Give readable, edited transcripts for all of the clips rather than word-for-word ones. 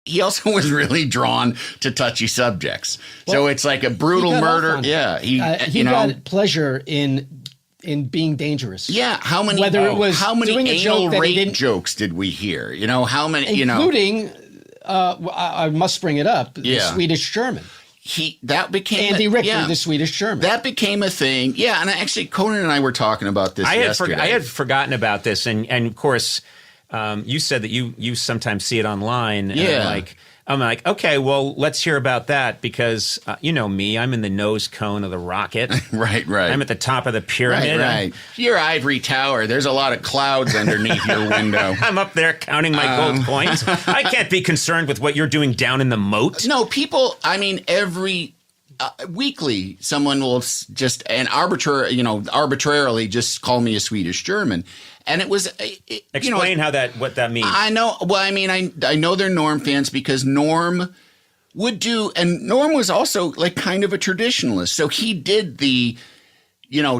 he also was really drawn to touchy subjects. So it's like a brutal murder. Yeah. He got pleasure in being dangerous. Yeah. How many anal rape jokes did we hear? How many, including, I must bring it up, the Swedish German. That became Andy Richter, the Swedish German. That became a thing. Yeah, and actually, Conan and I were talking about this yesterday. I had forgotten about this, and of course, you said that you sometimes see it online. Yeah. And I'm like, okay, well, let's hear about that because you know me, I'm in the nose cone of the rocket. Right. I'm at the top of the pyramid. Right. Your ivory tower. There's a lot of clouds underneath your window. I'm up there counting my gold coins. I can't be concerned with what you're doing down in the moat. No, people. I mean, every weekly, someone will just arbitrarily just call me a Swedish German. And it was explain what that means. I know. Well, I mean, I know they're Norm fans because Norm would do, and Norm was also like kind of a traditionalist. So he did the,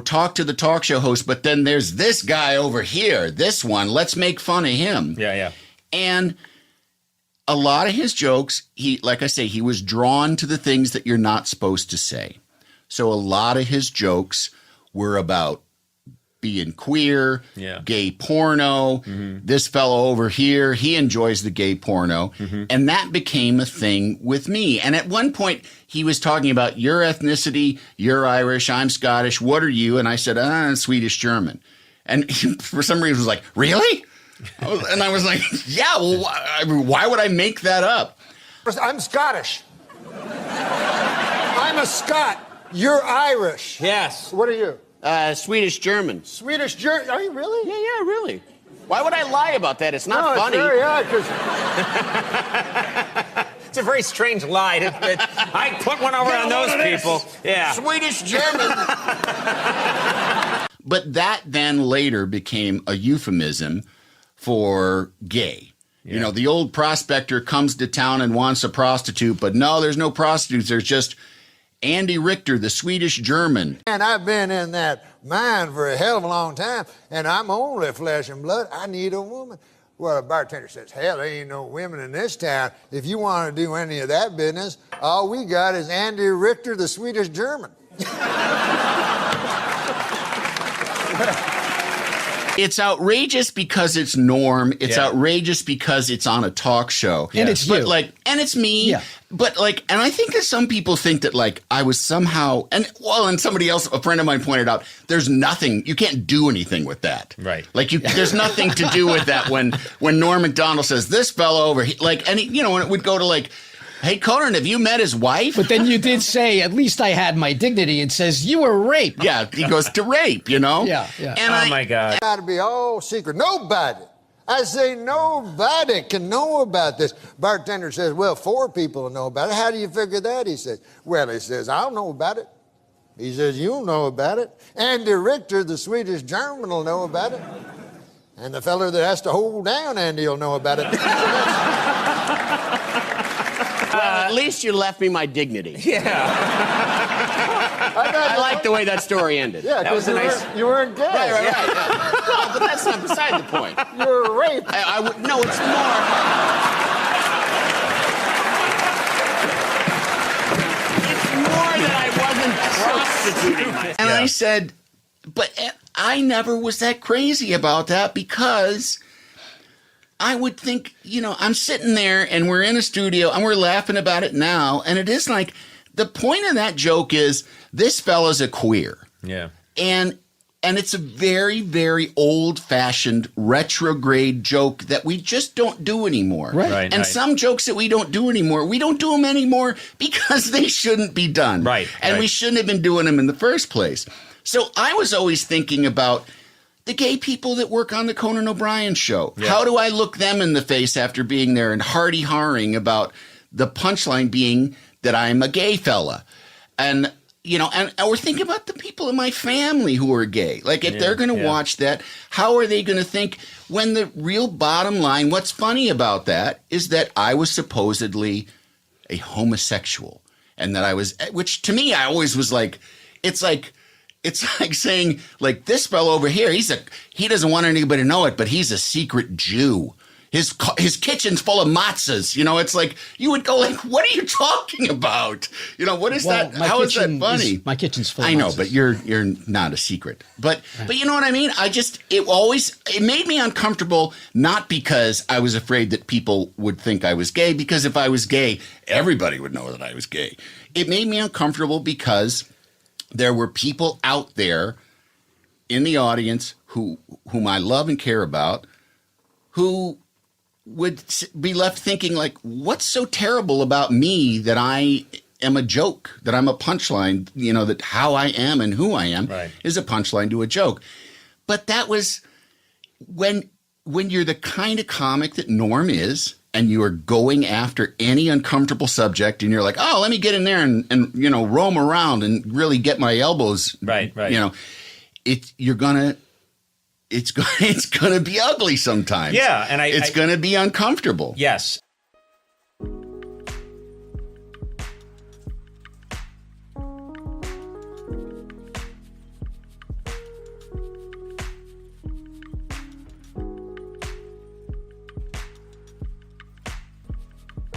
talk to the talk show host, but then there's this guy over here, this one. Let's make fun of him. Yeah. And a lot of his jokes, like I say, he was drawn to the things that you're not supposed to say. So a lot of his jokes were about being queer, gay porno. Mm-hmm. This fellow over here, he enjoys the gay porno. Mm-hmm. And that became a thing with me. And at one point, he was talking about your ethnicity, you're Irish, I'm Scottish, what are you? And I said, I'm Swedish German. And he, for some reason, was like, really? And I was like, yeah, well, why would I make that up? I'm Scottish. I'm a Scot. You're Irish. Yes. What are you? Swedish German. Swedish German? Are you really? Yeah, really. Why would I lie about that? It's not funny. It's very odd It's a very strange lie. I put one over on those people. Yeah. Swedish German. But that then later became a euphemism for gay. Yeah. The old prospector comes to town and wants a prostitute, but no, there's no prostitutes. There's just Andy Richter, the Swedish German. And I've been in that mine for a hell of a long time, and I'm only flesh and blood. I need a woman. Well, the bartender says, hell, there ain't no women in this town. If you want to do any of that business, all we got is Andy Richter, the Swedish German. It's outrageous because it's Norm. It's outrageous because it's on a talk show. And it's you. And it's me. Yeah. But and I think that some people think that I was somehow, and somebody else, a friend of mine pointed out, there's nothing, you can't do anything with that. Right. There's nothing to do with that when Norm Macdonald says, this fellow over here, when it would go to hey, Conan, have you met his wife? But then you did say, at least I had my dignity, and says, you were raped. Yeah, he goes to rape, Yeah. And my God. Got to be all secret. Nobody. I say nobody can know about this. Bartender says, well, 4 people know about it. How do you figure that? He says, I don't know about it. He says, you'll know about it. Andy Richter, the Swedish German, will know about it. And the fella that has to hold down Andy will know about it. At least you left me my dignity. Yeah. I like the way that story ended. Yeah, that was a nice. You weren't gay. Right. Yeah. No, but that's not beside the point. You were raped. No, it's more. It's more that I wasn't prostituting. And I said, but I never was that crazy about that because I would think, I'm sitting there and we're in a studio and we're laughing about it now. And it is the point of that joke is this fella's a queer. Yeah. And it's a very, very old-fashioned retrograde joke that we just don't do anymore. Right. And some jokes that we don't do anymore, we don't do them anymore because they shouldn't be done. Right. And we shouldn't have been doing them in the first place. So I was always thinking about the gay people that work on the Conan O'Brien show. Yeah. How do I look them in the face after being there and hardy-harring about the punchline being that I'm a gay fella? And and we're thinking about the people in my family who are gay. If they're going to watch that, how are they going to think when the real bottom line, what's funny about that is that I was supposedly a homosexual. And that I was, which to me, I always was it's like saying, this fellow over here, he doesn't want anybody to know it, but he's a secret Jew. his kitchen's full of matzahs. You know, it's like you would go like, what are you talking about? You know, what is that? How is that funny? My kitchen's full of I know, matzahs. but you're not a secret. But you know what I mean? It made me uncomfortable, not because I was afraid that people would think I was gay, because if I was gay, everybody would know that I was gay. It made me uncomfortable because there were people out there in the audience whom I love and care about, who would be left thinking like, what's so terrible about me that I am a joke, that I'm a punchline, you know, that how I am and who I am is a punchline to a joke. But that was when you're the kind of comic that Norm is, and you are going after any uncomfortable subject, and you're like, oh, let me get in there and you know, roam around and really get my elbows. Right. You know, it's gonna be ugly sometimes. Yeah, and it's gonna be uncomfortable. Yes.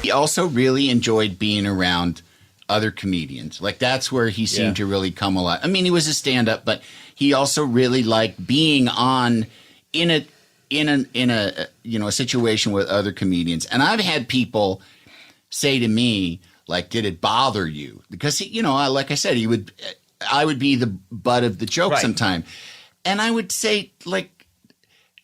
He also really enjoyed being around other comedians. Like, that's where he seemed to really come alive. I mean, he was a stand-up, but he also really liked being on in a you know, a situation with other comedians. And I've had people say to me, like, did it bother you? Because he, you know, like I said, I would be the butt of the joke sometime. And I would say, like,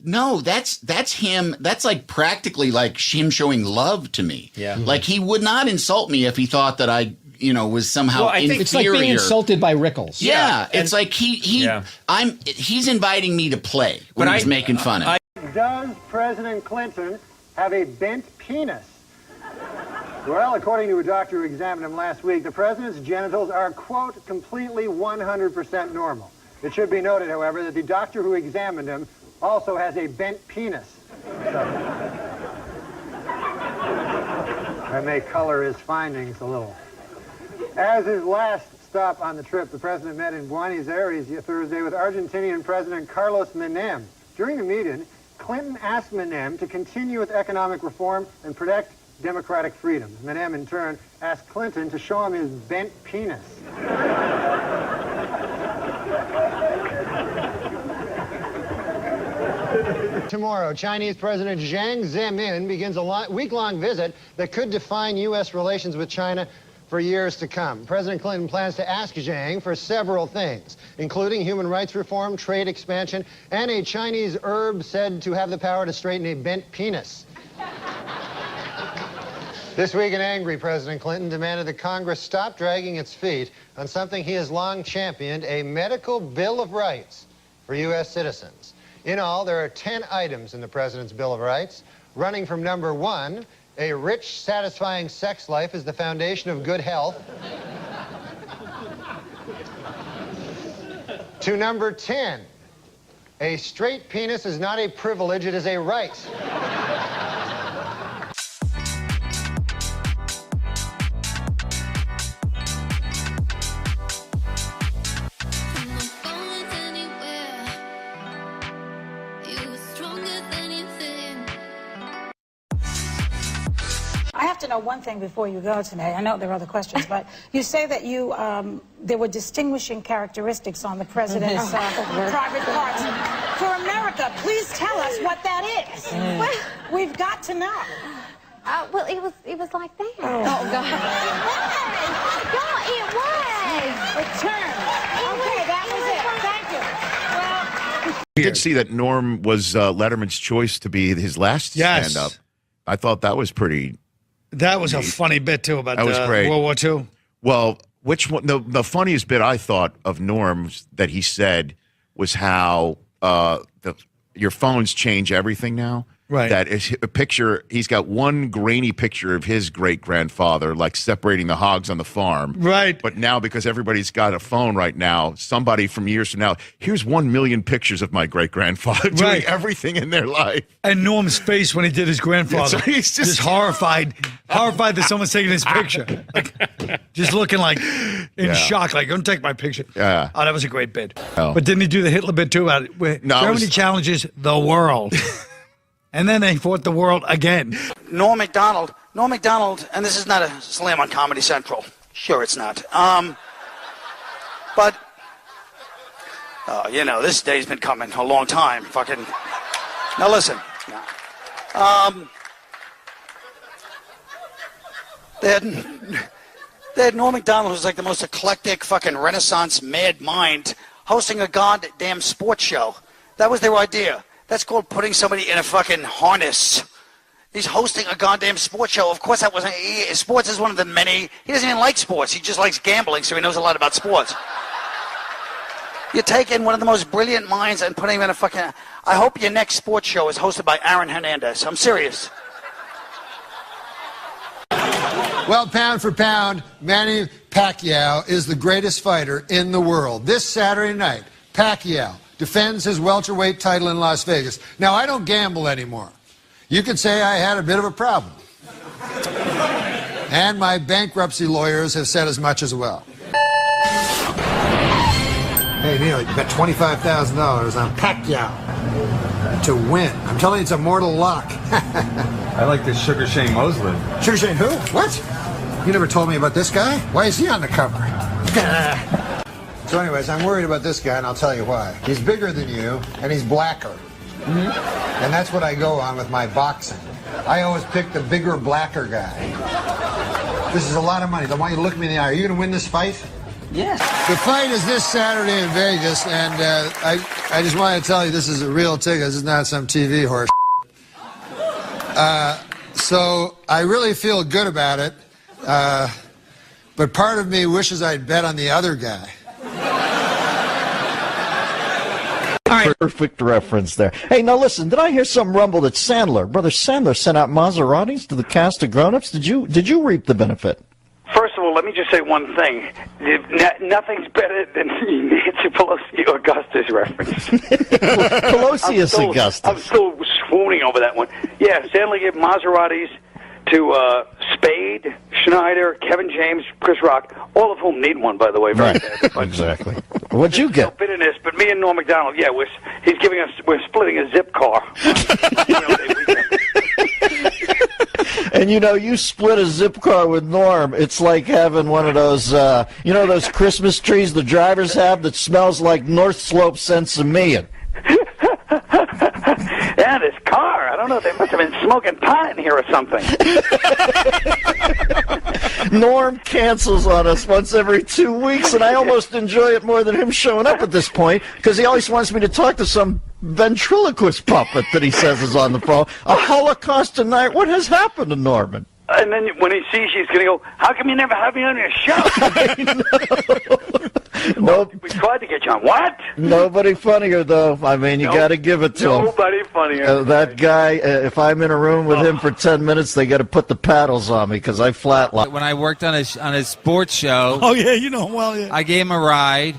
no, that's him. That's like practically like him showing love to me. Yeah. Like, he would not insult me if he thought that I, you know, was somehow inferior. It's like being insulted by Rickles. Yeah, it's like he's inviting me to play when he's making fun of. Does President Clinton have a bent penis? Well, according to a doctor who examined him last week, the president's genitals are, quote, completely 100% normal. It should be noted, however, that the doctor who examined him also has a bent penis. That may color his findings a little. As his last stop on the trip, the president met in Buenos Aires Thursday with Argentinian President Carlos Menem. During the meeting, Clinton asked Menem to continue with economic reform and protect democratic freedoms. Menem, in turn, asked Clinton to show him his bent penis. Tomorrow, Chinese President Jiang Zemin begins a week-long visit that could define U.S. relations with China for years to come. President Clinton plans to ask Jiang for several things, including human rights reform, trade expansion, and a Chinese herb said to have the power to straighten a bent penis. This week, an angry President Clinton demanded that Congress stop dragging its feet on something he has long championed, a medical Bill of Rights for U.S. citizens. In all, there are 10 items in the President's Bill of Rights, running from number 1, a rich, satisfying sex life is the foundation of good health, to number 10, a straight penis is not a privilege, it is a right. I have to know one thing before you go today. I know there are other questions, but you say that you there were distinguishing characteristics on the president's private parts. For America, please tell us what that is. Well, we've got to know. Well, it was like that. Oh, God. It was. Return. Okay, that was it. Thank you. Well, I did see that Norm was Letterman's choice to be his last stand-up. I thought that was pretty... That was a funny bit, too, about that was great. World War II. Well, which one? The funniest bit I thought of Norm's that he said was how your phones change everything now. Right. That is a picture. He's got one grainy picture of his great-grandfather, like separating the hogs on the farm. Right. But now, because everybody's got a phone right now, somebody from years from now, here's 1 million pictures of my great-grandfather doing everything in their life. And Norm's face when he did his grandfather. Yeah, so he's just horrified that someone's taking his picture. Just looking like in shock, like, don't take my picture. Yeah. Oh, that was a great bit. Oh. But didn't he do the Hitler bit, too? Germany challenges the world. And then they fought the world again. Norm Macdonald, and this is not a slam on Comedy Central. Sure, it's not. But, this day's been coming a long time. Fucking. Now listen. They had Norm Macdonald, who's like the most eclectic fucking Renaissance mad mind, hosting a goddamn sports show. That was their idea. That's called putting somebody in a fucking harness. He's hosting a goddamn sports show. Of course, that wasn't. Sports is one of the many. He doesn't even like sports. He just likes gambling, so he knows a lot about sports. You're taking one of the most brilliant minds and putting him in a fucking. I hope your next sports show is hosted by Aaron Hernandez. I'm serious. Well, pound for pound, Manny Pacquiao is the greatest fighter in the world. This Saturday night, Pacquiao defends his welterweight title in Las Vegas. Now, I don't gamble anymore. You could say I had a bit of a problem. And my bankruptcy lawyers have said as much as well. Hey, Neil, you bet $25,000 on Pacquiao to win. I'm telling you, it's a mortal lock. I like this Sugar Shane Mosley. Sugar Shane who? What? You never told me about this guy? Why is he on the cover? So anyways, I'm worried about this guy, and I'll tell you why. He's bigger than you, and he's blacker. Mm-hmm. And that's what I go on with my boxing. I always pick the bigger, blacker guy. This is a lot of money. I want you to look me in the eye. Are you going to win this fight? Yes. The fight is this Saturday in Vegas, and I just want to tell you this is a real ticket. This is not some TV horse. So I really feel good about it, but part of me wishes I'd bet on the other guy. All right. Perfect reference there. Hey, now listen, did I hear some rumble that Brother Sandler sent out Maseratis to the cast of Grown Ups? Did you reap the benefit? First of all, let me just say one thing. Nothing's better than Nancy Pelosi Augustus reference. Pelosi Augustus. I'm still swooning over that one. Yeah, Stanley gave Maseratis to Spade, Schneider, Kevin James, Chris Rock, all of whom need one, by the way. Very bad. But exactly. What'd you get? No bitterness, but me and Norm Macdonald, yeah, we're splitting a zip car. And you split a zip car with Norm. It's like having one of those, those Christmas trees the drivers have that smells like North Slope Sensimilla. Yeah, this car. I don't know. They must have been smoking pot in here or something. Norm cancels on us once every 2 weeks, and I almost enjoy it more than him showing up at this point because he always wants me to talk to some ventriloquist puppet that he says is on the phone. A Holocaust tonight. What has happened to Norman? And then when he sees you, he's going to go, how come you never have me on your show? Nope. We tried to get you on. What? Nobody funnier, though. I mean, you got to give it to him. Nobody funnier. That guy, if I'm in a room with him for 10 minutes, they got to put the paddles on me because I flatline. When I worked on his sports show. Oh, yeah, you know him well, yeah. I gave him a ride.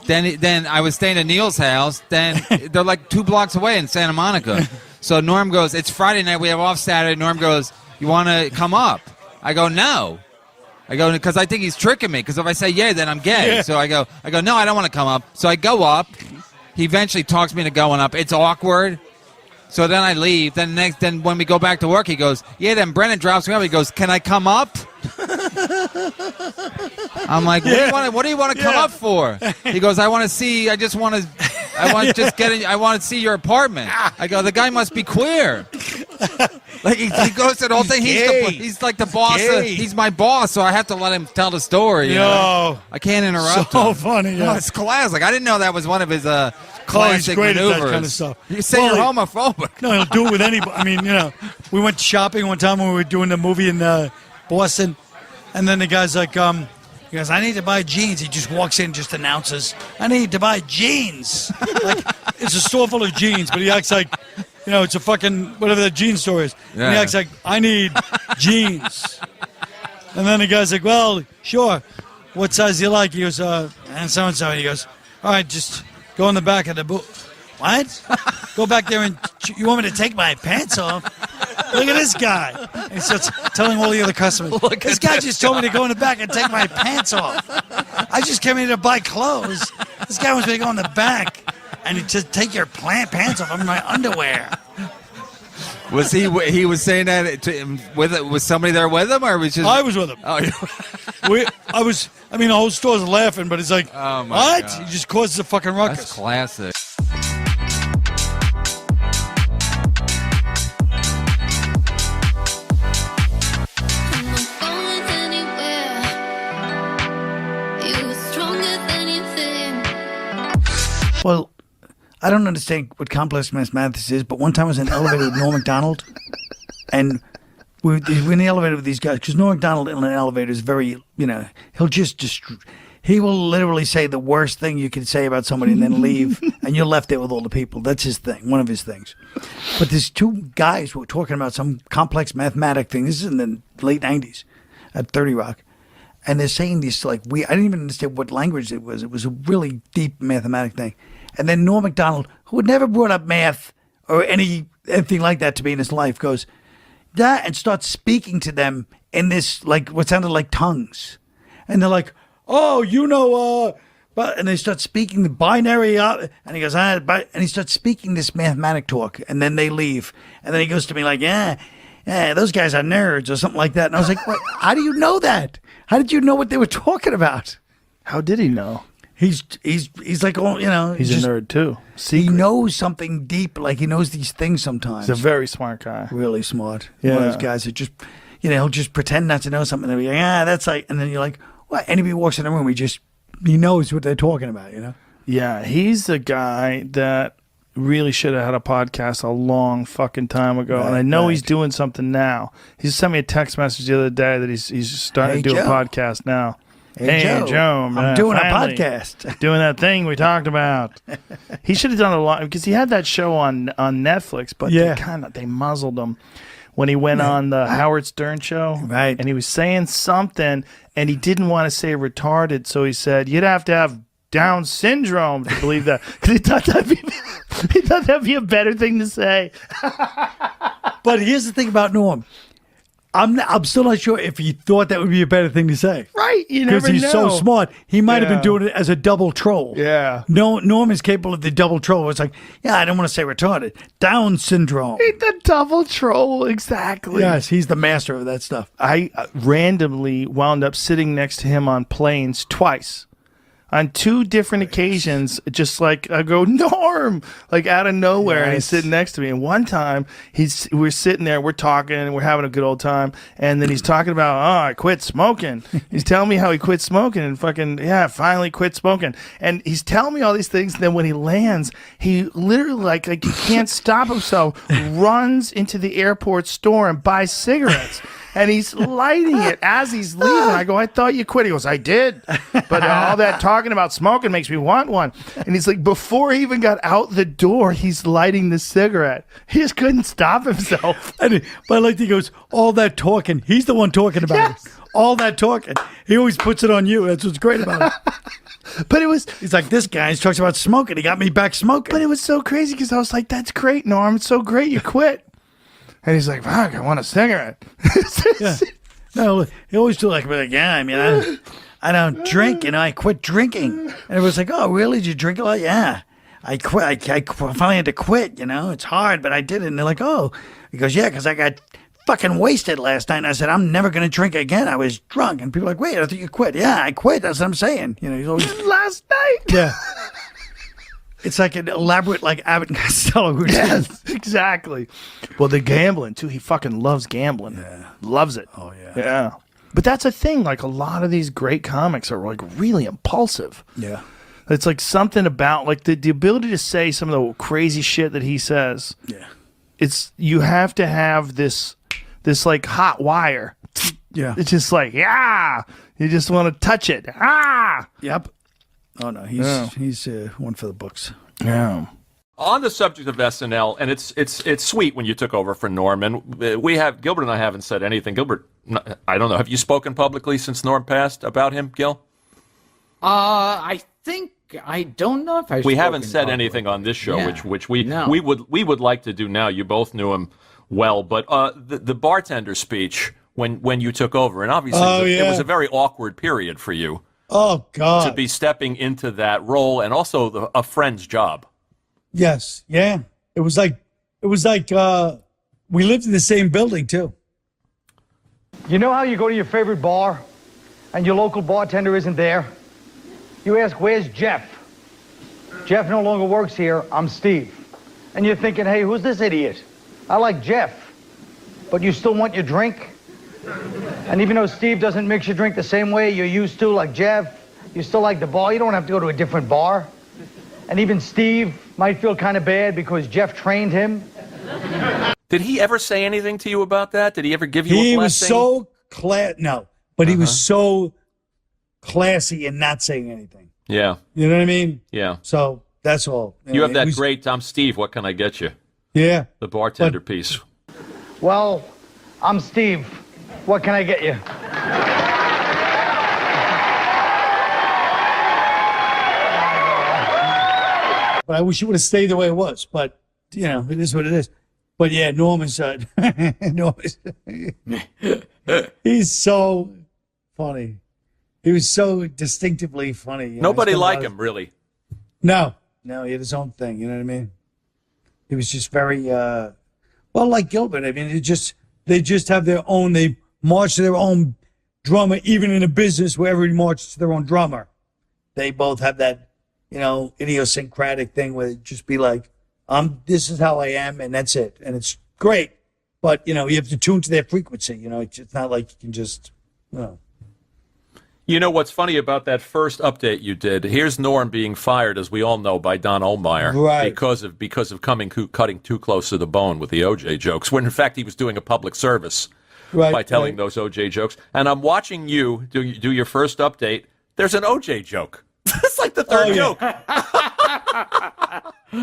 Then I was staying at Neil's house. Then they're like 2 blocks away in Santa Monica. So Norm goes, it's Friday night. We have off Saturday. Norm goes, you want to come up? I go, no. I go, because I think he's tricking me. Because if I say yeah, then I'm gay. Yeah. So I go, no, I don't want to come up. So I go up. He eventually talks me into going up. It's awkward. So then I leave. Then when we go back to work, he goes, yeah, then Brennan drops me up. He goes, can I come up? I'm like, what do you want to come up for? He goes, I want to see your apartment. I go, the guy must be queer. Like he goes to the whole thing. He's like the boss. He's my boss, so I have to let him tell the story. You know? I can't interrupt him. So funny. Yeah. No, it's classic. I didn't know that was one of his classic he's great maneuvers. At that kind of stuff. You say you're homophobic. No, he'll do it with anybody. I mean, we went shopping one time when we were doing the movie in Boston, and then the guy's like, he goes, I need to buy jeans. He just walks in, just announces, I need to buy jeans. Like, it's a store full of jeans, but he acts like, it's a fucking, whatever the jean store is. Yeah. And he acts like, I need jeans. And then the guy's like, well, sure. What size do you like? He goes, and so-and-so. And he goes, all right, just go in the back of the booth. What? Go back there and you want me to take my pants off? Look at this guy. And he starts telling all the other customers, this guy just told me to go in the back and take my pants off. I just came in to buy clothes. This guy wants me to go in the back and just take your pants off. I'm in my underwear. Was he was saying that to him was somebody there with him, or was just I was with him. Oh, the whole store's laughing, but it's like, oh my what? God. He just causes a fucking ruckus. That's classic. Well, I don't understand what complex mathematics is, but one time I was in an elevator with Norm Macdonald, and we're in the elevator with these guys, because Norm Macdonald in an elevator is very, he will literally say the worst thing you can say about somebody and then leave, and you're left there with all the people. That's his thing, one of his things. But there's two guys who were talking about some complex mathematic thing. This is in the late 90s at 30 Rock. And they're saying this, I didn't even understand what language it was. It was a really deep mathematic thing. And then Norm Macdonald, who had never brought up math or anything like that to me in his life, goes, yeah, and starts speaking to them in this, what sounded like tongues. And they're like, oh, but, and they start speaking the binary, and he goes, and he starts speaking this mathematic talk, and then they leave. And then he goes to me yeah, those guys are nerds or something like that. And I was like, what? How do you know that? How did you know what they were talking about? How did he know? He's like, he's a nerd too. He knows something deep, he knows these things sometimes. He's a very smart guy. Really smart. Yeah. One of those guys that just, he'll just pretend not to know something. And he'll be like, that's and then you're like, what? Anybody walks in the room, he knows what they're talking about, Yeah, he's a guy that really should have had a podcast a long fucking time ago. Right, and I know right. he's doing something now. He sent me a text message the other day that he's starting to do a podcast now. Hey, Joe, I'm doing a podcast. Doing that thing we talked about. He should have done a lot because he had that show on Netflix, but they muzzled him when he went on the Howard Stern show. Right. And he was saying something, and he didn't want to say retarded, so he said, you'd have to have Down syndrome to believe that. Because he thought that'd be a better thing to say. But here's the thing about Norm. I'm still not sure if he thought that would be a better thing to say. Right, you never know. Because he's so smart. He might have been doing it as a double troll. Yeah. No, Norm is capable of the double troll. It's like, I don't want to say retarded. Down syndrome. The double troll, exactly. Yes, he's the master of that stuff. I randomly wound up sitting next to him on planes twice. On two different occasions, just I go, Norm, out of nowhere, and he's sitting next to me. And one time, we're sitting there, we're talking, and we're having a good old time. And then he's talking about, I quit smoking. He's telling me how he quit smoking and finally quit smoking. And he's telling me all these things. And then when he lands, he literally, he can't stop himself, runs into the airport store and buys cigarettes. And he's lighting it as he's leaving. I go, I thought you quit. He goes, I did. But all that talking about smoking makes me want one. And he's like, before he even got out the door, he's lighting the cigarette. He just couldn't stop himself. But he goes, all that talking. He's the one talking about it. All that talking. He always puts it on you. That's what's great about it. But he's like, this guy talks about smoking. He got me back smoking. But it was so crazy because I was like, that's great, Norm. It's so great you quit. And he's like, fuck, I want a cigarette. Yeah. No, he always do I don't drink, I quit drinking. And it was like, oh, really? Did you drink a lot? Yeah. I quit. I finally had to quit, It's hard, but I did it. And they're like, oh. He goes, yeah, because I got fucking wasted last night. And I said, I'm never going to drink again. I was drunk. And people are like, wait, I thought you quit. Yeah, I quit. That's what I'm saying. He's always... Last night? Yeah. It's like an elaborate, Abbott and Costello routine. Yes, exactly. Well, the gambling, too. He fucking loves gambling. Yeah. Loves it. Oh, yeah. Yeah. But that's a thing. A lot of these great comics are, really impulsive. Yeah. It's something about, the ability to say some of the crazy shit that he says. Yeah. You have to have this hot wire. Yeah. It's just you just want to touch it. Ah! Yep. Oh, no, he's one for the books. Yeah. On the subject of SNL, and it's sweet when you took over for Norm, and Gilbert and I haven't said anything. Gilbert, I don't know, have you spoken publicly since Norm passed about him, Gil? I don't know if We haven't said anything on this show, which we would like to do now. You both knew him well, but the bartender speech when you took over, and obviously it was a very awkward period for you. Oh, God. To be stepping into that role and also a friend's job. Yes. Yeah. It was like We lived in the same building, too. You know how you go to your favorite bar and your local bartender isn't there? You ask, where's Jeff? Jeff no longer works here. I'm Steve. And you're thinking, hey, who's this idiot? I like Jeff. But you still want your drink? And even though Steve doesn't mix your drink the same way you're used to, like Jeff, you still like the bar. You don't have to go to a different bar. And even Steve might feel kind of bad because Jeff trained him. Did he ever say anything to you about that? Did he ever give you a blessing? He was so he was so classy in not saying anything. Yeah. You know what I mean? Yeah. So that's all. You have that great I'm Steve, what can I get you? Yeah. The bartender piece. Well, I'm Steve. What can I get you? But I wish it would have stayed the way it was. But, you know, it is what it is. But, yeah, Norm is... he's so funny. He was so distinctively funny. You know? Nobody like him, really. No, he had his own thing. You know what I mean? He was just very, well, like Gilbert. I mean, they just have their own. They march to their own drummer, even in a business where everybody marches to their own drummer. They both have that, you know, idiosyncratic thing where it just be like, this is how I am, and that's it, and it's great. But you know, you have to tune to their frequency. You know, it's not like you can just, you know. You know what's funny about that first update you did? Here's Norm being fired, as we all know, by Don Ohlmeyer, right? Because of cutting too close to the bone with the OJ jokes. When in fact he was doing a public service by telling those OJ jokes. And I'm watching you do your first update. There's an OJ joke. It's like the third joke.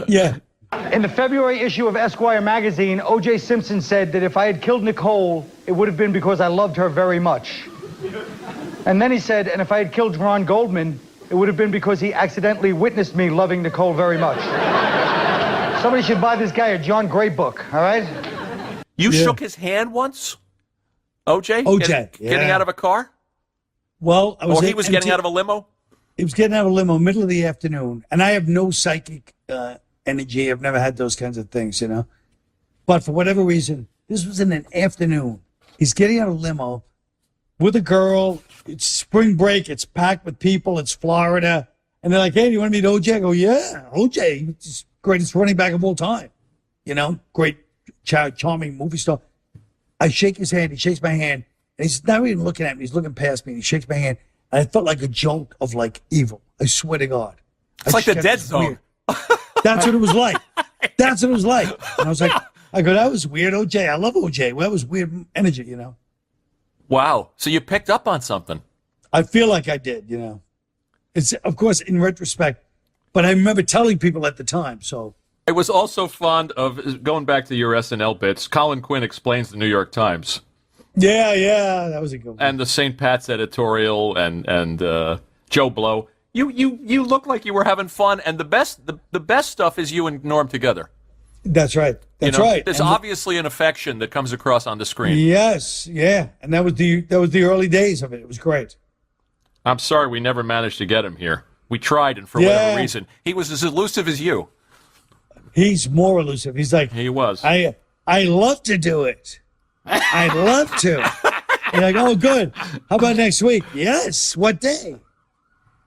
Yeah. In the February issue of Esquire magazine, O.J. Simpson said that if I had killed Nicole, it would have been because I loved her very much. And then he said, and if I had killed Ron Goldman, it would have been because he accidentally witnessed me loving Nicole very much. Somebody should buy this guy a John Gray book, all right? You shook his hand once? OJ? Getting out of a car? Well, he was getting out of a limo? He was getting out of a limo middle of the afternoon, and I have no psychic energy. I've never had those kinds of things, you know. But for whatever reason, this was in an afternoon. He's getting out of a limo with a girl. It's spring break. It's packed with people. It's Florida. And they're like, hey, do you want to meet OJ? I go, yeah, OJ, he's greatest running back of all time. You know, great, charming movie star. I shake his hand. He shakes my hand. And he's not even looking at me. He's looking past me. And he shakes my hand. And I felt like a jolt of, like, evil. I swear to God. It's like the Dead Zone. That's what it was like. That's what it was like. And I was like, I go, that was weird, OJ. I love OJ. Well, that was weird energy, you know. Wow. So you picked up on something. I feel like I did, you know. It's, of course, in retrospect. But I remember telling people at the time, so. I was also fond of, going back to your SNL bits, Colin Quinn Explains the New York Times. Yeah, that was a good one. And the St. Pat's editorial and Joe Blow. You look like you were having fun, and the best stuff is you and Norm together. That's right. That's right. There's obviously an affection that comes across on the screen. Yes, yeah. And that was the early days of it. It was great. I'm sorry we never managed to get him here. We tried, and for whatever reason, he was as elusive as you. He's more elusive. He's like, he was. I love to do it. I'd love to. You're like, oh, good. How about next week? Yes. What day?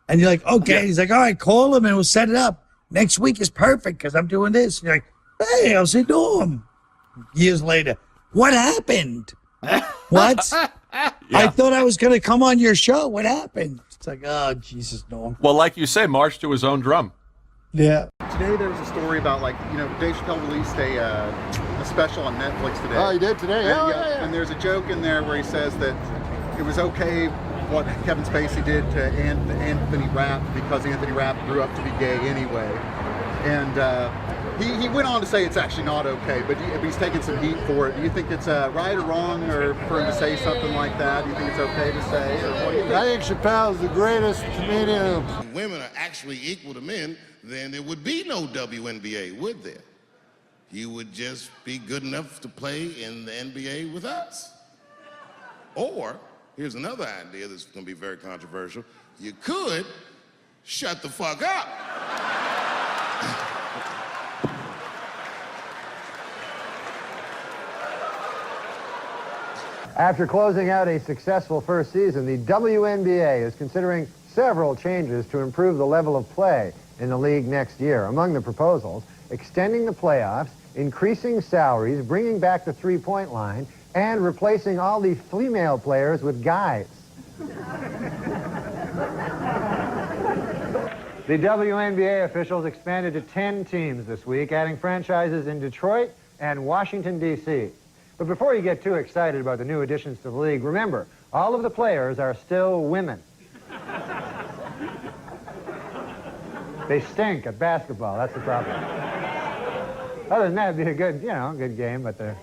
And you're like, okay. Yeah. He's like, all right, call him and we'll set it up. Next week is perfect because I'm doing this. And you're like, hey, I'll say Norm. Years later, what happened? What? I thought I was going to come on your show. What happened? It's like, oh, Jesus, Norm. Well, like you say, march to his own drum. Yeah. Today there was a story about, like, you know, Dave Chappelle released a special on Netflix today. Oh, he did today? And, Yeah. And there's a joke in there where he says that it was okay what Kevin Spacey did to Anthony Rapp because Anthony Rapp grew up to be gay anyway. And he went on to say it's actually not okay, but he's taking some heat for it. Do you think it's right or wrong or for him to say something like that? Do you think it's okay to say? Or what do you think? I think Chappelle's the greatest comedian. If women are actually equal to men, then there would be no WNBA, would there? You would just be good enough to play in the NBA with us. Or, here's another idea that's going to be very controversial. You could shut the fuck up. After closing out a successful first season, the WNBA is considering several changes to improve the level of play in the league next year. Among the proposals, extending the playoffs, increasing salaries, bringing back the three-point line, and replacing all the female players with guys. The WNBA officials expanded to 10 teams this week, adding franchises in Detroit and Washington, D.C. But before you get too excited about the new additions to the league, remember, all of the players are still women. They stink at basketball, that's the problem. Other than that, it'd be a good, good game, but they're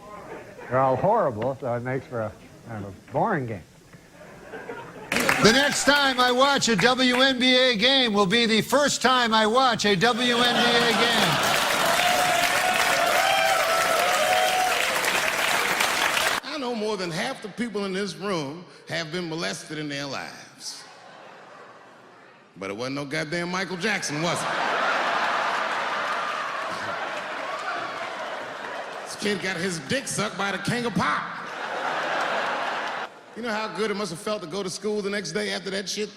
all horrible, so it makes for a kind of a boring game. The next time I watch a WNBA game will be the first time I watch a WNBA game. I know more than half the people in this room have been molested in their lives. But it wasn't no goddamn Michael Jackson, was it? This kid got his dick sucked by the king of pop. You know how good it must have felt to go to school the next day after that shit?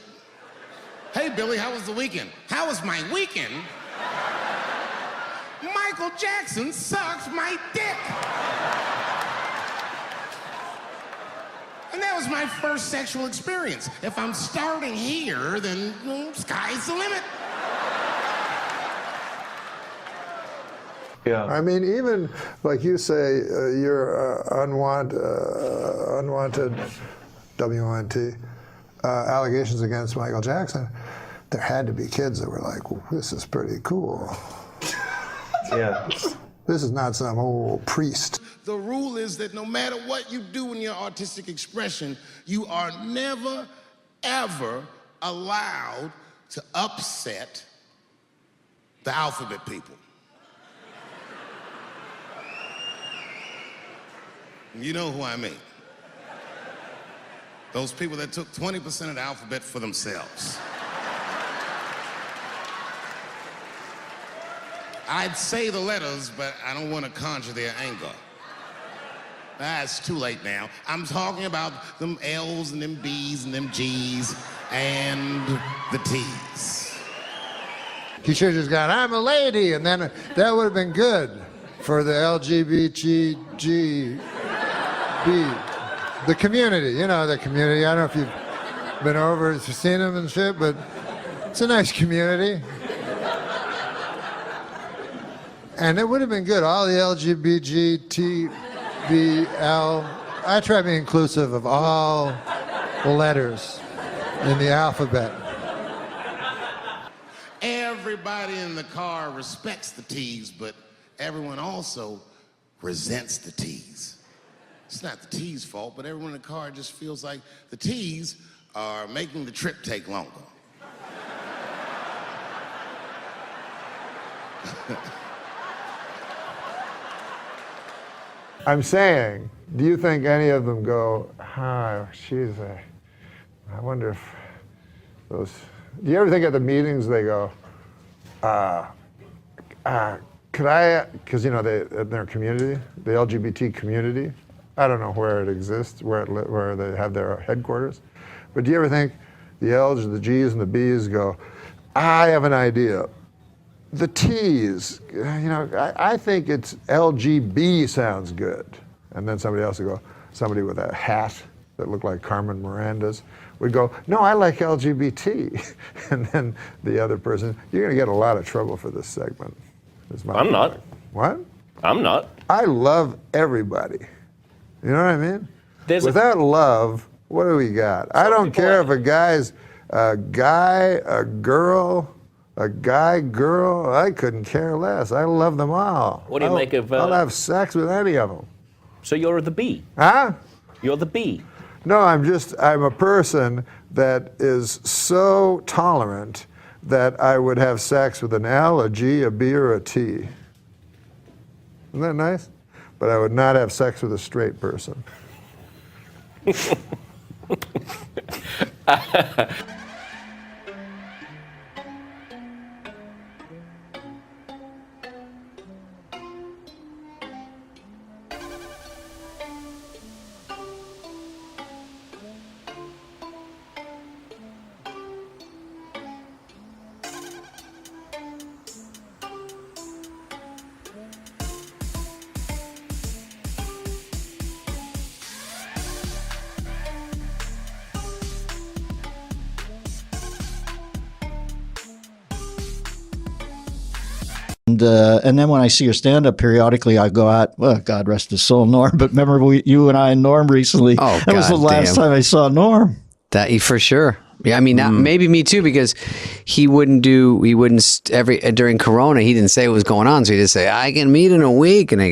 Hey, Billy, how was the weekend? How was my weekend? Michael Jackson sucked my dick. And that was my first sexual experience. If I'm starting here, then sky's the limit. Yeah. I mean, even like you say, your unwanted WNT allegations against Michael Jackson, there had to be kids that were like, well, this is pretty cool. Yeah. This is not some old priest. The rule is that no matter what you do in your artistic expression, you are never, ever allowed to upset the alphabet people. You know who I mean. Those people that took 20% of the alphabet for themselves. I'd say the letters, but I don't want to conjure their anger. It's too late now. I'm talking about them L's and them B's and them G's and the T's. He should have just gone, I'm a lady, and then that would have been good for the LGBTG. The community, the community. I don't know if you've been over, if you've seen them and shit, but it's a nice community. And it would have been good, all the LGBTBL. I try to be inclusive of all the letters in the alphabet. Everybody in the car respects the T's, but everyone also resents the T's. It's not the T's fault, but everyone in the car just feels like the T's are making the trip take longer. I'm saying, do you think any of them go, I wonder if those, do you ever think at the meetings they go, could I, because in their community, the LGBT community, I don't know where it exists, where they have their headquarters, but do you ever think the L's, the G's, and the B's go, I have an idea. The T's, I think it's LGB sounds good. And then somebody else would go, somebody with a hat that looked like Carmen Miranda's would go, no, I like LGBT. And then the other person, you're gonna get a lot of trouble for this segment. I'm not. What? I'm not. I love everybody. You know what I mean? Without love, what do we got? I don't care if a guy's a guy, a girl, a guy, girl, I couldn't care less. I love them all. What do you make of... I'll have sex with any of them. So you're the B? Huh? You're the B? No, I'm a person that is so tolerant that I would have sex with an L, a G, a B, or a T. Isn't that nice? But I would not have sex with a straight person. And then when I see your stand-up periodically, I go out, well, God rest his soul, Norm. But remember you and I and Norm recently? Oh, that was the last time I saw Norm. That for sure. Yeah, I mean, maybe me too, because he wouldn't during Corona, he didn't say what was going on. So he just say, I can meet in a week. And I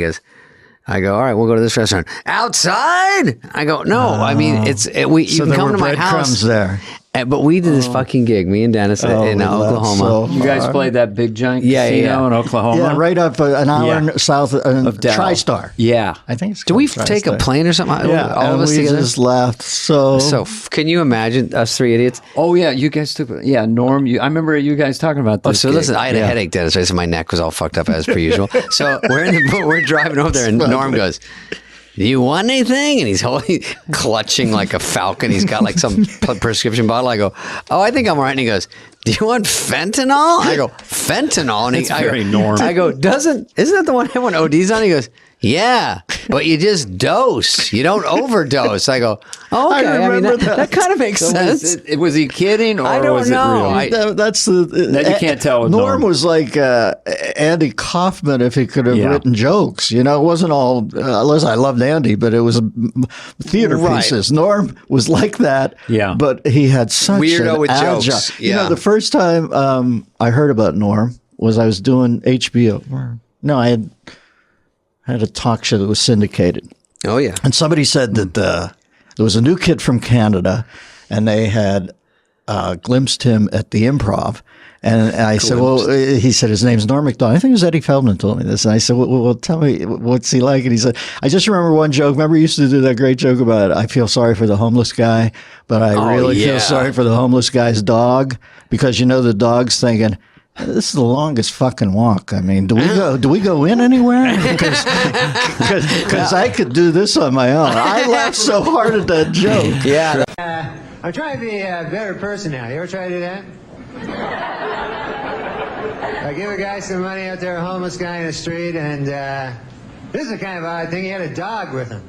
go, all right, we'll go to this restaurant. Outside? I go, no. I mean, you can come to my house. There. But we did this fucking gig, me and Dennis in Oklahoma. You guys played that big giant casino in Oklahoma? Yeah, right up an hour south of TriStar. Yeah. I think it's Do we TriStar. take a plane or something? Yeah, all of us we together? just laughed. So can you imagine us three idiots? Oh, yeah, you guys took, Norm, I remember you guys talking about this. Listen, I had a headache, Dennis, so my neck was all fucked up as per usual. So we're driving over there, and Norm goes, do you want anything? And he's clutching like a falcon. He's got like some prescription bottle. I go, oh, I think I'm all right. And he goes, do you want fentanyl? I go, fentanyl? And That's very Norm. I go, isn't that the one everyone ODs on? He goes, yeah, but you just dose. You don't overdose. I go, oh, okay. I mean, that kind of makes sense. Was he kidding, or I don't was know. it real? That's that you can't tell with Norm was like Andy Kaufman if he could have written jokes. It wasn't all. Unless I loved Andy, but it was theater pieces. Norm was like that. Yeah, but he had such weirdo an with agile. jokes. Yeah. The first time I heard about Norm was I was doing HBO. No, I had a talk show that was syndicated. Oh yeah, and somebody said that there was a new kid from Canada, and they had glimpsed him at the Improv. And I said, well, he said, his name's Norm Macdonald. I think it was Eddie Feldman told me this. And I said, well, tell me, what's he like? And he said, I just remember one joke. Remember he used to do that great joke about, I feel sorry for the homeless guy, but I really feel sorry for the homeless guy's dog, because the dog's thinking, this is the longest fucking walk. I mean, do we go in anywhere? Because I could do this on my own. I laughed so hard at that joke. Yeah. I'm trying to be a better person now. You ever try to do that? I give a guy some money out there, a homeless guy in the street, and this is a kind of odd thing. He had a dog with him.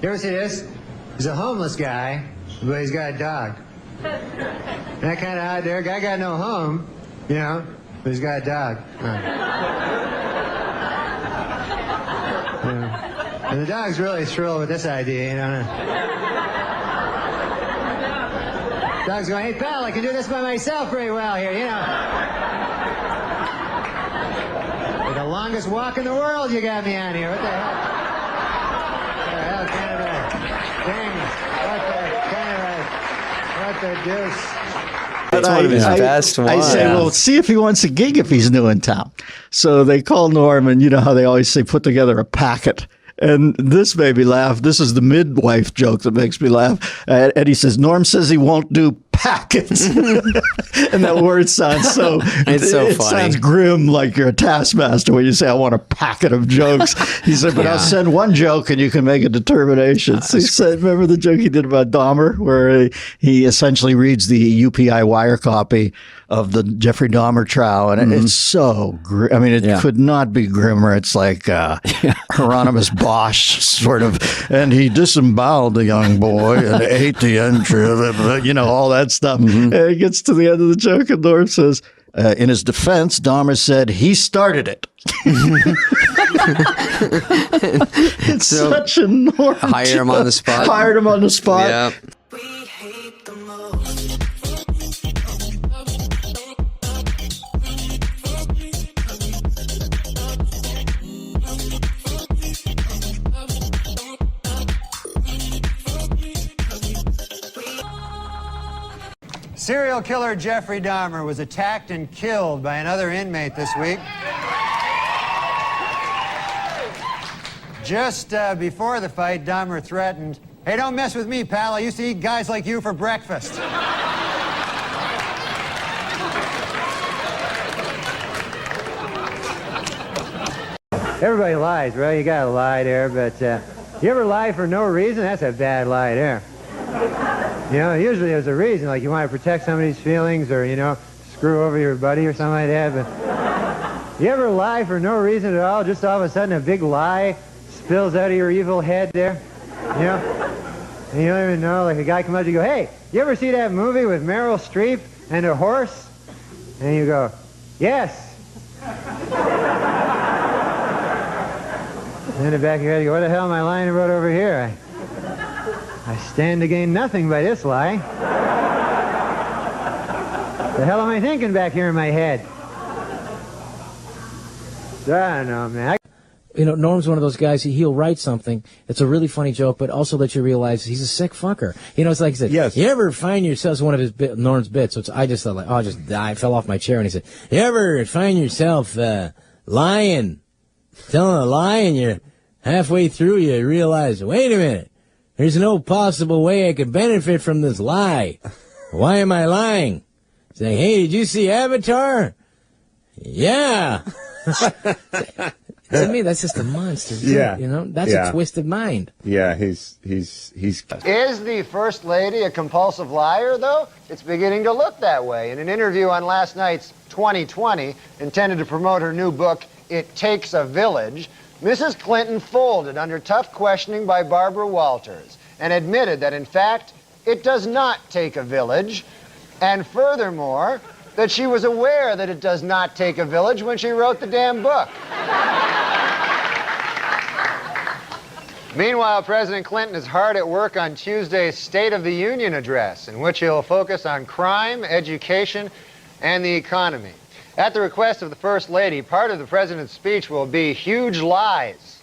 You ever see this? He's a homeless guy, but he's got a dog. That kind of odd there. Guy got no home, but he's got a dog. And the dog's really thrilled with this idea, Dog's going, hey, pal, I can do this by myself pretty well here, Like the longest walk in the world you got me on here. What the hell? What the hell kind of a thing? What the deuce? That's one of his best ones. I say, well, see if he wants a gig if he's new in town. So they call Norm, and you know how they always say, put together a packet. And this made me laugh. This is the midwife joke that makes me laugh. Eddie says, Norm says he won't do packets. And that word sounds so, it funny. Sounds grim, like you're a taskmaster when you say, I want a packet of jokes. He said, but I'll send one joke and you can make a determination. So he said, remember the joke he did about Dahmer, where he essentially reads the UPI wire copy of the Jeffrey Dahmer trial, and it's so grim. I mean, it could not be grimmer. It's like Hieronymus Bosch sort of, and he disemboweled the young boy and ate the entrails, all that stuff. And it gets to the end of the joke, and Norm says, in his defense, Dahmer said he started it. It's such a Norm. Hired him on the spot. Hired him on the spot. Yeah. Serial killer Jeffrey Dahmer was attacked and killed by another inmate this week. Just before the fight, Dahmer threatened, hey, don't mess with me, pal. I used to eat guys like you for breakfast. Everybody lies, right? You gotta lie there, but you ever lie for no reason? That's a bad lie there. Usually there's a reason, like you want to protect somebody's feelings or, screw over your buddy or something like that, but you ever lie for no reason at all, just all of a sudden a big lie spills out of your evil head there, And you don't even know, like a guy comes up to you, go, hey, you ever see that movie with Meryl Streep and a horse? And you go, yes. Then the back of your head, you go, what the hell am I lying about over here? I stand to gain nothing by this lie. The hell am I thinking back here in my head? I don't know, man. You know, Norm's one of those guys, he'll write something, it's a really funny joke, but also let you realize he's a sick fucker. You know, it's like he said, yes. You ever find yourself, it's one of his Norm's bits, so I just thought, like, I fell off my chair, and he said, you ever find yourself lying, telling a lie, and you're halfway through, you realize, wait a minute, there's no possible way I could benefit from this lie. Why am I lying? Saying, hey, did you see Avatar? Yeah. To me, that's just a monster. Yeah. You know, that's a twisted mind. Yeah, he's. Is the First Lady a compulsive liar, though? It's beginning to look that way. In an interview on last night's 2020, intended to promote her new book, It Takes a Village, Mrs. Clinton folded under tough questioning by Barbara Walters and admitted that, in fact, it does not take a village, and furthermore, that she was aware that it does not take a village when she wrote the damn book. Meanwhile, President Clinton is hard at work on Tuesday's State of the Union address, in which he'll focus on crime, education, and the economy. At the request of the First Lady, part of the president's speech will be huge lies.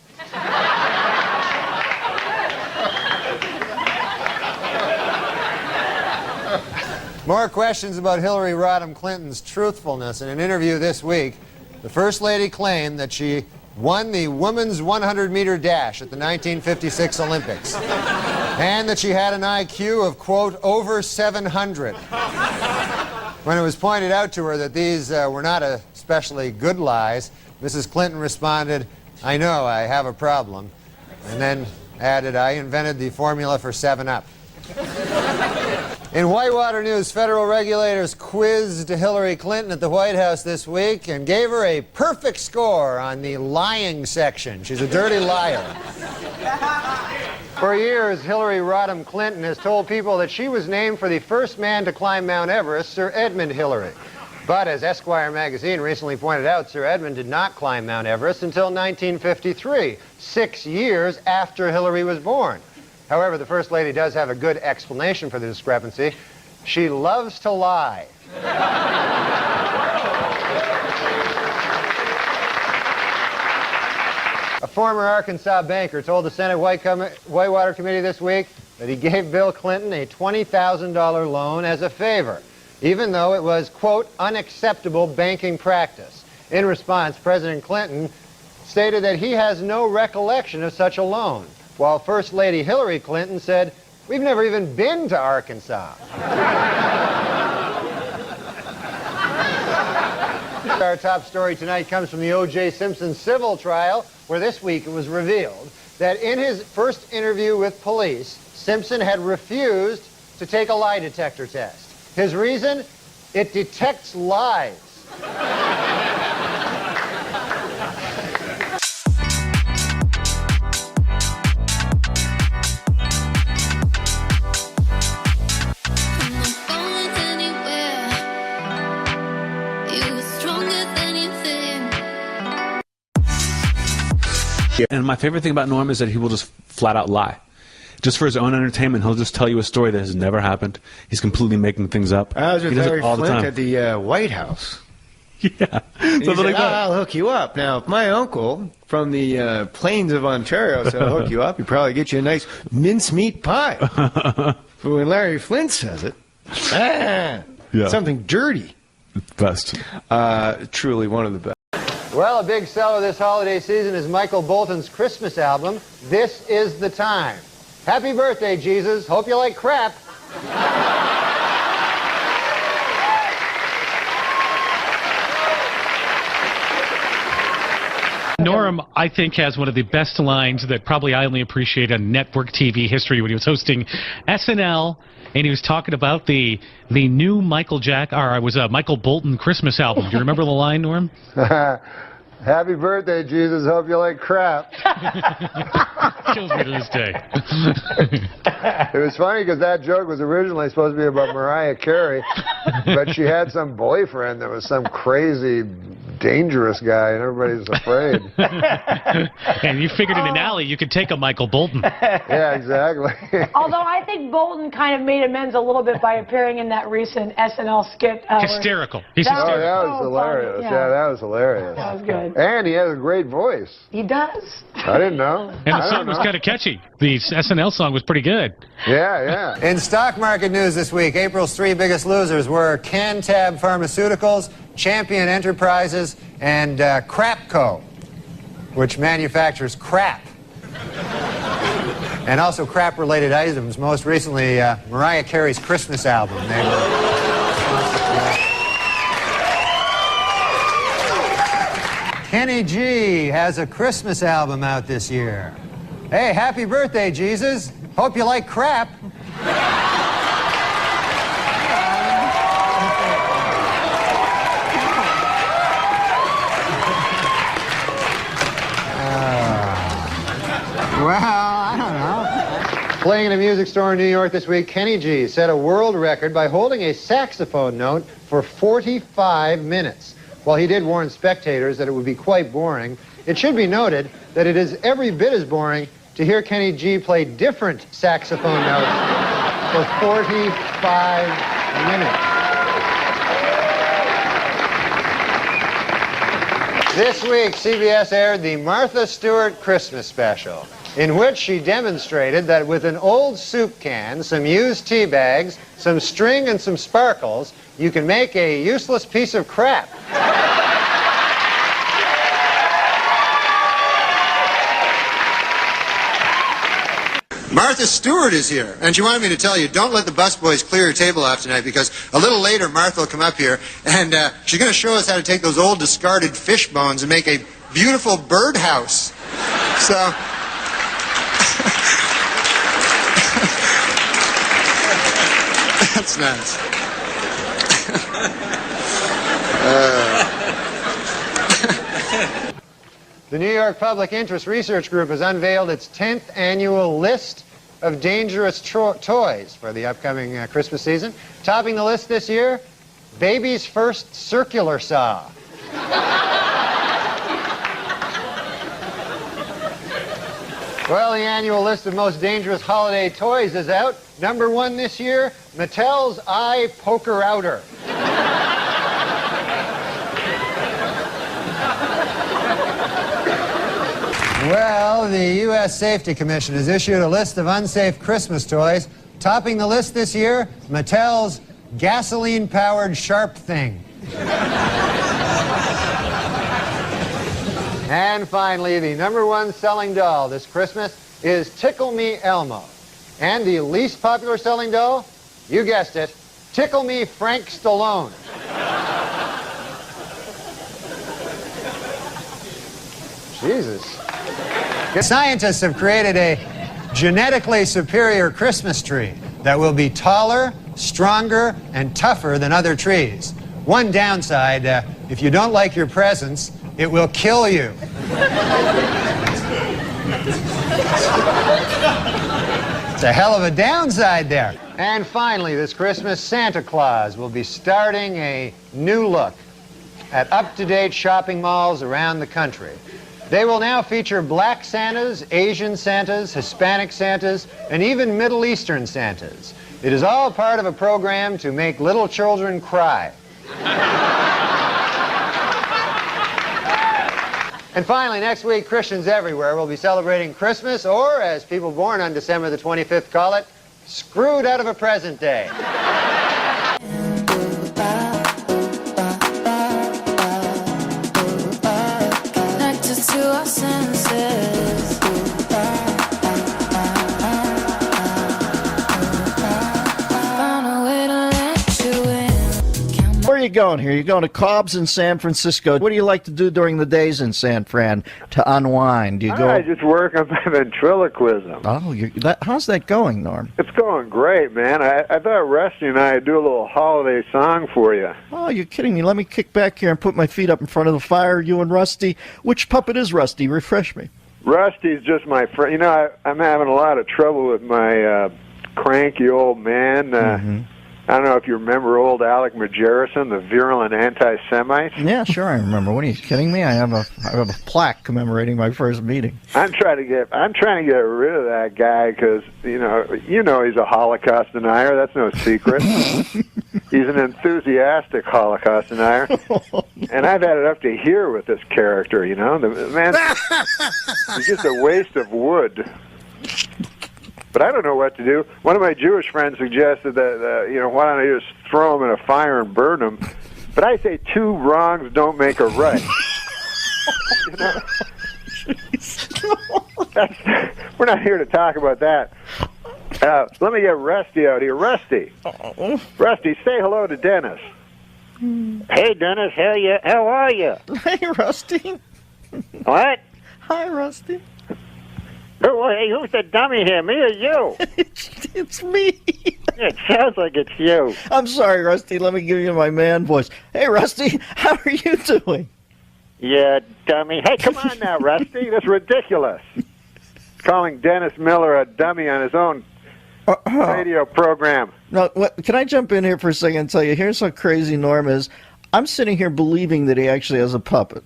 More questions about Hillary Rodham Clinton's truthfulness. In an interview this week, the First Lady claimed that she won the women's 100-meter dash at the 1956 Olympics, and that she had an IQ of, quote, over 700. When it was pointed out to her that these were not especially good lies, Mrs. Clinton responded, I know, I have a problem, and then added, I invented the formula for 7-Up. In Whitewater news, federal regulators quizzed Hillary Clinton at the White House this week and gave her a perfect score on the lying section. She's a dirty liar. For years, Hillary Rodham Clinton has told people that she was named for the first man to climb Mount Everest, Sir Edmund Hillary. But as Esquire magazine recently pointed out, Sir Edmund did not climb Mount Everest until 1953, 6 years after Hillary was born. However, the First Lady does have a good explanation for the discrepancy. She loves to lie. A former Arkansas banker told the Senate Whitewater Committee this week that he gave Bill Clinton a $20,000 loan as a favor, even though it was, quote, unacceptable banking practice. In response, President Clinton stated that he has no recollection of such a loan, while First Lady Hillary Clinton said, we've never even been to Arkansas. Our top story tonight comes from the O.J. Simpson civil trial, where this week it was revealed that in his first interview with police, Simpson had refused to take a lie detector test. His reason? It detects lies. And my favorite thing about Norm is that he will just flat out lie. Just for his own entertainment, he'll just tell you a story that has never happened. He's completely making things up. I was with He does it Larry all the Flint time. at the White House. Yeah. And he Something said, like that. I'll hook you up. Now, if my uncle from the plains of Ontario said, I'll hook you up, he'd probably get you a nice mincemeat pie. But when Larry Flint says it, Yeah. something dirty. Best. Truly one of the best. Well, a big seller this holiday season is Michael Bolton's Christmas album, This Is the Time. Happy birthday, Jesus. Hope you like crap. Norm, I think, has one of the best lines that probably I only appreciate on network TV history when he was hosting SNL, and he was talking about the new Michael Bolton Christmas album. Do you remember the line, Norm? Happy birthday, Jesus. Hope you like crap. Kills me to this day. It was funny because that joke was originally supposed to be about Mariah Carey, but she had some boyfriend that was some crazy dangerous guy, and everybody's afraid. And you figured in an alley you could take a Michael Bolton. Yeah, exactly. Although I think Bolton kind of made amends a little bit by appearing in that recent SNL skit. Hysterical. He's hysterical. That was hilarious. Yeah, that was hilarious. That was good. And he has a great voice. He does. I didn't know. And the song was kind of catchy. The SNL song was pretty good. Yeah. In stock market news this week, April's 3 biggest losers were Cantab Pharmaceuticals, Champion Enterprises, and Crapco, which manufactures crap. And also crap-related items. Most recently, Mariah Carey's Christmas album. Kenny G has a Christmas album out this year. Hey, happy birthday, Jesus. Hope you like crap. Well, I don't know. Playing in a music store in New York this week, Kenny G set a world record by holding a saxophone note for 45 minutes. While he did warn spectators that it would be quite boring, it should be noted that it is every bit as boring to hear Kenny G play different saxophone notes for 45 minutes. This week, CBS aired the Martha Stewart Christmas special, in which she demonstrated that with an old soup can, some used tea bags, some string, and some sparkles, you can make a useless piece of crap. Martha Stewart is here, and she wanted me to tell you, don't let the busboys clear your table off tonight, because a little later Martha will come up here, and she's going to show us how to take those old discarded fish bones and make a beautiful birdhouse. So... That's nice. The New York Public Interest Research Group has unveiled its 10th annual list of dangerous toys for the upcoming Christmas season. Topping the list this year, baby's first circular saw. Well, the annual list of most dangerous holiday toys is out. Number 1 this year, Mattel's Eye Poker Outer. Well, the U.S. Safety Commission has issued a list of unsafe Christmas toys. Topping the list this year, Mattel's gasoline-powered Sharp Thing. And finally, the #1 selling doll this Christmas is Tickle Me Elmo. And the least popular selling doll, you guessed it, Tickle Me Frank Stallone. Jesus. Scientists have created a genetically superior Christmas tree that will be taller, stronger, and tougher than other trees. One downside, if you don't like your presents, it will kill you. It's a hell of a downside there. And finally, this Christmas, Santa Claus will be starting a new look at up-to-date shopping malls around the country. They will now feature black Santas, Asian Santas, Hispanic Santas, and even Middle Eastern Santas. It is all part of a program to make little children cry. And finally, next week, Christians everywhere will be celebrating Christmas, or as people born on December the 25th call it, screwed out of a present day. Where are you going here? You're going to Cobb's in San Francisco. What do you like to do during the days in San Fran to unwind? Do you go? I just work on my ventriloquism. Oh, how's that going, Norm? It's going great, man. I thought Rusty and I would do a little holiday song for you. Oh, you're kidding me. Let me kick back here and put my feet up in front of the fire, you and Rusty. Which puppet is Rusty? Refresh me. Rusty's just my friend. You know, I'm having a lot of trouble with my cranky old man. I don't know if you remember old Alec Majerison, the virulent anti-Semite. Yeah, sure, I remember. What, are you kidding me? I have a plaque commemorating my first meeting. I'm trying to get rid of that guy because you know he's a Holocaust denier. That's no secret. He's an enthusiastic Holocaust denier, and I've had it up to here with this character. The man, he's just a waste of wood. But I don't know what to do. One of my Jewish friends suggested that, why don't I just throw him in a fire and burn him? But I say 2 wrongs don't make a right. We're not here to talk about that. Let me get Rusty out here. Rusty, say hello to Dennis. Hey, Dennis, how are you? Hey, Rusty. What? Hi, Rusty. Hey, who's the dummy here, me or you? It's me. It sounds like it's you. I'm sorry, Rusty. Let me give you my man voice. Hey, Rusty, how are you doing? Yeah, dummy. Hey, come on now, Rusty. That's ridiculous. Calling Dennis Miller a dummy on his own radio program. Now, can I jump in here for a second and tell you, here's how crazy Norm is. I'm sitting here believing that he actually has a puppet.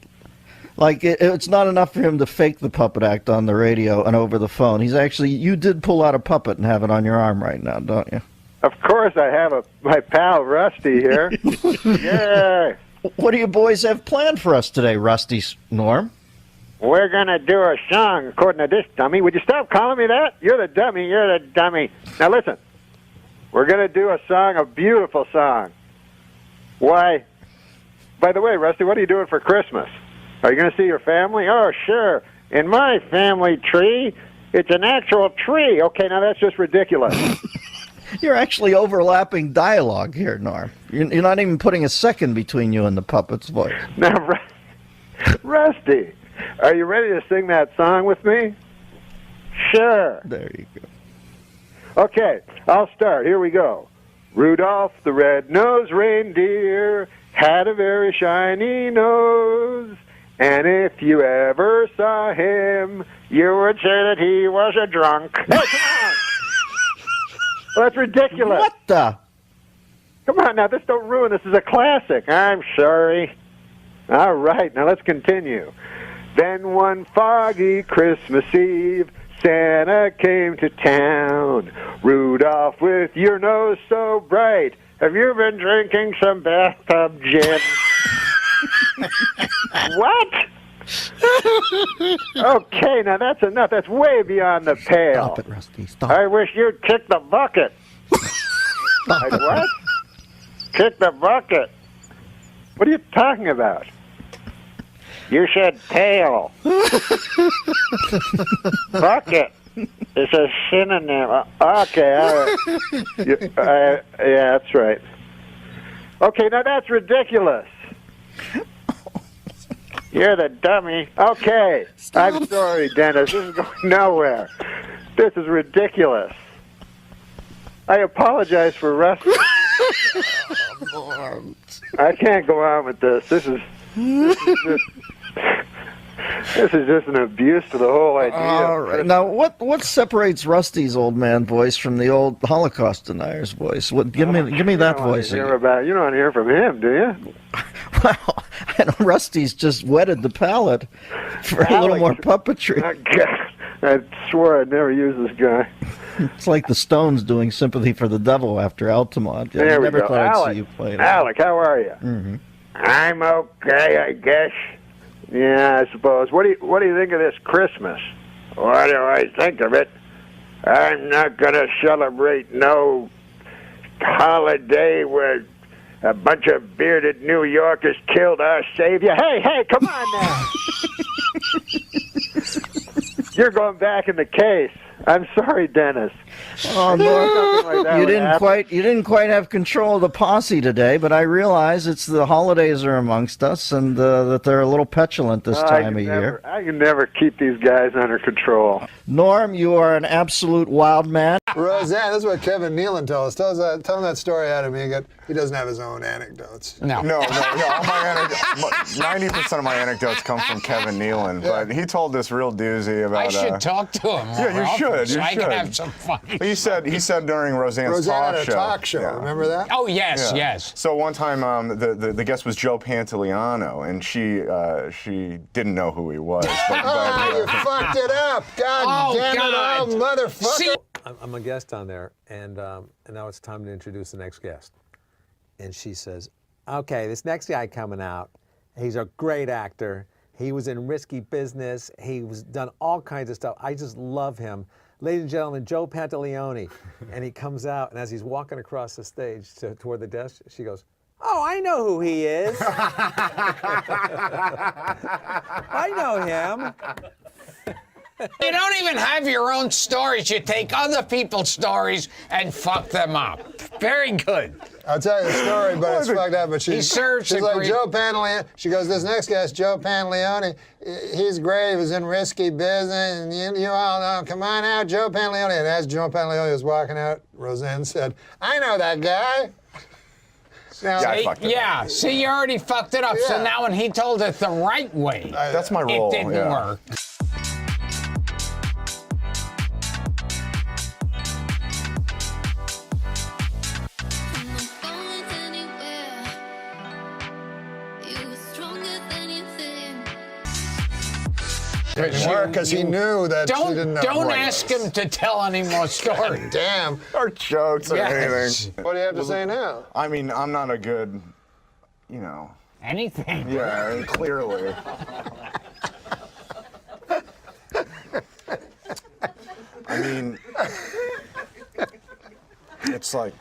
Like, it's not enough for him to fake the puppet act on the radio and over the phone. You did pull out a puppet and have it on your arm right now, don't you? Of course I have my pal Rusty here. Yeah. What do you boys have planned for us today, Rusty, Norm? We're going to do a song, according to this dummy. Would you stop calling me that? You're the dummy. Now listen, we're going to do a song, a beautiful song. Why? By the way, Rusty, what are you doing for Christmas? Are you going to see your family? Oh, sure. In my family tree, it's an actual tree. Okay, now that's just ridiculous. You're actually overlapping dialogue here, Norm. You're not even putting a second between you and the puppet's voice. Now, Rusty, are you ready to sing that song with me? Sure. There you go. Okay, I'll start. Here we go. Rudolph the red-nosed reindeer had a very shiny nose. And if you ever saw him, you would say that he was a drunk. Hey, come on! Well, that's ridiculous. What the? Come on now, don't ruin this. Is a classic. I'm sorry. All right, now let's continue. Then one foggy Christmas Eve, Santa came to town. Rudolph, with your nose so bright, have you been drinking some bathtub gin? What? Okay, now that's enough. That's way beyond the pale. Stop it, Rusty. Stop. I wish you'd kick the bucket. Like what? Kick the bucket. What are you talking about? You said tail. Bucket. It's a synonym. Okay, all right. Yeah, that's right. Okay, now that's ridiculous. You're the dummy. Okay, I'm sorry, Dennis. This is going nowhere. This is ridiculous. I apologize for Rusty. I can't go on with this. This is just an abuse to the whole idea. All right. Now, what separates Rusty's old man voice from the old Holocaust denier's voice? Give me that voice. You don't want to hear from him, do you? Well, I know Rusty's just wetted the palate for a little more puppetry. I swore I'd never use this guy. It's like the Stones doing "Sympathy for the Devil" after Altamont. There we never go. thought Alec, I'd see you play it. Alec, how are you? Mm-hmm. I'm okay, I guess. Yeah, I suppose. What do you think of this Christmas? What do I think of it? I'm not going to celebrate no holiday where a bunch of bearded New Yorkers killed our Savior. Hey, come on now. You're going back in the case. I'm sorry, Dennis. Oh, no. You didn't quite have control of the posse today, but I realize the holidays are amongst us and that they're a little petulant this time of year. I can never keep these guys under control. Norm, you are an absolute wild man. Roseanne, this is what Kevin Nealon told us. Tell him that story out of me again. He doesn't have his own anecdotes. No. All my 90% of my anecdotes come from Kevin Nealon, but he told this real doozy about. I should talk to him. Yeah, you should. So I can have some fun. He said during Roseanne's Roseanne talk had a show. talk show. Yeah. Remember that? Oh yes, yes. So one time, the guest was Joe Pantoliano, and she didn't know who he was. You fucked it up! God damn it, oh motherfucker! See? I'm a guest on there, and now it's time to introduce the next guest. And she says, "Okay, this next guy coming out, he's a great actor. He was in Risky Business. He was done all kinds of stuff. I just love him. Ladies and gentlemen, Joe Pantoliano." And he comes out, and as he's walking across the stage toward the desk, she goes, "Oh, I know who he is. I know him." You don't even have your own stories. You take other people's stories and fuck them up. Very good. I'll tell you the story, but it's fucked up. But she's like Joe Pantoliano. She goes, "This next guy's Joe Pantoliano. He's great. He was in Risky Business, and you all know. Come on out, Joe Pantoliano." And as Joe Pantoliano was walking out, Roseanne said, "I know that guy." Now, see, you already fucked it up. Yeah. So now when he told it the right way, that's my role. It didn't work. Didn't work because he knew that she didn't know. Don't ask him to tell any more stories. Damn. Or jokes or anything. What do you have to say now? I mean, I'm not a good, anything. Yeah, clearly. I mean, it's like.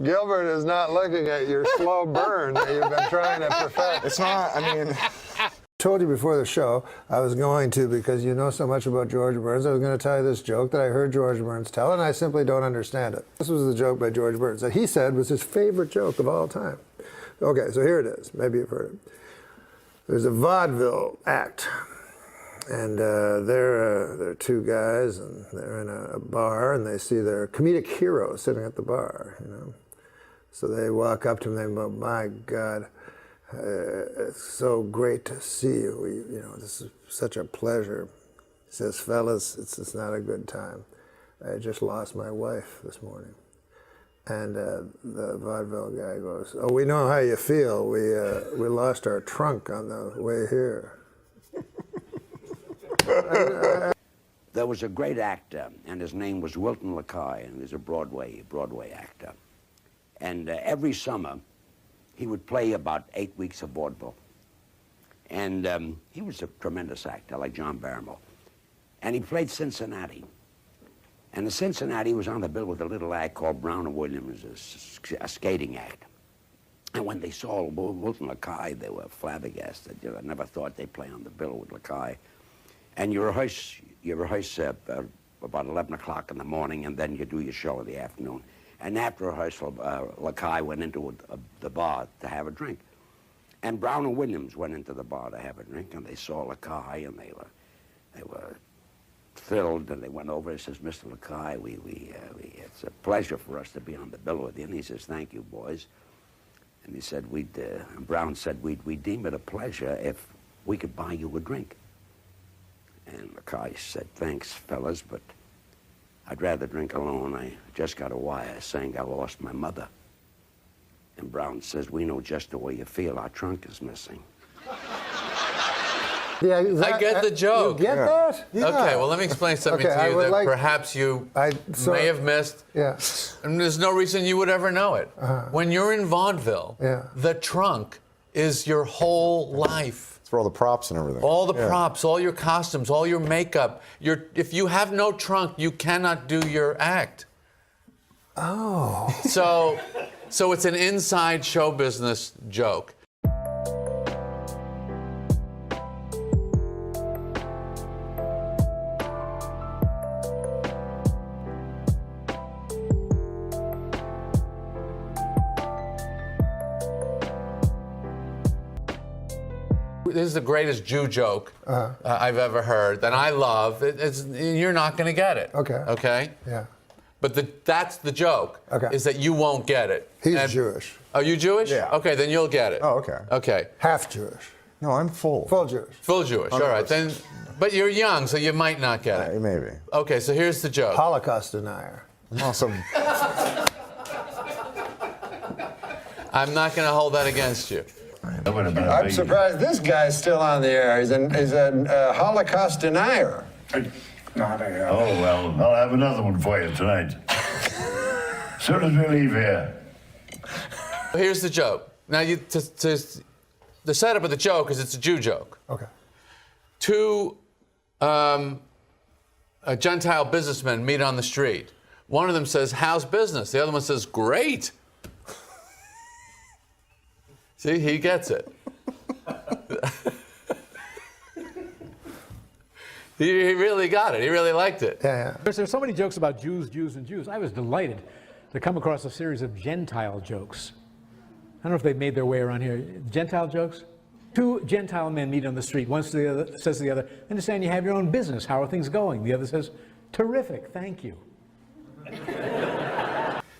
Gilbert is not looking at your slow burn that you've been trying to perfect. It's not, I mean... Told you before the show I was going to, because you know so much about George Burns, I was going to tell you this joke that I heard George Burns tell, and I simply don't understand it. This was the joke by George Burns that he said was his favorite joke of all time. Okay, so here it is. Maybe you've heard it. There's a vaudeville act, and there are two guys, and they're in a bar, and they see their comedic hero sitting at the bar, So they walk up to him and they go, "My God, it's so great to see you. This is such a pleasure." He says, "Fellas, it's not a good time. I just lost my wife this morning." And the vaudeville guy goes, "Oh, we know how you feel. We lost our trunk on the way here." There was a great actor, and his name was Wilton LaCoy, and he's a Broadway actor. And every summer, he would play about 8 weeks of vaudeville. And he was a tremendous actor, like John Barrymore. And he played Cincinnati. And the Cincinnati was on the bill with a little act called Brown and Williams, a skating act. And when they saw Wilton LaCoy, they were flabbergasted. I never thought they'd play on the bill with LaCoy. And you rehearse about 11 o'clock in the morning, and then you do your show in the afternoon. And after rehearsal, LaCoy went into the bar to have a drink. And Brown and Williams went into the bar to have a drink, and they saw LaCoy, and they were thrilled, and they went over and says, "Mr. LaCoy, it's a pleasure for us to be on the bill with you." And he says, "Thank you, boys." And he said, Brown said, we'd deem it a pleasure if we could buy you a drink. And LaCoy said, "Thanks, fellas, but I'd rather drink alone. I just got a wire saying I lost my mother." And Brown says, "We know just the way you feel. Our trunk is missing." Yeah, I get the joke. You get that? Yeah. Okay, well, let me explain something to you that perhaps you may have missed. Yeah. And there's no reason you would ever know it. When you're in vaudeville, the trunk is your whole life. It's for all the props and everything. All the props, all your costumes, all your makeup. If you have no trunk, you cannot do your act. Oh. So it's an inside show business joke. this is the greatest Jew joke I've ever heard that I love. You're not going to get it. Okay. Okay? Yeah. But that's the joke, is that you won't get it. He's Jewish. Are you Jewish? Yeah. Okay, then you'll get it. Oh, okay. Okay. Half Jewish. No, I'm full. Full Jewish. Full Jewish. All right. Then, but you're young, so you might not get it. Maybe. Okay, so here's the joke. Holocaust denier. Awesome. I'm not going to hold that against you. I'm surprised this guy's still on the air. He's a Holocaust denier. Oh, well, I'll have another one for you tonight. As soon as we leave here. Here's the joke. Now, the setup of the joke is it's a Jew joke. Okay. Two Gentile businessmen meet on the street. One of them says, "How's business?" The other one says, "Great." See, he gets it. He really got it. He really liked it. Yeah. There's so many jokes about Jews, and Jews. I was delighted to come across a series of Gentile jokes. I don't know if they've made their way around here. Gentile jokes? Two Gentile men meet on the street. One says to the other, "Understand you have your own business. How are things going?" The other says, "Terrific, thank you."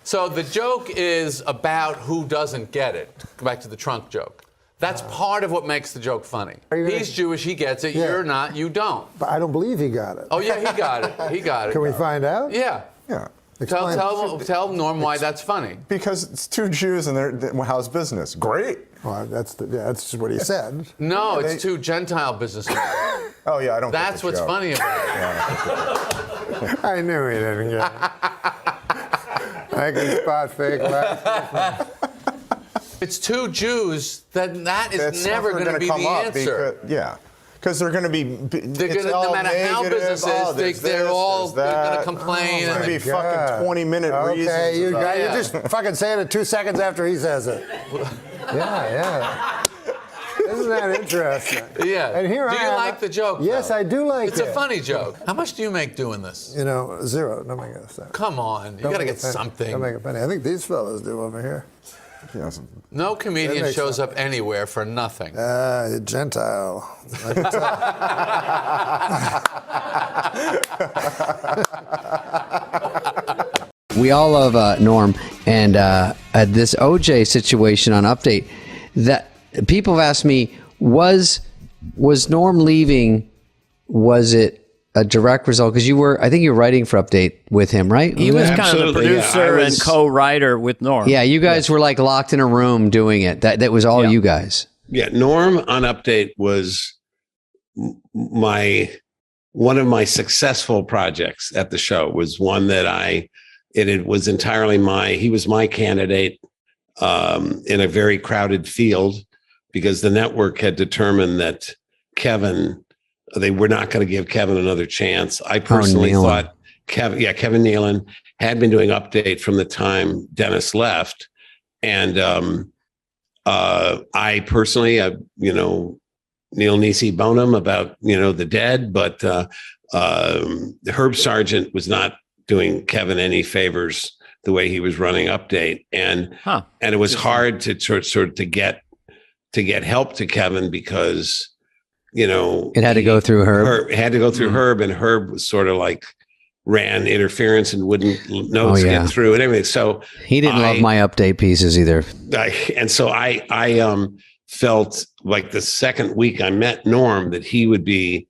So the joke is about who doesn't get it. Go back to the trunk joke. That's part of what makes the joke funny. He's Jewish, he gets it. Yeah. You're not, you don't. But I don't believe he got it. Oh, yeah, he got it. He got it. Can we find out? Yeah. Yeah. Tell Norm why that's funny. Because it's two Jews and how's business? Great. Well, that's what he said. No, it's two Gentile businessmen. Oh, yeah, I don't That's what's funny about it. Yeah. I knew he didn't get it. I can spot fake laughs. It's two Jews, that is never going to be the answer. Because they're going to be. No matter how business is, they're all going to complain. It's going to be fucking 20-minute reasons. Okay, you just fucking saying it 2 seconds after he says it. Yeah. Isn't that interesting? Yeah. And here do you like the joke? Yes, though? I do like it. It's a funny joke. How much do you make doing this? Zero. Don't make it funny. Come on, you got to get something. Don't make it funny. I think these fellas do over here. Yes. No comedian shows up anywhere for nothing. Gentile. We all love Norm, and this OJ situation on Update, that people have asked me, was Norm leaving? Was it a direct result? Because I think you were writing for Update with him, right? He was kind of the producer and co-writer with Norm. Yeah, you guys were like locked in a room doing it. That was all you guys. Yeah, Norm on Update was one of my successful projects at the show. Was one that it was entirely he was my candidate in a very crowded field, because the network had determined that they were not going to give Kevin another chance. I personally thought Kevin Nealon had been doing Update from the time Dennis left. And I personally, Neil Nisi Bonham about, the dead, but Herb Sargent was not doing Kevin any favors the way he was running Update. And it was hard to sort of to get help to Kevin, because it had to go through Herb. It had to go through Herb, and Herb was sort of like ran interference and wouldn't notes get through and everything. So he didn't love my Update pieces either. I felt like the second week I met Norm that he would be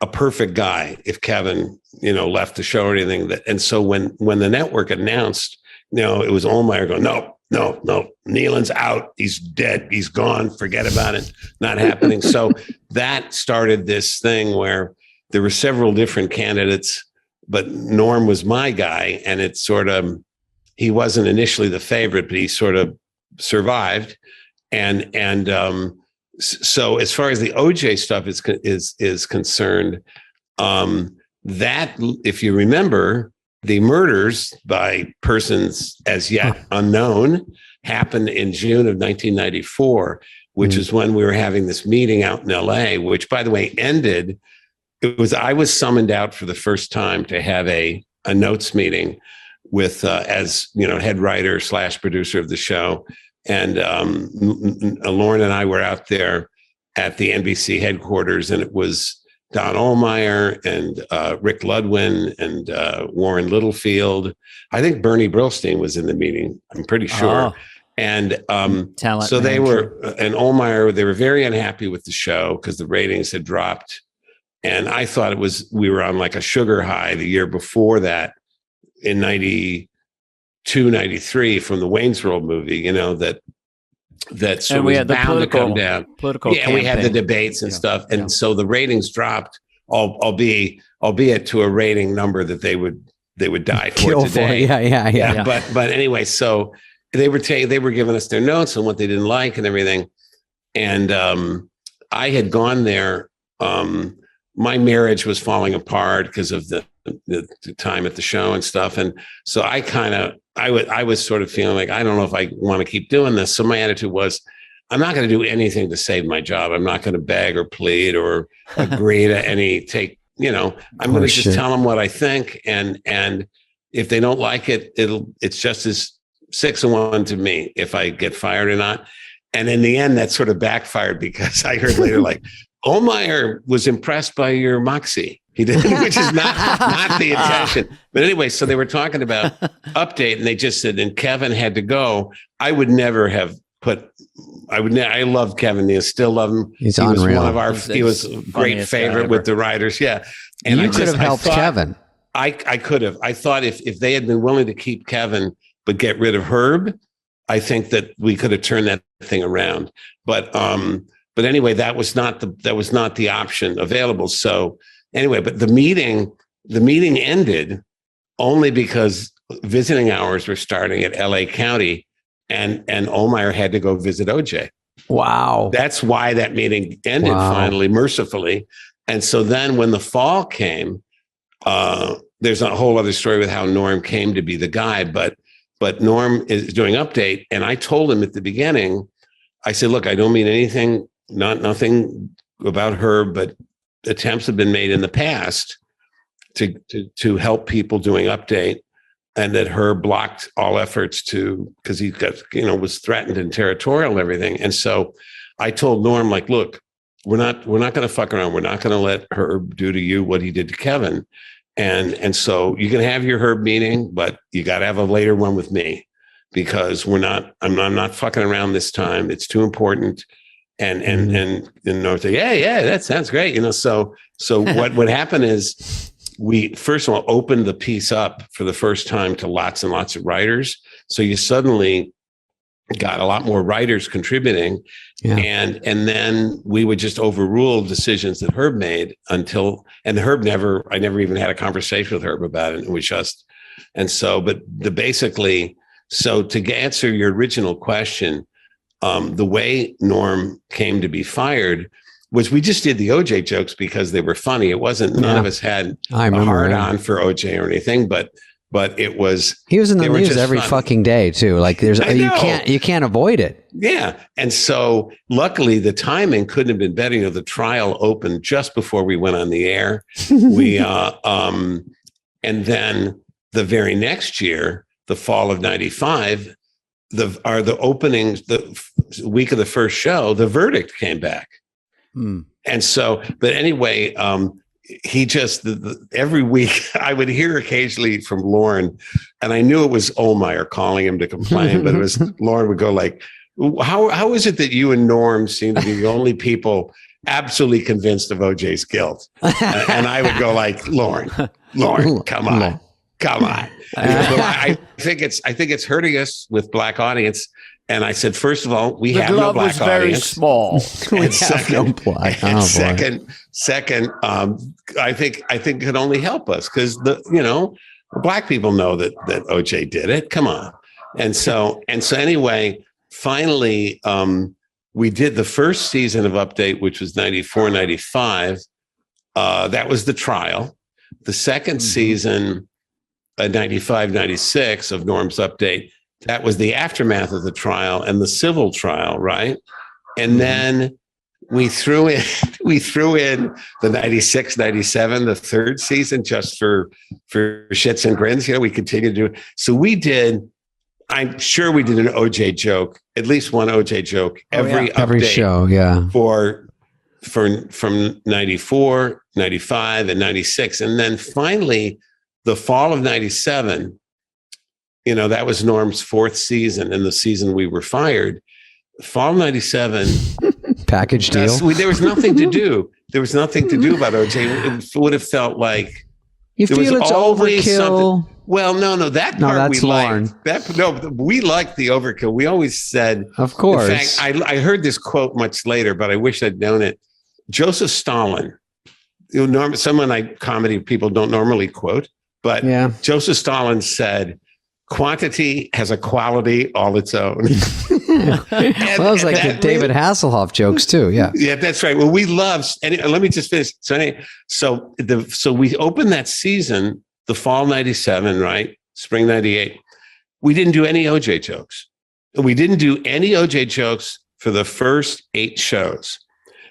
a perfect guy if Kevin, left the show or anything. And so when the network announced, it was Ohlmeyer going, no, Nealon's out. He's dead. He's gone. Forget about it. Not happening. So that started this thing where there were several different candidates, but Norm was my guy. And it's sort of, he wasn't initially the favorite, but he sort of survived. And so as far as the OJ stuff is concerned, that, if you remember, the murders by persons as yet unknown happened in June of 1994, which is when we were having this meeting out in LA, which, by the way, ended. I was summoned out for the first time to have a notes meeting with, as head writer / producer of the show. And Lauren and I were out there, at the NBC headquarters, and it was Don Ohlmeyer and Rick Ludwin and Warren Littlefield. I think Bernie Brillstein was in the meeting. I'm pretty sure. Oh. And Talent so they manager. were, and Ohlmeyer, they were very unhappy with the show because the ratings had dropped. And I thought we were on like a sugar high the year before that in 92, 93 from the Wayne's World movie, you know, that so And we was had the bound to come down. political Yeah, we had the campaign. debates and stuff. And so the ratings dropped, albeit to a rating number that they would die for Kill today. for it. Yeah. But anyway, so they were giving us their notes on what they didn't like and everything. And I had gone there. My marriage was falling apart because of the time at the show and stuff. And so I was sort of feeling like, I don't know if I want to keep doing this. So my attitude was, I'm not going to do anything to save my job. I'm not going to beg or plead or agree to I'm going to just tell them what I think. And if they don't like it, it's just as 6-1 to me if I get fired or not. And in the end, that sort of backfired because I heard later, like, Ohlmeyer was impressed by your moxie. He did, which is not the intention. But anyway, so they were talking about update, and they just said, and Kevin had to go. I would never have I loved Kevin. I still love him. He's he was unreal. one of our. He was a great favorite with the writers. Yeah, and you could have helped Kevin. I could have. I thought if they had been willing to keep Kevin but get rid of Herb, I think that we could have turned that thing around. But anyway, that was not the option available. So anyway, but the meeting ended only because visiting hours were starting at LA County, and Ohlmeyer had to go visit OJ. Wow. That's why that meeting ended finally, mercifully. And so then when the fall came, there's a whole other story with how Norm came to be the guy, but Norm is doing update. And I told him at the beginning, I said, look, I don't mean anything, nothing about her, but attempts have been made in the past to help people doing update, and that her blocked all efforts because he got, was threatened and territorial and everything. And so I told Norm, like, look, we're not going to fuck around. We're not going to let Herb do to you what he did to Kevin. And so you can have your Herb meeting, but you got to have a later one with me, because I'm not fucking around this time. It's too important. And Norm said, yeah, that sounds great. So what would happen is we first of all opened the piece up for the first time to lots and lots of writers. So you suddenly got a lot more writers contributing. Yeah. And then we would just overrule decisions that Herb made I never even had a conversation with Herb about it. It was just, so to answer your original question, the way Norm came to be fired was we just did the OJ jokes because they were funny. It wasn't, none of us had a hard on for OJ or anything, but it was. He was in the news every fucking day too. Like you can't avoid it. Yeah. And so luckily the timing couldn't have been better. The trial opened just before we went on the air. And then the very next year, the fall of 95, the openings, the week of the first show, the verdict came back. And so, but anyway, he just, every week I would hear occasionally from Lauren, and I knew it was Ohlmeyer calling him to complain, but it was Lauren would go like, how is it that you and Norm seem to be the only people absolutely convinced of OJ's guilt? And I would go like, Lauren, come on. I think it's hurting us with black audience. And I said, first of all, we have no black audience. Small. And second, I think it could only help us because black people know that OJ did it. Come on. And so anyway, finally, we did the first season of Update, which was 94, 95. That was the trial. The second season, 95, 96 of Norm's Update, that was the aftermath of the trial and the civil trial, right? And then we threw in the 96, 97, the third season, just for shits and grins. We continued to do it. So I'm sure we did an OJ joke, at least one OJ joke every show, yeah. For from 94, 95, and 96. And then finally, the fall of 97, you know, that was Norm's 4th season and the season we were fired. Fall 97. Package deal. There was nothing to do. There was nothing to do about OJ. It would have felt like you feel it's overkill. Well, no, that part we liked. We liked the overkill. We always said, of course. In fact, I heard this quote much later, but I wish I'd known it. Joseph Stalin, someone comedy people don't normally quote, but Joseph Stalin said, "Quantity has a quality all its own." Well, that was like the David Hasselhoff jokes too. Yeah. Yeah, that's right. Well, we love, and let me just finish. So we opened that season, the fall 97, right? Spring 98. We didn't do any OJ jokes. We didn't do any OJ jokes for the first 8 shows.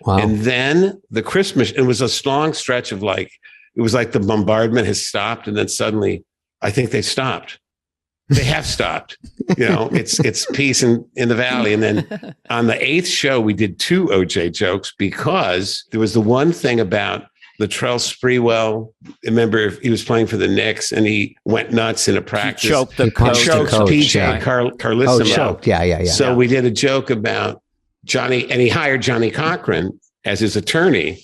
Wow. And then the Christmas, it was a long stretch of it was like the bombardment has stopped. And then suddenly, I think they stopped. They have stopped. You know, it's peace in the valley. And then on the 8th show, we did 2 OJ jokes because there was the one thing about Latrell Sprewell. Remember, he was playing for the Knicks and he went nuts in a practice. He choked the coach. PJ Carlissimo. Oh, choked. Yeah. So we did a joke about Johnny, and he hired Johnny Cochran as his attorney.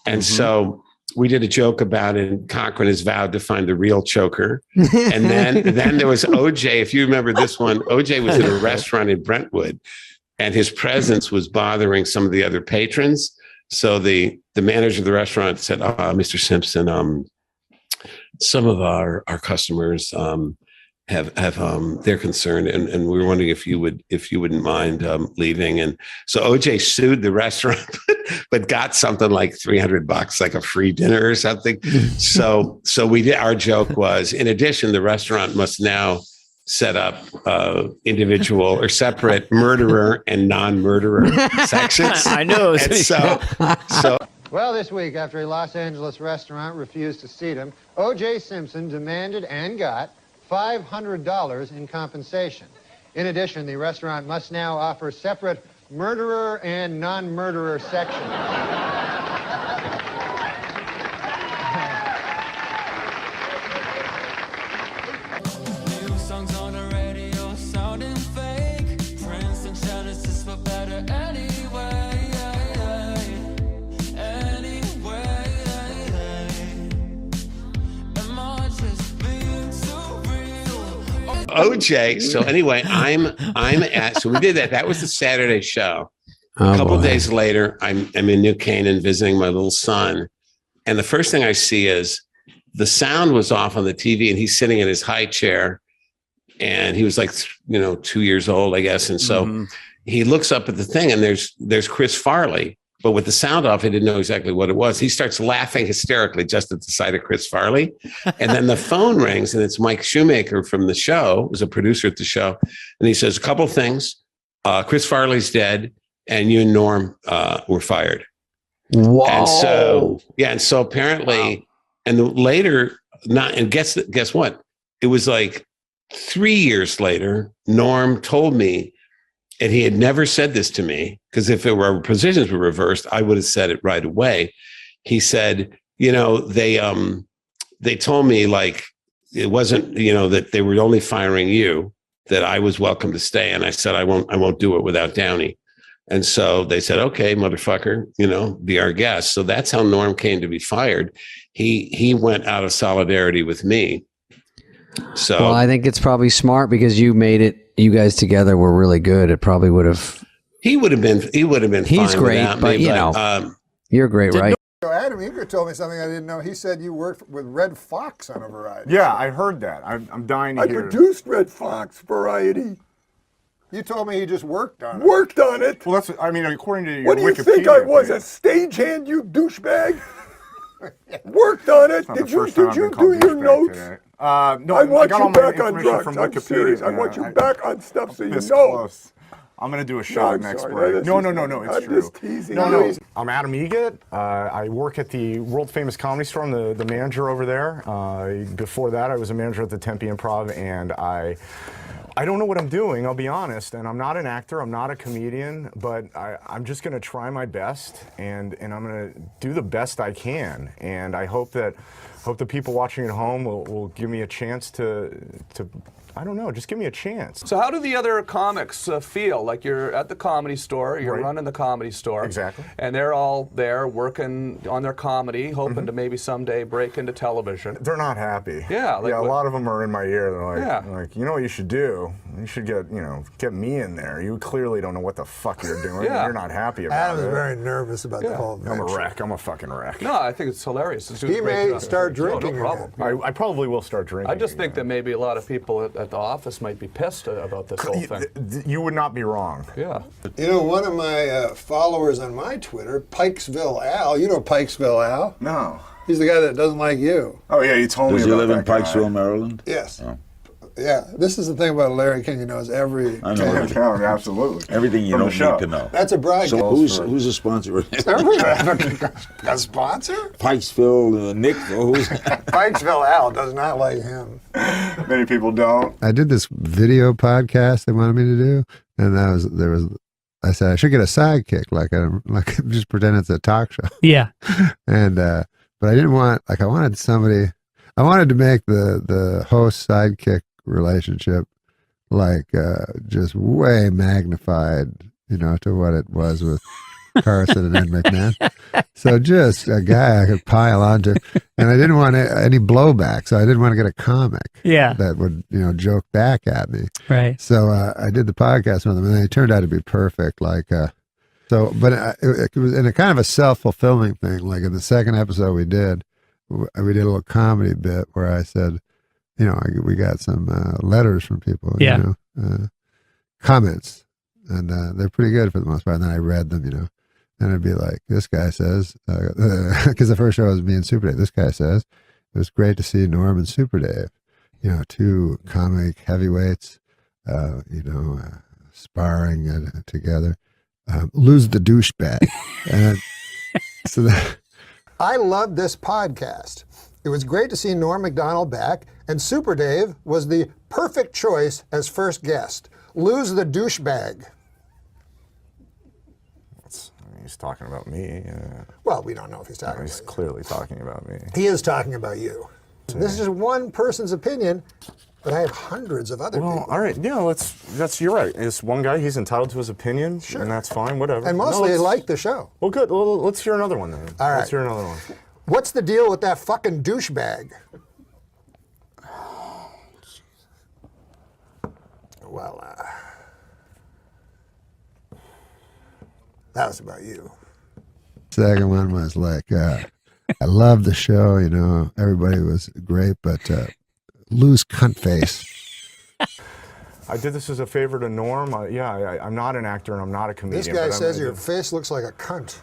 And so we did a joke about it, and Cochran has vowed to find the real choker. And then there was OJ. If you remember this one, OJ was in a restaurant in Brentwood, and his presence was bothering some of the other patrons. So the manager of the restaurant said, Mr. Simpson, some of our customers have they're concerned, and we were wondering if you wouldn't mind leaving. And so OJ sued the restaurant, but got something like $300, like a free dinner or something. So we did. Our joke was, in addition, the restaurant must now set up individual or separate murderer and non-murderer sections. I know. And so. Well, this week, after a Los Angeles restaurant refused to seat him, O.J. Simpson demanded and got $500 in compensation. In addition, the restaurant must now offer separate murderer and non-murderer sections. New songs on the radio sounding fake. Prince and Genesis for better anyway. OJ. So anyway, so we did that. That was the Saturday show. A couple of days later, I'm in New Canaan visiting my little son. And the first thing I see is the sound was off on the TV and he's sitting in his high chair. And he was like, 2 years old, I guess. And so he looks up at the thing and there's Chris Farley. But with the sound off, he didn't know exactly what it was. He starts laughing hysterically just at the sight of Chris Farley. And then the phone rings, and it's Mike Shoemaker from the show, who's a producer at the show. And he says, a couple of things. Chris Farley's dead, and you and Norm were fired. Wow. And so apparently, and later, guess what? It was like 3 years later, Norm told me, and he had never said this to me, because if our positions were reversed, I would have said it right away. He said, they told me like it wasn't, that they were only firing you, that I was welcome to stay. And I said, I won't do it without Downey. And so they said, okay, motherfucker, be our guest. So that's how Norm came to be fired. He went out of solidarity with me. So well, I think it's probably smart because you made it. You guys together were really good. It probably would have. He would have been. He's great, but you're great, right? Adam Eager told me something I didn't know. He said you worked with Red Fox on a variety. Yeah, I heard that. I'm dying to hear it. I produced Red Fox variety. You told me he just worked on it. Worked on it? Well, according to your Wikipedia. What do you think I was, a stagehand, you douchebag? Worked on it. Did you do your notes? No, I want you back on drugs. From I'm serious. I want you back on stuff so you know. Close. I'm going to do a shot next break. No, it's I'm true. Just teasing. No. I'm Adam Egat. I work at the world-famous Comedy Store. I'm the manager over there. Before that, I was a manager at the Tempe Improv, and I I don't know what I'm doing, I'll be honest, and I'm not an actor, I'm not a comedian, but I'm just going to try my best, and I'm going to do the best I can, and I hope the people watching at home will give me a chance to I don't know, just give me a chance. So how do the other comics feel? Like you're at the Comedy Store, you're running the Comedy Store. Exactly. And they're all there working on their comedy, hoping to maybe someday break into television. They're not happy. Yeah. Like a lot of them are in my ear. They're like, you know what you should do? You should get me in there. You clearly don't know what the fuck you're doing. Yeah. You're not happy about Adam it. is very nervous about the whole I'm a venture. wreck. I'm a fucking wreck. No, I think it's hilarious. He may start drinking. No problem. I probably will start drinking. I just think that maybe a lot of people at the office might be pissed about this whole thing. You would not be wrong. Yeah. You know, one of my followers on my Twitter, Pikesville Al. You know Pikesville Al? No. He's the guy that doesn't like you. Oh yeah, you told me Does he about live in that guy. Pikesville, Maryland? Yes. Oh. Yeah. This is the thing about Larry King. He knows every. I know everything. Absolutely. Everything you From the don't show. need to know. That's a broadcast. So who's a sponsor? A sponsor? Pikesville, Nick. Who's Pikesville Al does not like him. Many people don't. I did this video podcast they wanted me to do, and I said I should get a sidekick, like just pretend it's a talk show. Yeah. And but I didn't want I wanted to make the host sidekick relationship just way magnified, to what it was with Carson and Ed McMahon. So just a guy I could pile onto, and I didn't want any blowback, so I didn't want to get a comic that would joke back at me. Right. So I did the podcast with him, and they turned out to be perfect. But it was in a kind of a self-fulfilling thing. Like in the second episode we did a little comedy bit where I said, we got some letters from people, comments, and they're pretty good for the most part. And then I read them, and it'd be like, this guy says, because the first show was me and Super Dave. This guy says, it was great to see Norm and Super Dave, two comic heavyweights, sparring together. Lose the douchebag. And I loved this podcast. It was great to see Norm Macdonald back, and Super Dave was the perfect choice as first guest. Lose the douchebag. He's talking about me. Well, we don't know if he's talking about He's clearly talking about me. He is talking about you. This is just one person's opinion, but I have hundreds of other people. All right, yeah, you're right. It's one guy, he's entitled to his opinion, and that's fine, whatever. And mostly they like the show. Well, good. Well, let's hear another one then. All right. Let's hear another one. What's the deal with that fucking douchebag? Well, that was about you. Second one was I love the show, everybody was great, but lose cunt face. I did this as a favor to Norm. I'm not an actor and I'm not a comedian. This guy says your face looks like a cunt.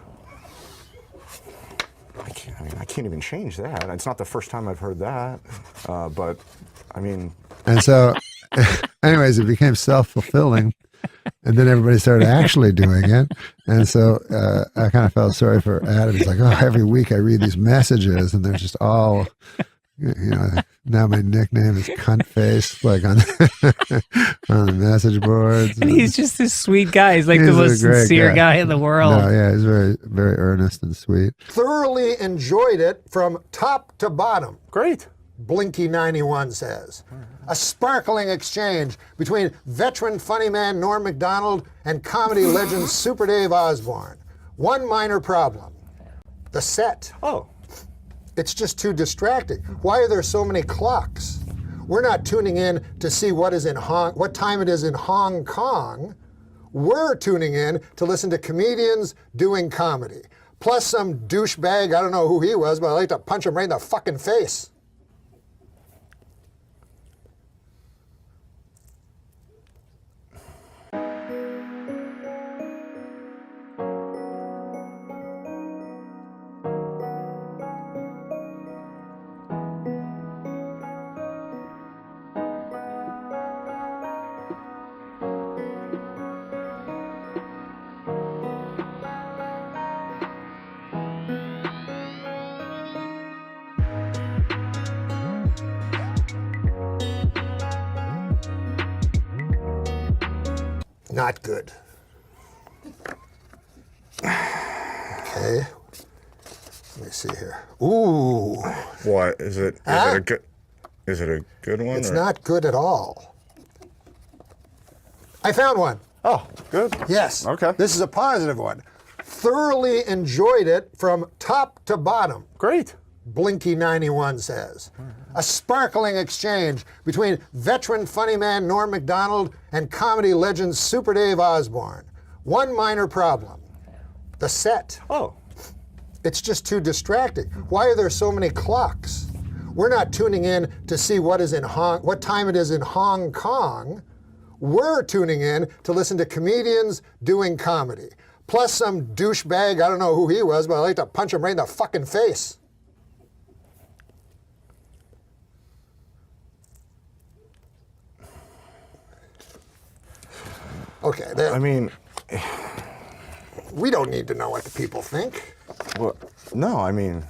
I can't even change that. It's not the first time I've heard that, but I mean. And so, anyways, it became self-fulfilling, and then everybody started actually doing it. And so I kind of felt sorry for Adam. He's like, every week I read these messages, and they're just all, now my nickname is Cunt Face, like on the message boards. And he's just this sweet guy. He's like the most sincere guy in the world. No, yeah, he's very, very earnest and sweet. Thoroughly enjoyed it from top to bottom. Great. Blinky91 says. A sparkling exchange between veteran funny man Norm Macdonald and comedy legend Super Dave Osborne. One minor problem. The set. Oh. It's just too distracting. Why are there so many clocks? We're not tuning in to see what time it is in Hong Kong. We're tuning in to listen to comedians doing comedy. Plus some douchebag, I don't know who he was, but I like to punch him right in the fucking face. Not good. Okay. Let me see here. Ooh. What is it? Huh? Is it a good? Is it a good one? It's or? not good at all. I found one. Oh, good. Yes. Okay. This is a positive one. Thoroughly enjoyed it from top to bottom. Great. Blinky91 says. A sparkling exchange between veteran funny man Norm Macdonald and comedy legend Super Dave Osborne. One minor problem. The set. Oh. It's just too distracting. Why are there so many clocks? We're not tuning in to see what time it is in Hong Kong. We're tuning in to listen to comedians doing comedy. Plus some douchebag, I don't know who he was, but I'd like to punch him right in the fucking face. Okay, there. I mean, we don't need to know what the people think. Well, no, I mean,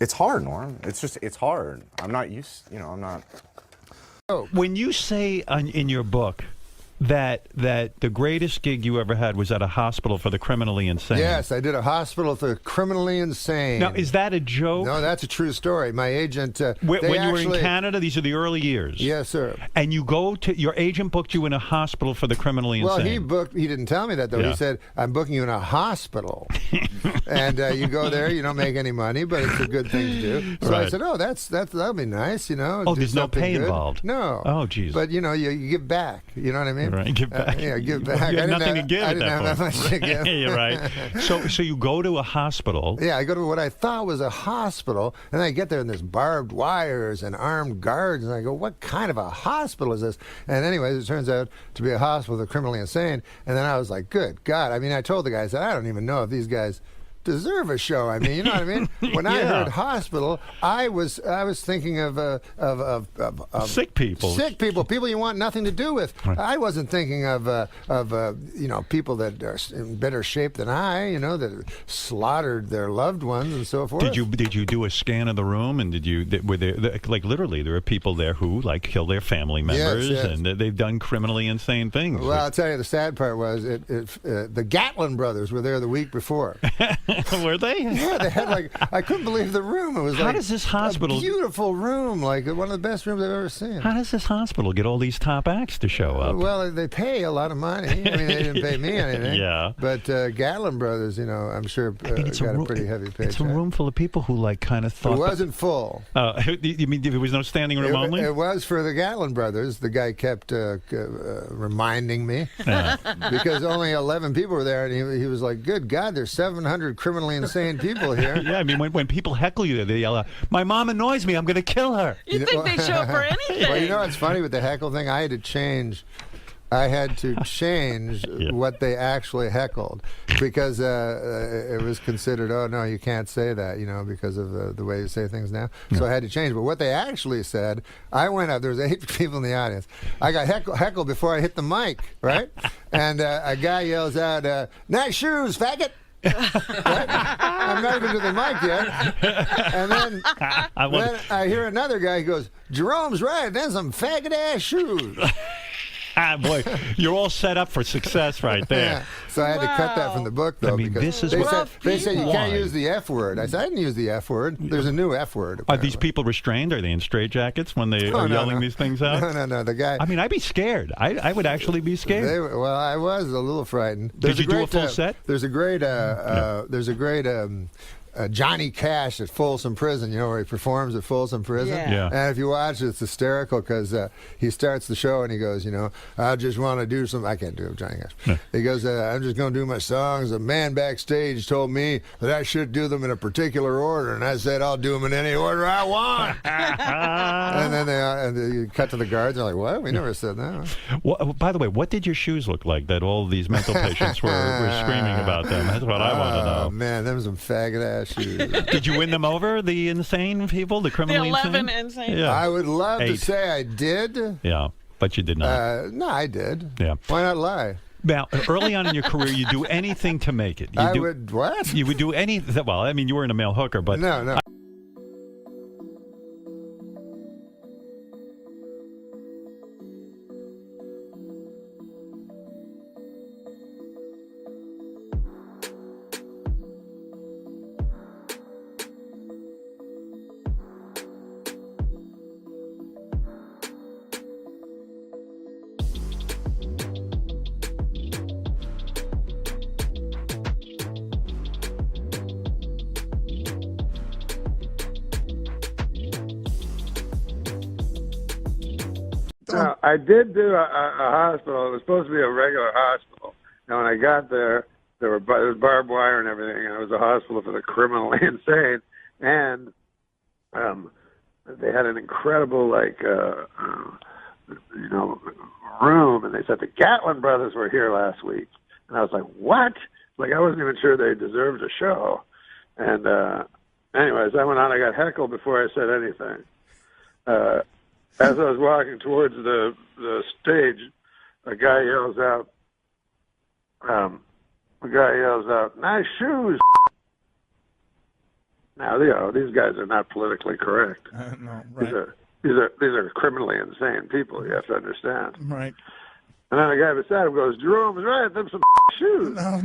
it's hard, Norm. It's hard. I'm not used, I'm not. When you say in your book that the greatest gig you ever had was at a hospital for the criminally insane. Yes, I did a hospital for the criminally insane. Now, is that a joke? No, that's a true story. My agent... when you were in Canada, these are the early years. Yes, sir. And you go to... Your agent booked you in a hospital for the criminally insane. Well, he didn't tell me that, though. Yeah. He said, I'm booking you in a hospital. And you go there, you don't make any money, but it's a good thing to do. So I said, oh, that'll be nice, Oh, there's no pay involved? No. Oh, geez. But, you give back. You know what I mean? Right, give back. Yeah, give back. You had nothing to give I at didn't that have point. that much to give. You're right. So you go to a hospital. Yeah, I go to what I thought was a hospital, and I get there and there's barbed wires and armed guards, and I go, what kind of a hospital is this? And anyways, it turns out to be a hospital for the criminally insane, and then I was like, good God. I mean, I told the guy, I said, I don't even know if these guys deserve a show. I mean, you know what I mean? When I heard hospital, I was thinking of sick people. Sick people, people you want nothing to do with. Right. I wasn't thinking of people that are in better shape than I, that slaughtered their loved ones and so forth. Did you do a scan of the room, and were there like literally there are people there who like kill their family members Yes. and they've done criminally insane things? Well, I'll tell you, the sad part was the Gatlin brothers were there the week before. Were they? Yeah, they had I couldn't believe the room. It was How does this hospital? A beautiful room, like one of the best rooms I've ever seen. How does this hospital get all these top acts to show up? Well, they pay a lot of money. I mean, they didn't pay me anything. Yeah. But Gatlin brothers, I'm sure got a pretty heavy paycheck. It's a room full of people who kind of thought it wasn't full. You mean there was no standing room only? It was for the Gatlin brothers. The guy kept reminding me because only 11 people were there, and he was like, "Good God, there's 700 criminally insane people here." Yeah, I mean, when people heckle you, they yell out, "My mom annoys me. I'm going to kill her." You think they show up for anything? Well, you know what's funny with the heckle thing? I had to change what they actually heckled because it was considered, oh, no, you can't say that, because of the way you say things now. So I had to change. But what they actually said, I went up, there was 8 people in the audience. I got heckled before I hit the mic, right? And a guy yells out, nice shoes, faggot. Right? I'm not even to the mic yet. And then I hear another guy who goes, Jerome's right, there's some faggot-ass shoes. Boy, you're all set up for success right there. Yeah. So I had to cut that from the book, though, because they said you can't use the F word. I said, I didn't use the F word. There's a new F word. Apparently. Are these people restrained? Are they in straitjackets when they are yelling these things out? No. The guy. I mean, I'd be scared. I would actually be scared. I was a little frightened. Did you do a full set? There's a great Johnny Cash at Folsom Prison, where he performs at Folsom Prison. Yeah. And if you watch it, it's hysterical because he starts the show and he goes, I just want to do some. I can't do Johnny Cash. Yeah. He goes, I'm just going to do my songs. A man backstage told me that I should do them in a particular order, and I said I'll do them in any order I want. And then they cut to the guards. They're like, what? We never said that. Well, by the way, what did your shoes look like that all these mental patients were screaming about them? That's what I want to know. Oh, man, them some faggot ass. Did you win them over, the insane people, the criminally insane? The 11 insane? Yeah. I would love to say I did. Yeah, but you did not. No, I did. Yeah. Why not lie? Now, early on in your career, you do anything to make it. Would what? You would do anything. Well, I mean, you weren't a male hooker, but... No. I did do a hospital. It was supposed to be a regular hospital. And when I got there was barbed wire and everything, and it was a hospital for the criminally insane. And they had an incredible, room, and they said the Gatlin brothers were here last week. And I was like, what? Like, I wasn't even sure they deserved a show. And anyways, I went on. I got heckled before I said anything. As I was walking towards the stage, a guy yells out, nice shoes. Now, these guys are not politically correct. No, right. These are criminally insane people, you have to understand. Right. And then the guy beside him goes, Jerome's right, them some shoes. No.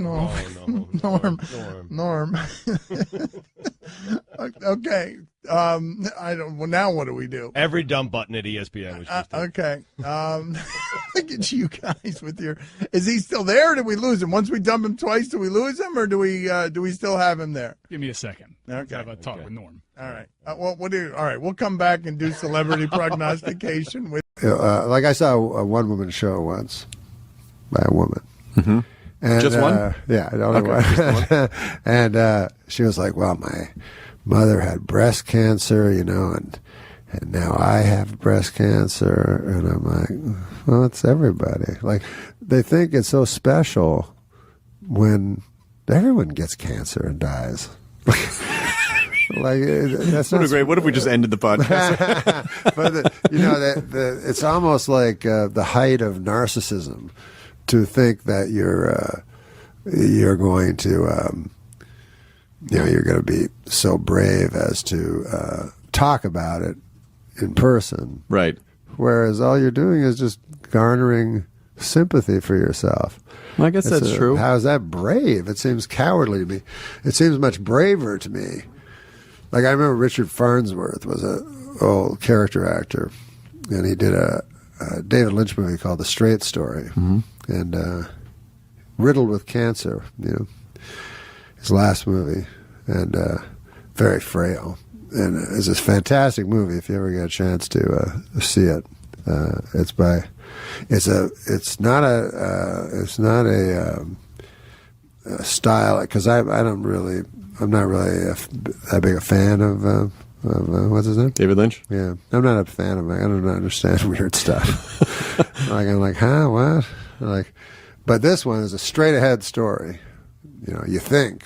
Norm. Okay. I don't. Well, now what do we do? Every dumb button at ESPN was just okay. Look at you guys with your. Is he still there? Or did we lose him? Once we dump him twice, do we lose him, or do we still have him there? Give me a second. Okay. Have a talk with Norm. All right. Well, all right. We'll come back and do celebrity prognostication with. Like I saw a one-woman show once by a woman. Mm-hmm. And, just one? Yeah, only one. And she was like, well, my mother had breast cancer, and now I have breast cancer. And I'm like, well, it's everybody. Like, they think it's so special when everyone gets cancer and dies. Like, that's what great. What if we just ended the podcast? But it's almost like the height of narcissism to think that you're going to you're going to be so brave as to talk about it in person, right? Whereas all you're doing is just garnering sympathy for yourself. Well, I guess that's true. How is that brave? It seems cowardly to me. It seems much braver to me. Like, I remember Richard Farnsworth was an old character actor, and he did a David Lynch movie called The Straight Story, and riddled with cancer, his last movie, and very frail. And it's this fantastic movie if you ever get a chance to see it. It's not a style, because I'm not really that big a fan of what's his name? David Lynch? Yeah. I'm not a fan of I don't understand weird stuff. I'm like, huh, what? But this one is a straight ahead story. You think.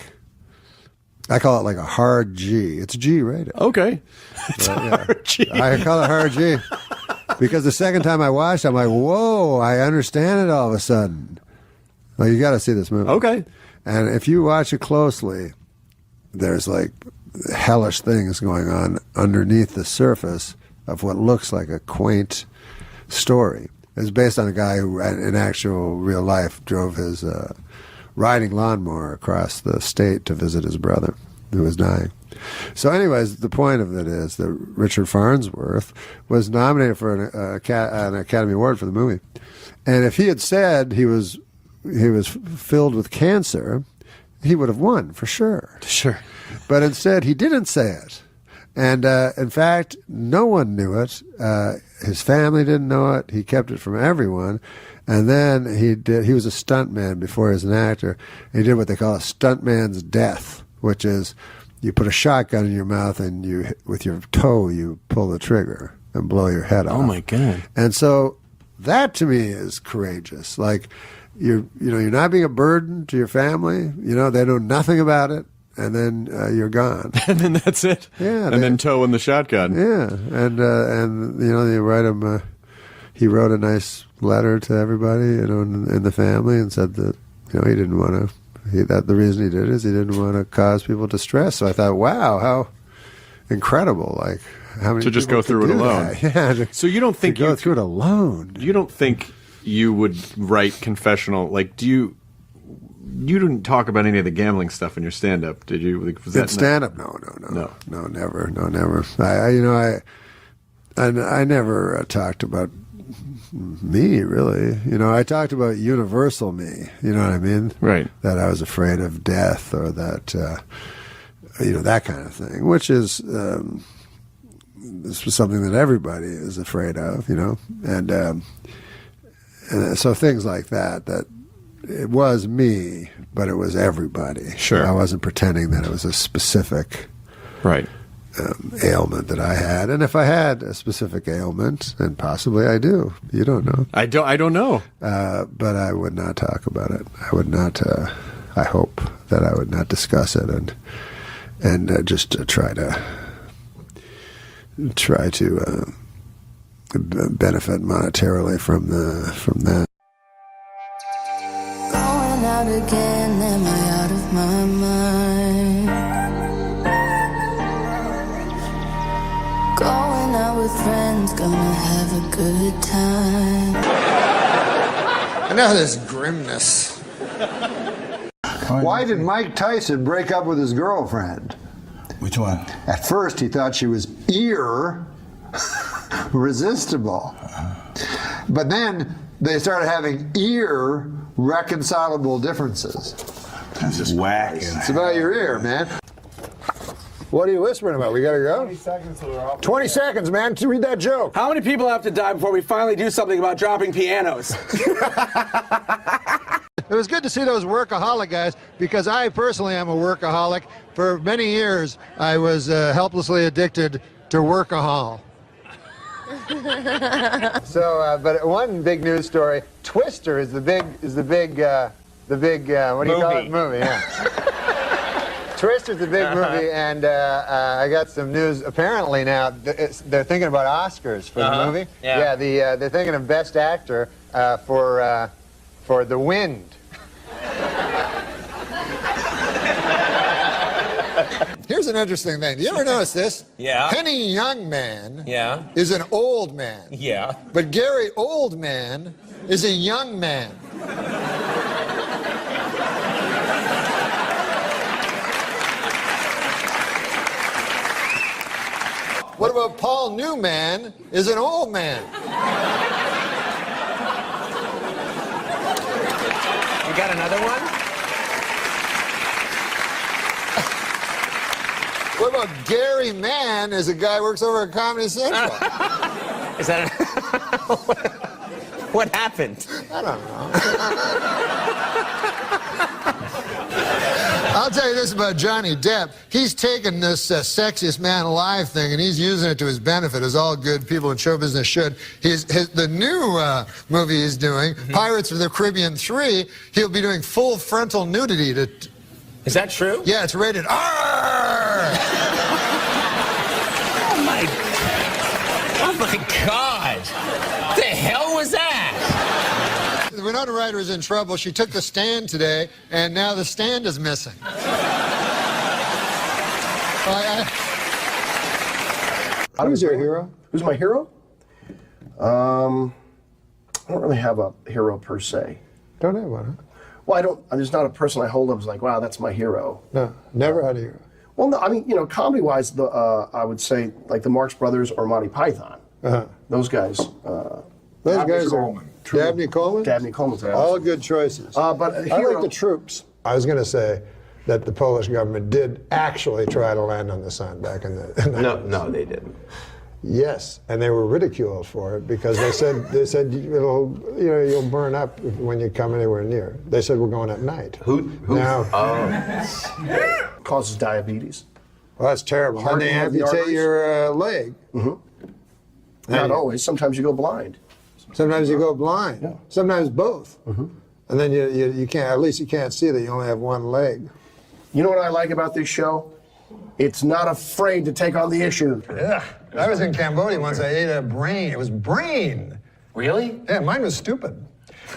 I call it like a hard G. It's G rated. Okay. It's hard G. I call it hard G. Because the second time I watched it, I'm like, whoa, I understand it all of a sudden. Well, you got to see this movie. Okay. And if you watch it closely, there's like hellish things going on underneath the surface of what looks like a quaint story. It's based on a guy who, in actual real life, drove his riding lawnmower across the state to visit his brother who was dying. So anyways, the point of it is that Richard Farnsworth was nominated for an Academy Award for the movie. And if he had said he was filled with cancer, he would have won for sure. Sure. But instead, he didn't say it. And in fact, no one knew it. His family didn't know it. He kept it from everyone. And then he was a stuntman before he was an actor. He did what they call a stuntman's death, which is you put a shotgun in your mouth and with your toe you pull the trigger and blow your head off. Oh my God. And so that to me is courageous. Like you're not being a burden to your family. They know nothing about it. And then you're gone. And then that's it. Yeah. And then toe in the shotgun. Yeah. And they write him. He wrote a nice letter to everybody, in the family, and said that he didn't want to. The reason he did it is he didn't want to cause people distress. So I thought, wow, how incredible! Like how many to just people go through it do alone. that? Yeah. So you don't think to go through it alone? You don't think you would write confessional? Like, do you? You didn't talk about any of the gambling stuff in your stand-up, did you? Was that stand-up? No, never. I never talked about me, really. I talked about universal me. You know what I mean? Right. That I was afraid of death, or that that kind of thing, which is this was something that everybody is afraid of, you know, and so things like that. That it was me, but it was everybody. Sure, I wasn't pretending that it was a specific ailment that I had, and if I had a specific ailment, and possibly I do, you don't know. I don't know. But I would not talk about it. I would not. I hope that I would not discuss it, and just try to benefit monetarily from that. Going out again, am I out of my mind? Going out with friends, gonna have a good time. I know this grimness. Why did Mike Tyson break up with his girlfriend? Which one? At first, he thought she was irresistible. But then they started having irreconcilable differences. That's just whack. It's about your ear, man. What are you whispering about? We gotta go? 20 seconds till we're off. 20 seconds, man. To read that joke. How many people have to die before we finally do something about dropping pianos? It was good to see those workaholic guys, because I personally am a workaholic. For many years, I was helplessly addicted to workahol. So, but one big news story: Twister is the big what do you call it? Movie. Yeah. Twister's the big movie, and I got some news. Apparently now they're thinking about Oscars for the movie. Yeah. They're thinking of Best Actor for The Wind. Here's an interesting thing. Do you ever notice this? Yeah. Penny Youngman is an old man. Yeah. But Gary Oldman is a young man. What about Paul Newman is an old man? You got another one? What about Gary Mann is a guy who works over at Comedy Central? Is that what happened? I don't know. I'll tell you this about Johnny Depp. He's taken this sexiest man alive thing, and he's using it to his benefit, as all good people in show business should. The new movie he's doing, Pirates of the Caribbean 3, he'll be doing full frontal nudity. Is that true? Yeah, it's rated R! Oh my God! What the hell was that? The Winona Ryder is in trouble. She took the stand today, and now the stand is missing. Who's your hero? Who's my hero? I don't really have a hero per se. Don't have one, huh? Well, I don't. There's not a person I hold up as like, wow, that's my hero. No, never had a hero. Well, no, I mean, you know, comedy-wise, I would say like the Marx Brothers or Monty Python. Those guys. Those guys are Dabney Coleman? Dabney Coleman's all good choices. But I like the troops. I was going to say that the Polish government did actually try to land on the sun back in the... No, they didn't. Yes, and they were ridiculed for it because they said you'll burn up when you come anywhere near. They said we're going at night. Who? Now, causes diabetes. Well, that's terrible. And they amputate your leg. Not always. Sometimes you go blind. Sometimes you go blind. Yeah. Sometimes both. And then you can't. At least you can't see that you only have one leg. You know what I like about this show? It's not afraid to take on the issue. Yeah. I was in Cambodia once. I ate a brain. It was brain. Really? Yeah, mine was stupid.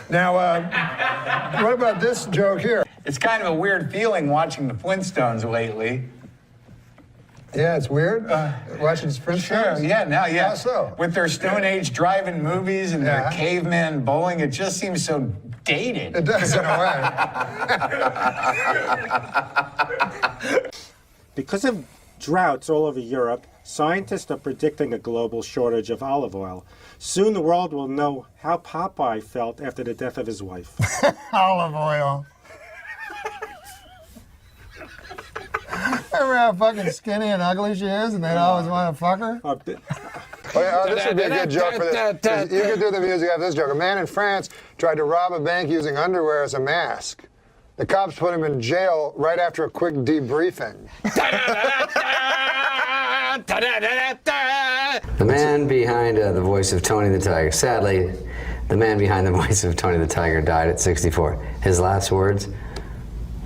Now, what about this joke here? It's kind of a weird feeling watching the Flintstones lately. Yeah, it's weird watching Flintstones. Sure, yeah. How so? With their Stone Age drive-in movies and their caveman bowling, it just seems so dated. It does in a way. Because of droughts all over Europe, scientists are predicting a global shortage of olive oil. Soon the world will know how Popeye felt after the death of his wife. Olive oil. Remember how fucking skinny and ugly she is, and they'd always want to fuck her? Oh, yeah, this would be a good joke for this. You could do the music after this joke. A man in France tried to rob a bank using underwear as a mask. The cops put him in jail right after a quick debriefing. The man behind the voice of Tony the Tiger. Sadly, the man behind the voice of Tony the Tiger died at 64. His last words,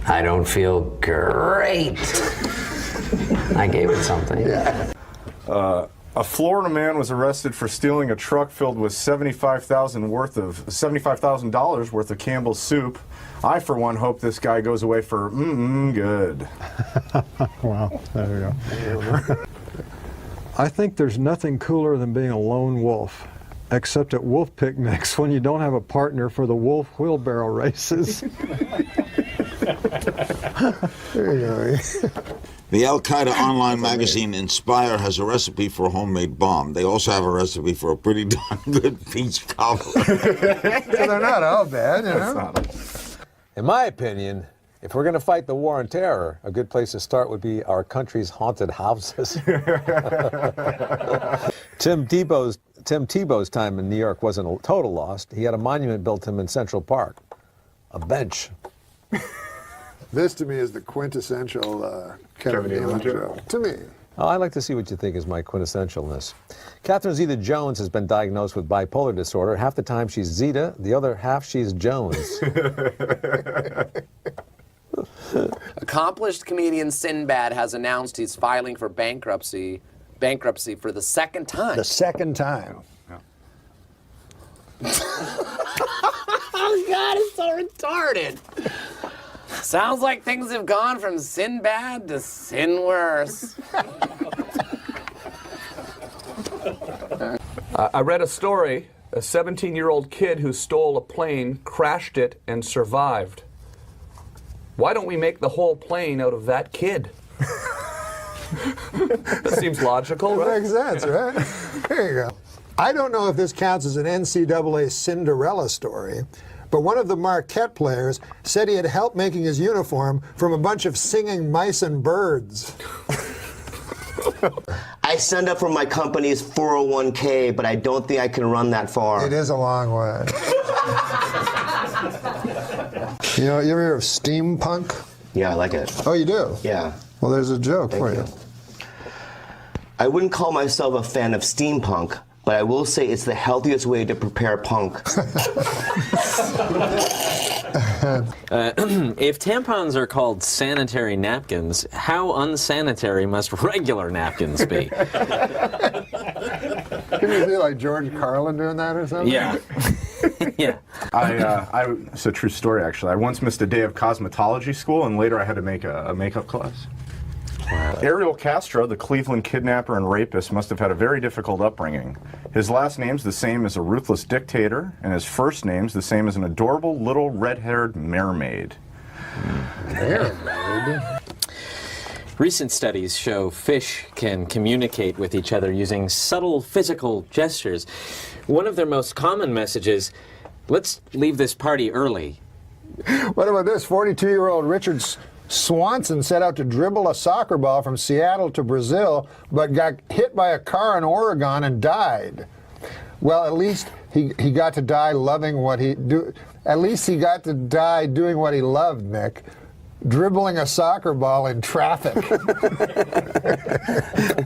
"I don't feel great." I gave it something. Yeah. A Florida man was arrested for stealing a truck filled with $75,000 worth of Campbell's soup. I, for one, hope this guy goes away for good. Wow, there you go. I think there's nothing cooler than being a lone wolf, except at wolf picnics when you don't have a partner for the wolf wheelbarrow races. There you go. The Al-Qaeda online magazine Inspire has a recipe for a homemade bomb. They also have a recipe for a pretty darn good peach cobbler. So they're not all bad, you know? In my opinion, if we're going to fight the war on terror, a good place to start would be our country's haunted houses. Tim Tebow's time in New York wasn't a total loss. He had a monument built to him in Central Park, a bench. This, to me, is the quintessential Kevin Nealon joke. To me. Oh, I'd like to see what you think is my quintessentialness. Catherine Zeta-Jones has been diagnosed with bipolar disorder. Half the time she's Zeta, the other half she's Jones. Accomplished comedian Sinbad has announced he's filing for bankruptcy for the second time. The second time. Oh, God, it's so retarded. Sounds like things have gone from Sinbad to sin worse. I read a story. A 17-year-old kid who stole a plane, crashed it, and survived. Why don't we make the whole plane out of that kid? That seems logical, right? It makes sense, right? There you go. I don't know if this counts as an NCAA Cinderella story, but one of the Marquette players said he had help making his uniform from a bunch of singing mice and birds. I signed up for my company's 401k, but I don't think I can run that far. It is a long way. You know, you ever hear of steampunk? Yeah, I like it. Oh, you do? Yeah. Well, there's a joke for you. I wouldn't call myself a fan of steampunk, but I will say it's the healthiest way to prepare punk. If tampons are called sanitary napkins, how unsanitary must regular napkins be? Can you see like George Carlin doing that or something? Yeah. Yeah. It's a true story, actually. I once missed a day of cosmetology school, and later I had to make a makeup class. Ariel Castro, the Cleveland kidnapper and rapist, must have had a very difficult upbringing. His last name's the same as a ruthless dictator, and his first name's the same as an adorable little red-haired mermaid. Mermaid? Recent studies show fish can communicate with each other using subtle physical gestures. One of their most common messages, "Let's leave this party early." What about this? 42-year-old Richard Swanson set out to dribble a soccer ball from Seattle to Brazil, but got hit by a car in Oregon and died. Well, at least he got to die loving what he do. At least he got to die doing what he loved, Nick. Dribbling a soccer ball in traffic.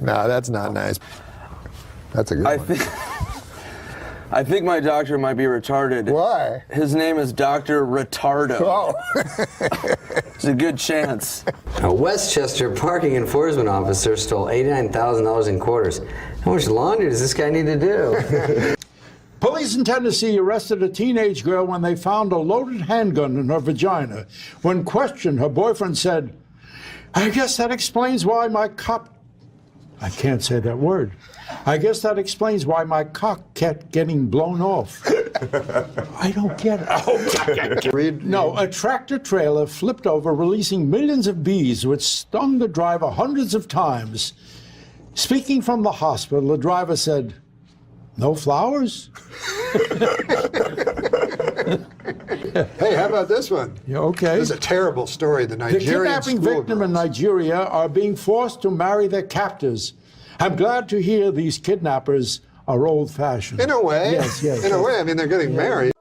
No, that's not nice. That's a good one. I think my doctor might be retarded. Why? His name is Dr. Retardo. Oh. There's a good chance. A Westchester parking enforcement officer stole $89,000 in quarters. How much laundry does this guy need to do? Police in Tennessee arrested a teenage girl when they found a loaded handgun in her vagina. When questioned, her boyfriend said, "I guess that explains why my I can't say that word. I guess that explains why my cock kept getting blown off." I don't get it. No, a tractor trailer flipped over, releasing millions of bees, which stung the driver hundreds of times. Speaking from the hospital, the driver said, "No flowers?" Hey, how about this one? Yeah, okay. This is a terrible story. The The Nigerian kidnapping victim in Nigeria are being forced to marry their captors. I'm glad to hear these kidnappers are old-fashioned. In a way. Yes, yes. In a way. I mean, they're getting married.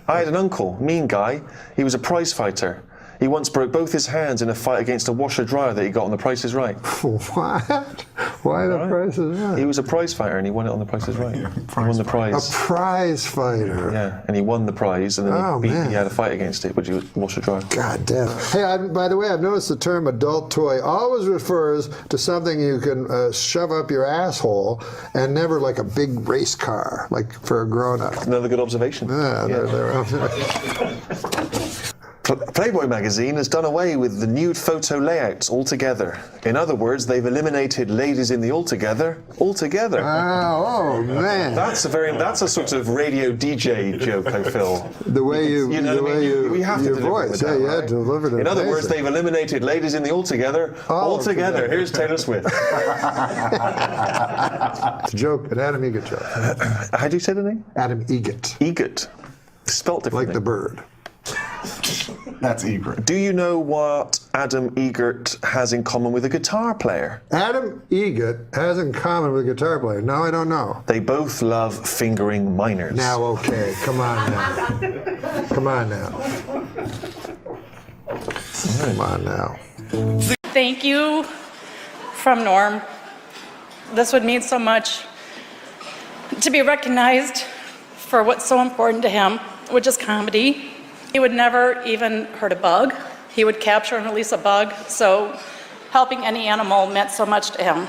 I had an uncle, mean guy. He was a prize fighter. He once broke both his hands in a fight against a washer-dryer that he got on The Price is Right. What? Why The Price is Right? He was a prize fighter and he won it on The Price is Right. He won the prize. A prize fighter. Yeah, and he won the prize and then he had a fight against it, which was washer-dryer. God damn. Hey, by the way, I've noticed the term adult toy always refers to something you can shove up your asshole and never like a big race car, like for a grown-up. Another good observation. Playboy magazine has done away with the nude photo layouts altogether. In other words, they've eliminated ladies in the altogether. Oh man. That's a sort of radio DJ joke, I feel. The way you, we have to your deliver voice, it with that, yeah, right? delivered it. In other words, amazing. they've eliminated ladies in the altogether. Altogether. Here's Taylor Swift. It's a joke, an Adam Egget joke. How do you say the name? Adam Egget. Egget. Spelt differently. Like the bird. That's Egret. Do you know what Adam Egert has in common with a guitar player? Adam Egget has in common with a guitar player. No, I don't know. They both love fingering minors. Now, okay, come on now. Come on now. Come on now. Thank you from Norm. This would mean so much to be recognized for what's so important to him, which is comedy. He would never even hurt a bug. He would capture and release a bug, so helping any animal meant so much to him.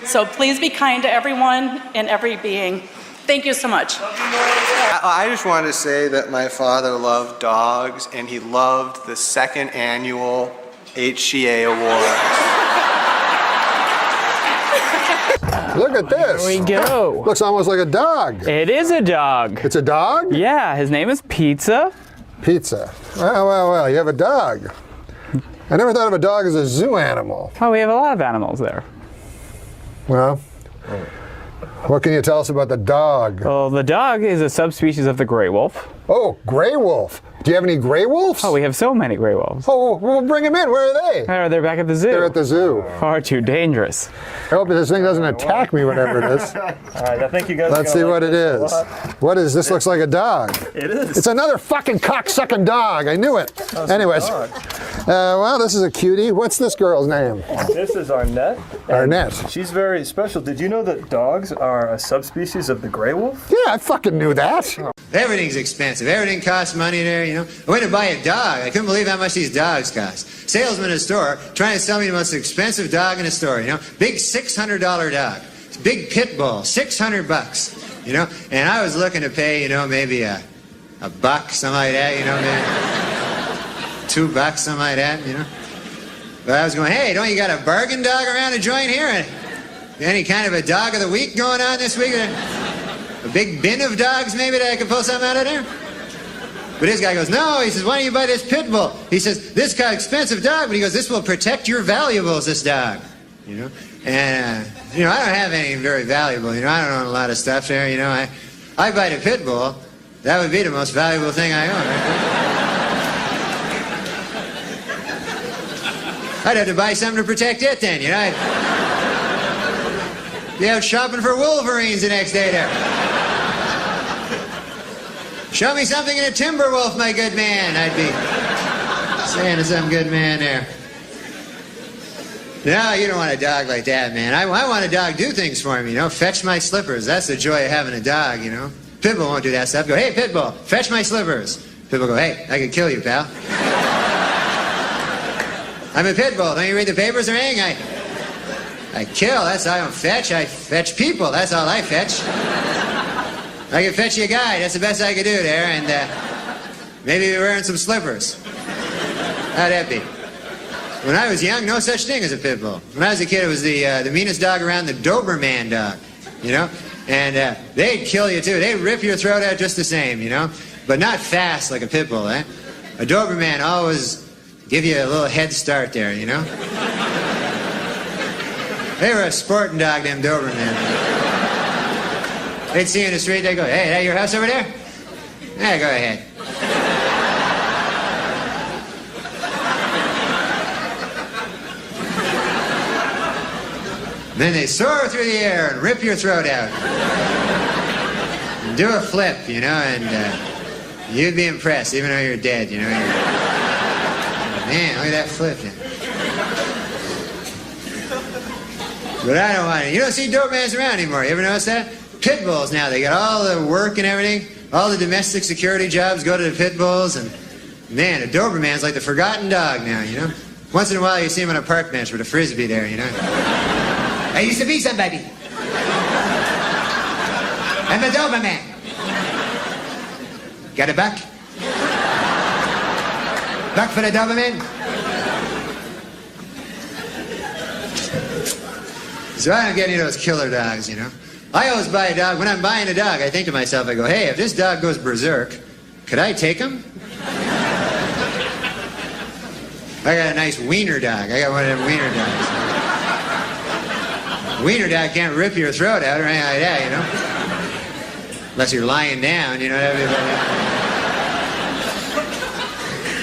So please be kind to everyone and every being. Thank you so much. I just wanted to say that my father loved dogs, and he loved the second annual HCA Award. Look at this. There we go. Looks almost like a dog. It is a dog. It's a dog? Yeah, his name is Pizza. Pizza. Well, you have a dog. I never thought of a dog as a zoo animal. Oh, we have a lot of animals there. Well, what can you tell us about the dog? Well, the dog is a subspecies of the gray wolf. Oh, gray wolf. Do you have any gray wolves? Oh, we have so many gray wolves. Oh, well, bring them in. Where are they? They're back at the zoo. They're at the zoo. Far too dangerous. I hope this thing doesn't attack me, whatever it is. All right, I think you guys. Let's see what it is. What is this? Looks like a dog. It is. It's another fucking cocksucking dog. I knew it. Anyways, well, this is a cutie. What's this girl's name? This is Arnett. Arnett. She's very special. Did you know that dogs are a subspecies of the gray wolf? Yeah, I fucking knew that. Everything's expensive. Everything costs money there, you know. I went to buy a dog. I couldn't believe how much these dogs cost. Salesman in a store trying to sell me the most expensive dog in a store, you know. Big $600 dog. Big pit bull, $600, you know. And I was looking to pay, you know, maybe a buck, something like that, you know, maybe $2, something like that, you know. But I was going, hey, don't you got a bargain dog around the joint here? Any kind of a dog of the week going on this week? A big bin of dogs maybe that I could pull something out of there? But this guy goes, no, he says, why don't you buy this pit bull? He says, this guy's expensive dog, but he goes, this will protect your valuables, this dog. You know? And, you know, I don't have any very valuable, you know, I don't own a lot of stuff there, you know. I buy the pit bull, that would be the most valuable thing I own, right? I'd have to buy something to protect it then, you know. I'd be out shopping for Wolverines the next day there. Show me something in a timber wolf, my good man. I'd be saying to some good man there. No, you don't want a dog like that, man. I want a dog do things for me, you know. Fetch my slippers. That's the joy of having a dog, you know. Pitbull won't do that stuff. Go, hey, Pitbull, fetch my slippers. Pitbull go, hey, I could kill you, pal. I'm a Pitbull. Don't you read the papers or anything? I kill. That's all I don't fetch. I fetch people. That's all I fetch. I can fetch you a guy. That's the best I could do there. And maybe you're wearing some slippers. How'd that be? When I was young, no such thing as a pit bull. When I was a kid, it was the meanest dog around, the Doberman dog. You know? And they'd kill you too. They'd rip your throat out just the same, you know? But not fast like a pit bull, eh? A Doberman always give you a little head start there, you know? They were a sporting dog, them Doberman. They'd see you in the street, they'd go, hey, that your house over there? Yeah, go ahead. Then they soar through the air and rip your throat out. And do a flip, you know, and you'd be impressed, even though you're dead, you know. Man, look at that flip. But I don't want it. You don't see Dobermans around anymore. You ever notice that? Pit bulls now, they got all the work and everything. All the domestic security jobs go to the pit bulls. And man, a Doberman's like the forgotten dog now, you know. Once in a while you see him on a park bench with a Frisbee there, you know. I used to be somebody. I'm a Doberman. Got a buck? Buck for the Doberman? So I don't get any of those killer dogs, you know. I always buy a dog. When I'm buying a dog, I think to myself, I go, hey, if this dog goes berserk, could I take him? I got a nice wiener dog. I got one of them wiener dogs. Wiener dog can't rip your throat out or anything like that, you know. Unless you're lying down, you know.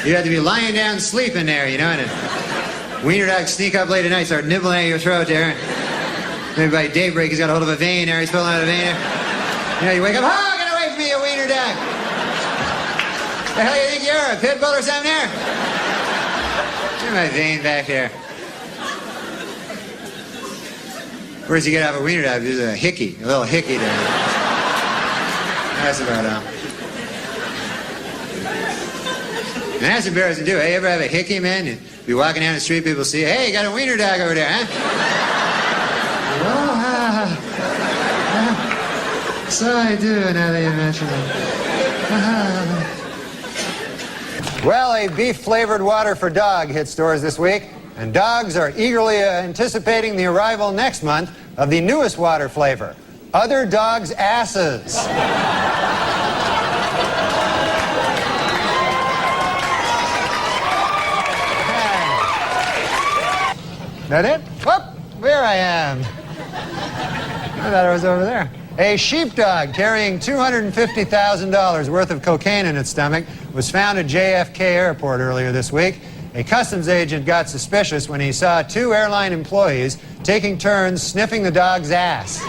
You have to be lying down sleeping there, you know. And a wiener dog sneak up late at night, start nibbling at your throat there. Maybe by daybreak he's got a hold of a vein there, he's pulling out a vein there. You know, you wake up, oh, get away from me, a wiener dog. The hell you think you are, a pit bull or something there? Get my vein back there. Where's he get out of a wiener dog? There's a hickey, a little hickey there. That's about all. And that's embarrassing too. Hey, you ever have a hickey, man? You be walking down the street, people see, hey, you got a wiener dog over there, huh? So I do, now that you mention it. Well, a beef-flavored water for dog hit stores this week, and dogs are eagerly anticipating the arrival next month of the newest water flavor, other dogs' asses. That it? Whoop! There I am. I thought I was over there. A sheepdog carrying $250,000 worth of cocaine in its stomach was found at JFK Airport earlier this week. A customs agent got suspicious when he saw two airline employees taking turns sniffing the dog's ass.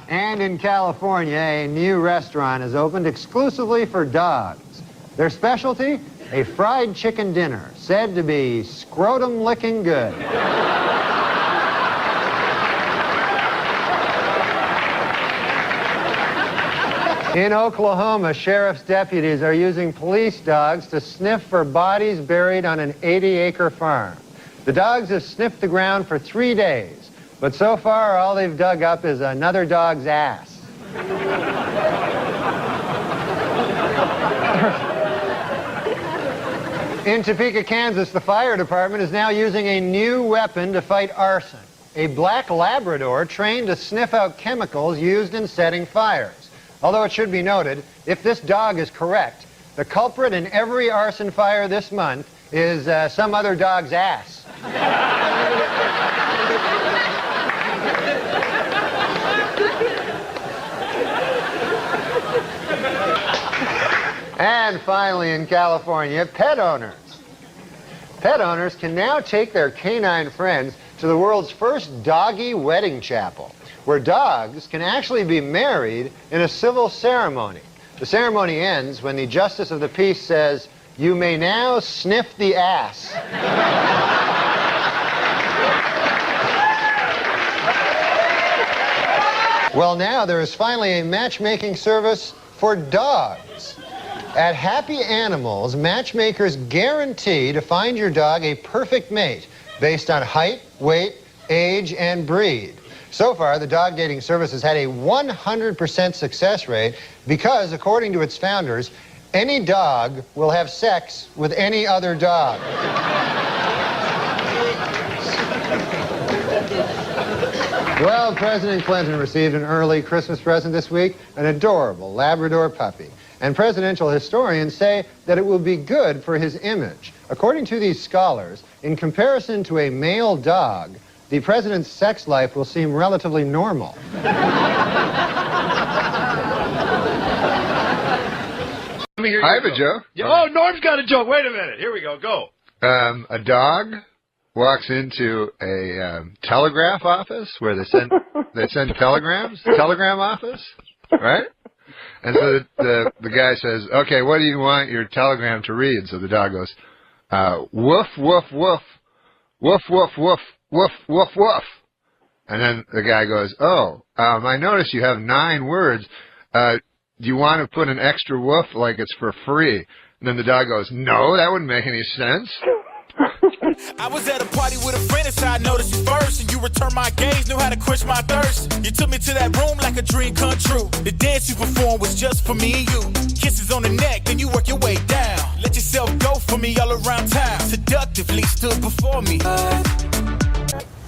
And in California, a new restaurant has opened exclusively for dogs. Their specialty? A fried chicken dinner, said to be scrotum-licking good. In Oklahoma, sheriff's deputies are using police dogs to sniff for bodies buried on an 80-acre farm. The dogs have sniffed the ground for 3 days, but so far all they've dug up is another dog's ass. In Topeka, Kansas, the fire department is now using a new weapon to fight arson. A black Labrador trained to sniff out chemicals used in setting fires. Although it should be noted, if this dog is correct, the culprit in every arson fire this month is some other dog's ass. And finally, in California, pet owners. Pet owners can now take their canine friends to the world's first doggy wedding chapel, where dogs can actually be married in a civil ceremony. The ceremony ends when the justice of the peace says, "You may now sniff the ass." Well, now there is finally a matchmaking service for dogs. At Happy Animals, matchmakers guarantee to find your dog a perfect mate based on height, weight, age, and breed. So far, the dog dating service has had a 100% success rate because, according to its founders, any dog will have sex with any other dog. Well, President Clinton received an early Christmas present this week, an adorable Labrador puppy. And presidential historians say that it will be good for his image. According to these scholars, in comparison to a male dog, the president's sex life will seem relatively normal. I have a joke. Oh, Norm's got a joke. Wait a minute. Here we go. Go. A dog walks into a telegraph office where they send telegrams. Telegram office, right? And so the guy says, "Okay, what do you want your telegram to read?" So the dog goes, "Woof woof woof, woof woof woof, woof woof woof." And then the guy goes, "Oh, I notice you have 9 words. Do you want to put an extra woof like it's for free?" And then the dog goes, "No, that wouldn't make any sense." I was at a party with a friend, and so I noticed you first, and you returned my gaze, knew how to quench my thirst. You took me to that room like a dream come true. The dance you performed was just for me and you. Kisses on the neck, then you work your way down. Let yourself go for me all around town. Seductively stood before me.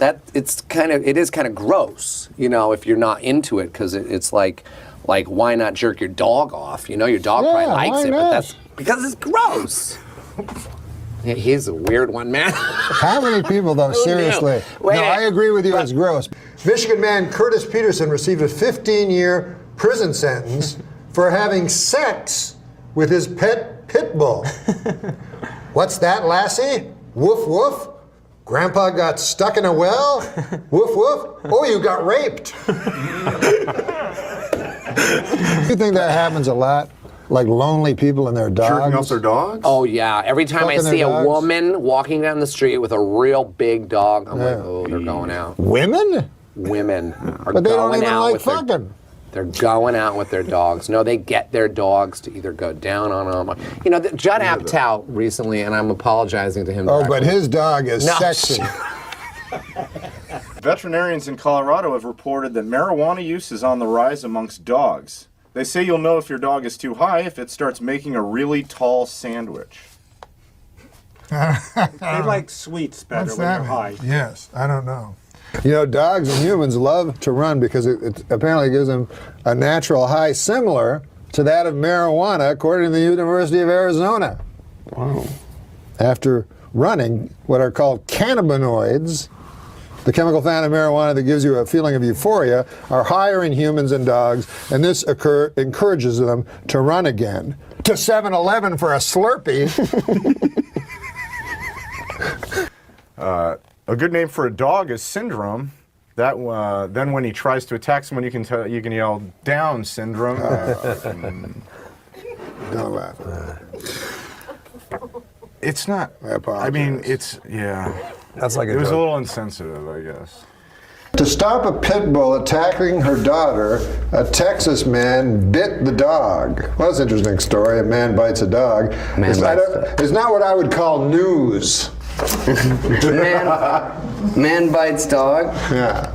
It is kind of gross, you know, if you're not into it, because it's like why not jerk your dog off? You know, your dog probably likes it, but that's because it's gross. He's a weird one, man. How many people, though, seriously? No, I agree with you, it's gross. Michigan man Curtis Peterson received a 15-year prison sentence for having sex with his pet pit bull. What's that, lassie? Woof, woof. Grandpa got stuck in a well? Woof, woof. Oh, you got raped. You think that happens a lot? Like lonely people and their dogs? Jerking off their dogs? Oh, yeah. Every time I see a woman walking down the street with a real big dog, I'm like, oh, they're going out. Women? Women are but they don't going even out like with fucking. They're going out with their dogs. No, they get their dogs to either go down on them. You know, Judd Apatow recently, and I'm apologizing to him. Oh, but his dog is sexy. Veterinarians in Colorado have reported that marijuana use is on the rise amongst dogs. They say you'll know if your dog is too high if it starts making a really tall sandwich. They like sweets better when they're high. Yes, I don't know. You know, dogs and humans love to run because it apparently gives them a natural high similar to that of marijuana, according to the University of Arizona. Wow. After running what are called cannabinoids, the chemical found in marijuana that gives you a feeling of euphoria, are higher in humans and dogs, and this encourages them to run again. To 7-Eleven for a Slurpee. A good name for a dog is Syndrome. That then when he tries to attack someone, you can yell "Down, Syndrome." Don't laugh. It's not. I mean, it's yeah. That's like it was a little insensitive, I guess. To stop a pit bull attacking her daughter, a Texas man bit the dog. Well, that's an interesting story. A man bites a dog. It's not what I would call news. Man bites dog? Yeah.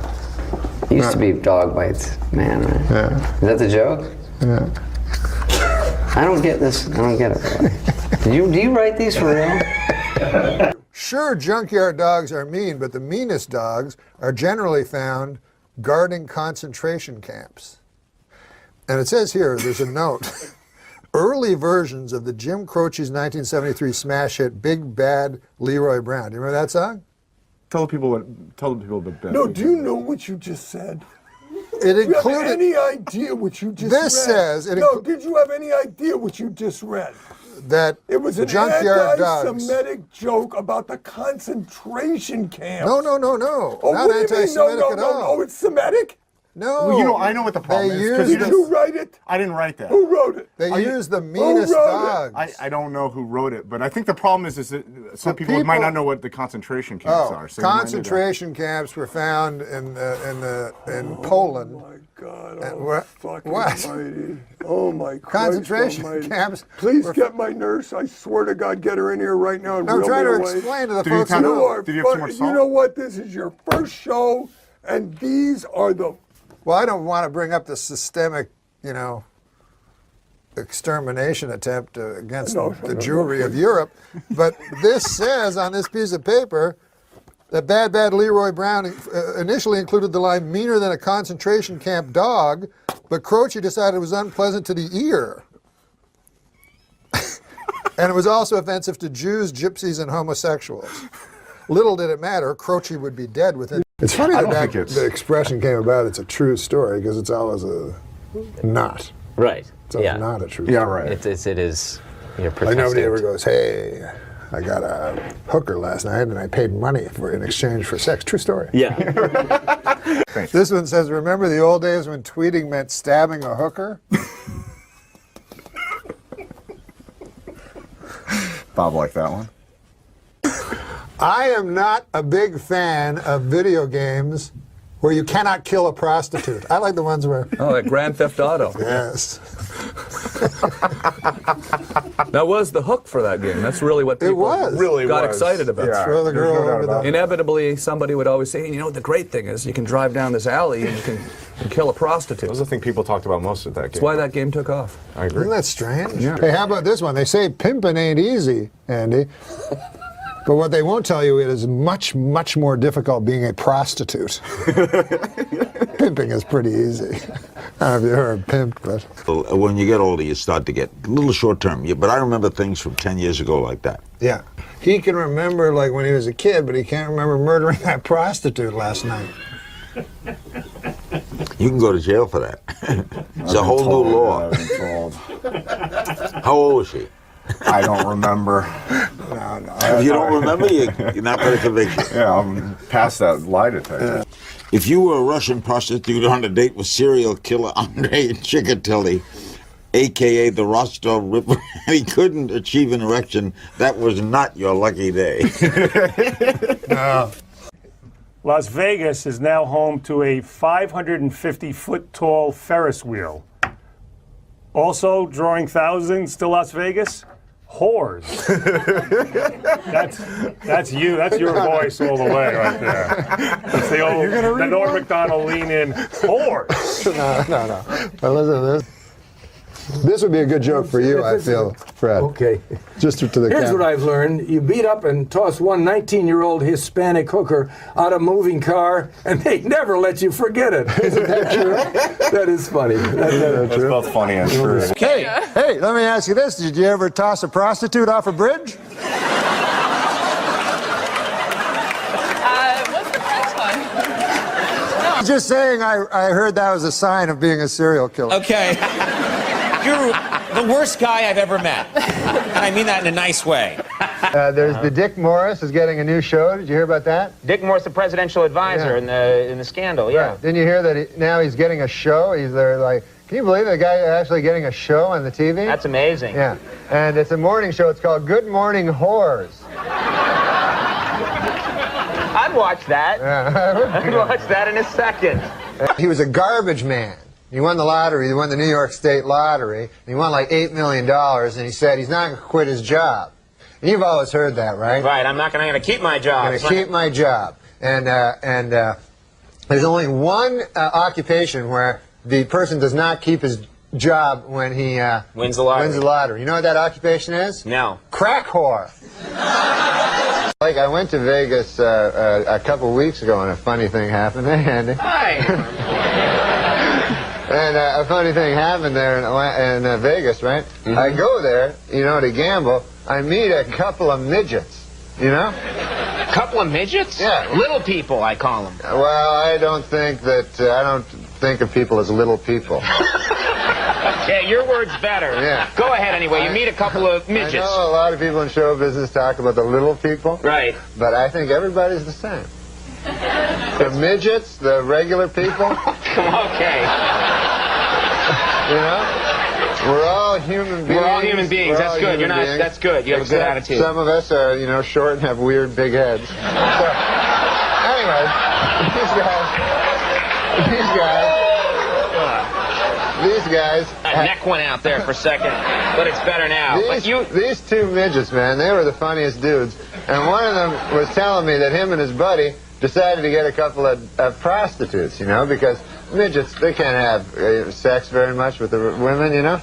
It used to be dog bites man, right? Yeah. Is that the joke? Yeah. I don't get this. I don't get it. Really. Do you write these for real? Sure, junkyard dogs are mean, but the meanest dogs are generally found guarding concentration camps. And it says here, there's a note, early versions of the Jim Croce's 1973 smash hit Big Bad Leroy Brown. Do you remember that song? Tell the people the best. No, do you know what you just said? It Do you have included. any idea what you just read? This says. Did you have any idea what you just read? That it was an junkyard dogs. anti-Semitic joke about the concentration camps. No. Oh, Not what do you mean? anti-Semitic No, at all. No, it's Semitic? No. Well, you know, I know what the problem is. Did you write it? I didn't write that. Who wrote it? They use the meanest dogs. I don't know who wrote it, but I think the problem is that some people might not know what the concentration camps are. So concentration camps were found in Poland. Oh my God! Almighty. Oh my Christ concentration almighty. camps. Please get my nurse. I swear to God, get her in here right now and I'm reel trying me to away. explain to the folks who know. You know what? This is your first show, and these are the. Well, I don't want to bring up the systemic, extermination attempt against the Jewry of Europe, but this says on this piece of paper, that Bad Bad Leroy Brown initially included the line meaner than a concentration camp dog, but Croce decided it was unpleasant to the ear. And it was also offensive to Jews, gypsies, and homosexuals. Little did it matter, Croce would be dead within. It's funny that the expression came about, it's a true story, because it's always a not. Right. It's always not a true story. Yeah, right. It is. Like nobody ever goes, hey, I got a hooker last night and I paid money for in exchange for sex. True story. Yeah. This one says, remember the old days when tweeting meant stabbing a hooker? Bob liked that one. I am not a big fan of video games where you cannot kill a prostitute. I like the ones where... Oh, like Grand Theft Auto. Yes. That was the hook for that game. That's really what people got excited about. Yeah, throw the girl over the... Inevitably, somebody would always say, you know, the great thing is you can drive down this alley and you can kill a prostitute. That was the thing people talked about most at that game. That's why that game took off. I agree. Isn't that strange? Yeah. Hey, how about this one? They say pimping ain't easy, Andy. But what they won't tell you, it is much, much more difficult being a prostitute. Pimping is pretty easy. I don't know if you heard pimp, but... When you get older, you start to get a little short-term. But I remember things from 10 years ago like that. Yeah. He can remember, like, when he was a kid, but he can't remember murdering that prostitute last night. You can go to jail for that. It's a whole new law. How old was she? I don't remember. No. If you don't remember, you're not going to convict you. Yeah, I'm past that lie detector. If you were a Russian prostitute on a date with serial killer Andrei Chikatilo, a.k.a. the Rostov Ripper, and he couldn't achieve an erection, that was not your lucky day. No. Las Vegas is now home to a 550-foot-tall Ferris wheel. Also drawing thousands to Las Vegas, whores. That's you. That's your voice all the way right there. That's the old, the Norm Macdonald lean in, whores. No. But listen to this. This would be a good joke for you, I feel, Fred. Okay. Just to the Here's camera. what I've learned. You beat up and toss one 19-year-old Hispanic hooker out of a moving car, and they never let you forget it. Isn't that true? That is funny. That's both funny and true. Hey, let me ask you this. Did you ever toss a prostitute off a bridge? What's the first one? Just saying, I heard that was a sign of being a serial killer. Okay. You're the worst guy I've ever met. And I mean that in a nice way. There's the Dick Morris is getting a new show. Did you hear about that? Dick Morris, the presidential advisor in the scandal, yeah. Right. Didn't you hear that now he's getting a show? He's there like, can you believe the guy actually getting a show on the TV? That's amazing. Yeah. And it's a morning show. It's called Good Morning Whores. I'd watch that. Yeah. I'd watch that in a second. He was a garbage man. He won the lottery. He won the New York State lottery. And he won like $8 million. And he said he's not going to quit his job. And you've always heard that, right? Right. I'm going to keep my job. I'm going to keep my job. And there's only one occupation where the person does not keep his job when he wins the lottery. You know what that occupation is? No. Crack whore. Like, I went to Vegas a couple weeks ago and a funny thing happened there, Andy. Hi. And a funny thing happened there in Vegas, right? Mm-hmm. I go there, to gamble. I meet a couple of midgets, A couple of midgets? Yeah. Little people, I call them. Well, I don't think of people as little people. Yeah, your word's better. Yeah. Go ahead anyway. You meet a couple of midgets. I know a lot of people in show business talk about the little people. Right. But I think everybody's the same. The midgets, the regular people. Okay. We're all human beings. We're all human beings. That's good. You're not. That's good. You have a good attitude. Some of us are, short and have weird big heads. So, anyway, these guys. That neck went out there for a second, but it's better now. These two midgets, man, they were the funniest dudes. And one of them was telling me that him and his buddy decided to get a couple of prostitutes, because midgets, they can't have sex very much with the women, And,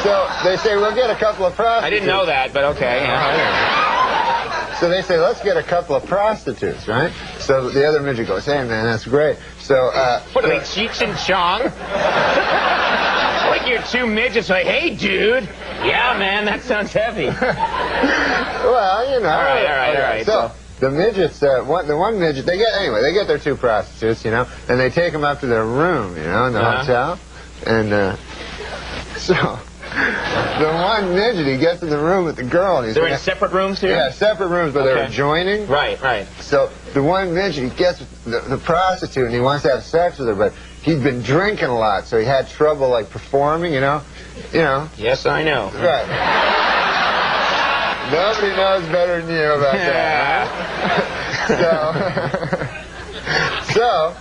so they say, we'll get a couple of prostitutes. I didn't know that, but okay. Yeah. So they say, let's get a couple of prostitutes, right? So the other midget goes, hey, man, that's great. So, What are they, Cheech and Chong? Like you're two midgets like, hey, dude. Yeah, man, that sounds heavy. Well, you know. All right. So the midgets, the one midget, they get their two prostitutes, you know, and they take them up to their room, you know, in the hotel. And so the one midget, he gets in the room with the girl. And They're in separate rooms here? Yeah, separate rooms, but they're adjoining. Right. So the one midget, he gets the prostitute, and he wants to have sex with her, but he'd been drinking a lot, so he had trouble, like, performing, you know. Yes, I know. Right. Nobody knows better than you about that. So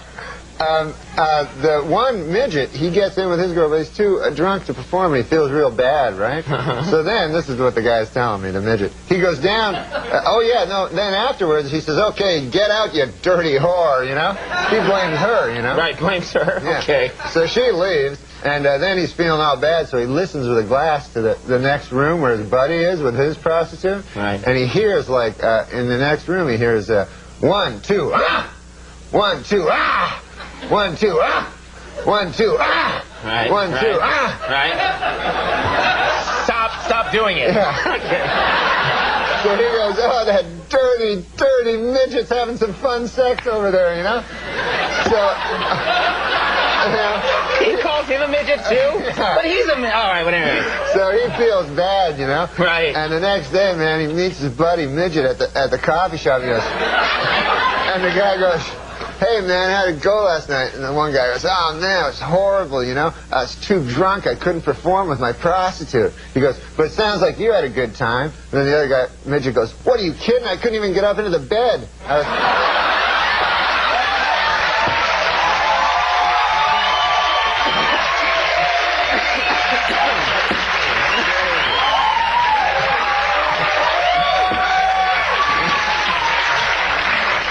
the one midget, he gets in with his girl, but he's too drunk to perform, and he feels real bad, right? So then, this is what the guy's telling me, the midget. He goes down, then afterwards, he says, okay, get out, you dirty whore, you know? He blames her, you know? Right, blames her, Yeah. okay. So she leaves, and then he's feeling all bad, so he listens with a glass to the next room where his buddy is with his prostitute. Right. And he hears, like, in the next room, he hears, 1, 2, ah! 1, 2, ah! 1, 2, ah! 1, 2, ah! Right. 1, 2, ah! Right. Stop doing it. Yeah. So he goes, oh, that dirty midget's having some fun sex over there, you know? So... He calls him a midget too? Yeah. But he's a midget. All right, whatever. So he feels bad, you know? Right. And the next day, man, he meets his buddy midget at the coffee shop. He goes, and the guy goes, hey, man, how'd it go last night? And the one guy goes, oh, man, it was horrible, you know? I was too drunk. I couldn't perform with my prostitute. He goes, but it sounds like you had a good time. And then the other guy, midget, goes, what, are you kidding? I couldn't even get up into the bed.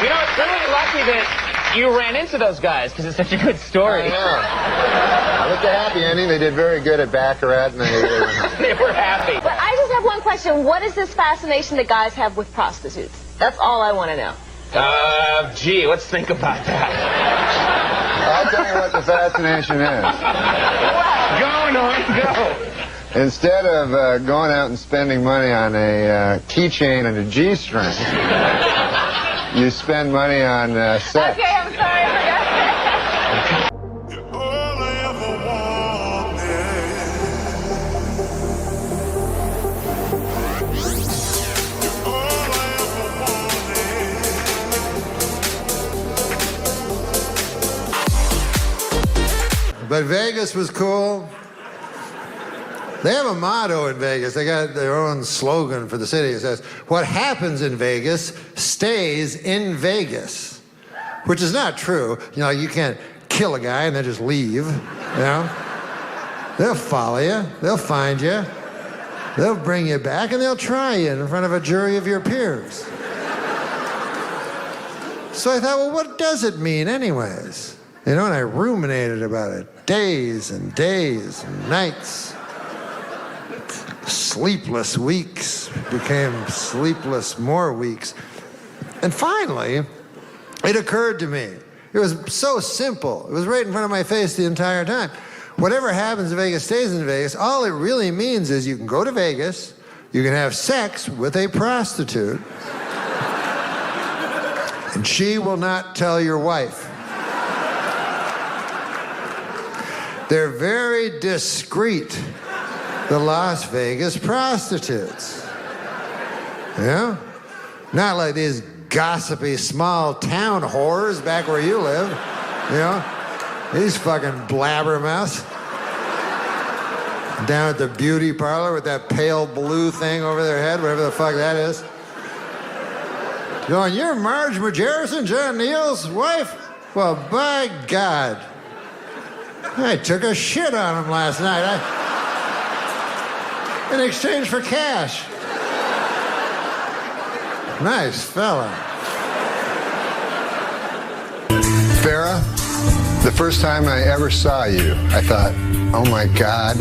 You know, it's really lucky that you ran into those guys, because it's such a good story. I know. Look at happy ending. They did very good at Baccarat, and They were happy. But I just have one question. What is this fascination that guys have with prostitutes? That's all I want to know. Gee, let's think about that. I'll tell you what the fascination is. Go, Norm, go. Instead of going out and spending money on a keychain and a G-string, you spend money on sex. Okay, I'm sorry. I forgot. But Vegas was cool. They have a motto in Vegas. They got their own slogan for the city. It says, what happens in Vegas stays in Vegas. Which is not true. You know, you can't kill a guy and then just leave. You know? They'll follow you. They'll find you. They'll bring you back and they'll try you in front of a jury of your peers. So I thought, well, what does it mean anyways? You know, and I ruminated about it. Days and days and nights. Sleepless weeks became sleepless more weeks. And finally, it occurred to me. It was so simple. It was right in front of my face the entire time. Whatever happens in Vegas stays in Vegas. All it really means is you can go to Vegas, you can have sex with a prostitute, and she will not tell your wife. They're very discreet, the Las Vegas prostitutes. Yeah? Not like these gossipy small town whores back where you live. You know? These fucking blabbermouths. Down at the beauty parlor with that pale blue thing over their head, whatever the fuck that is. Going, you're Marge Majerison, John Neal's wife? Well, by God. I took a shit on him last night. In exchange for cash. Nice fella. Farrah, the first time I ever saw you, I thought, oh my God,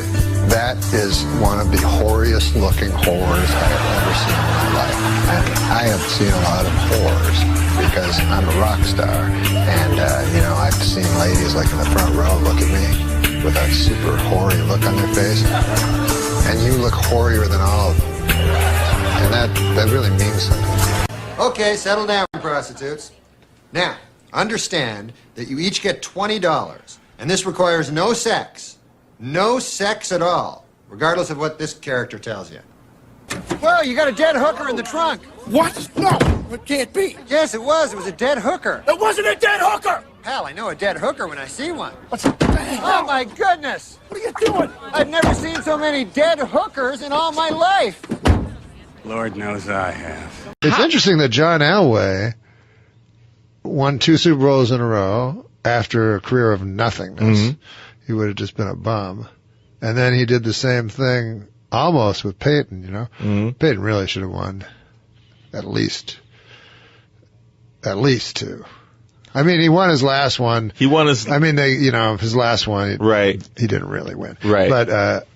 That is one of the hoariest looking whores I have ever seen in my life. And I have seen a lot of whores because I'm a rock star. And, you know, I've seen ladies like in the front row look at me with a super hoary look on their face. And you look hoarier than all of them. And that really means something. Okay, settle down, prostitutes. Now, understand that you each get $20, and this requires no sex. No sex at all, regardless of what this character tells you. Well, you got a dead hooker in the trunk. What? No, it can't be. Yes, it was. It was a dead hooker. It wasn't a dead hooker! Pal, I know a dead hooker when I see one. Oh, my goodness! What are you doing? I've never seen so many dead hookers in all my life. Lord knows I have. It's interesting that John Elway won 2 Super Bowls in a row after a career of nothingness. Mm-hmm. He would have just been a bum. And then he did the same thing almost with Peyton, you know. Mm-hmm. Peyton really should have won at least 2. I mean, he won his last one. He won his... I mean, his last one, right. He didn't really win. Right. But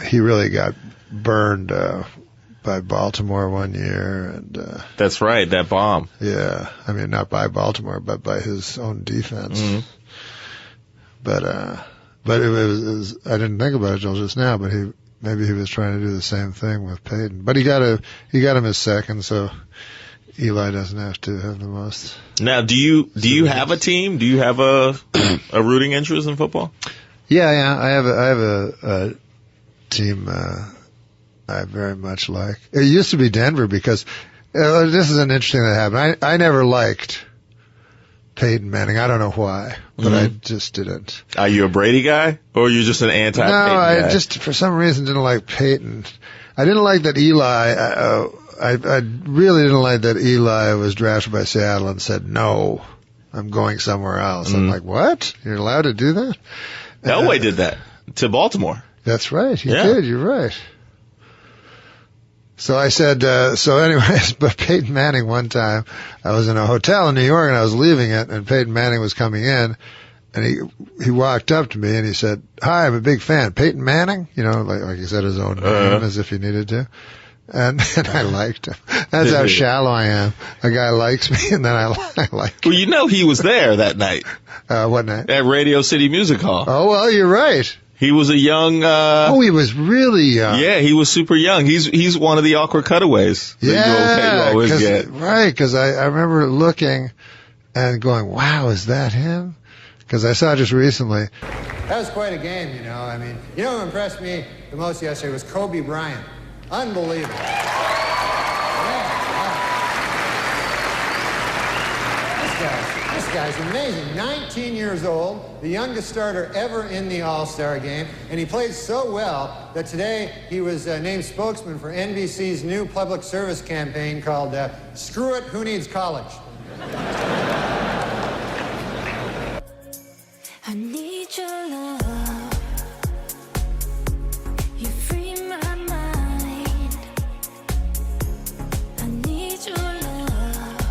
he really got burned by Baltimore one year. And that's right, that bomb. Yeah. I mean, not by Baltimore, but by his own defense. Mm-hmm. But it was, I didn't think about it till just now, but maybe he was trying to do the same thing with Peyton. But he got him his second, so Eli doesn't have to have the most. Now, do you have a team? Do you have a rooting interest in football? Yeah. I have a team I very much like. It used to be Denver because this is an interesting thing that happened. I never liked Peyton Manning. I don't know why, but I just didn't. Are you a Brady guy, or are you just an anti-Peyton guy? No, I just, for some reason, didn't like Peyton. I didn't like that Eli, I really didn't like that Eli was drafted by Seattle and said, no, I'm going somewhere else. I'm like, what? You're allowed to do that? Elway did that to Baltimore. That's right. He did. You're right. So I said, so anyways, but Peyton Manning one time, I was in a hotel in New York and I was leaving it and Peyton Manning was coming in and he walked up to me and he said, hi, I'm a big fan. Peyton Manning? You know, like he said his own name as if he needed to. And I liked him. That's how shallow I am. A guy likes me and then I like him. Well, you know he was there that night. What night? At Radio City Music Hall. Oh, well, you're right. He was a young... he was really young. Yeah, he was super young. He's one of the awkward cutaways that you always get. Right, because I remember looking and going, wow, is that him? Because I saw just recently. That was quite a game, you know. I mean, you know what impressed me the most yesterday was Kobe Bryant. Unbelievable. This guy's amazing. 19 years old, the youngest starter ever in the All-Star game, and he played so well that today he was named spokesman for NBC's new public service campaign called Screw It, Who Needs College? I need your love. You free my mind. I need your love.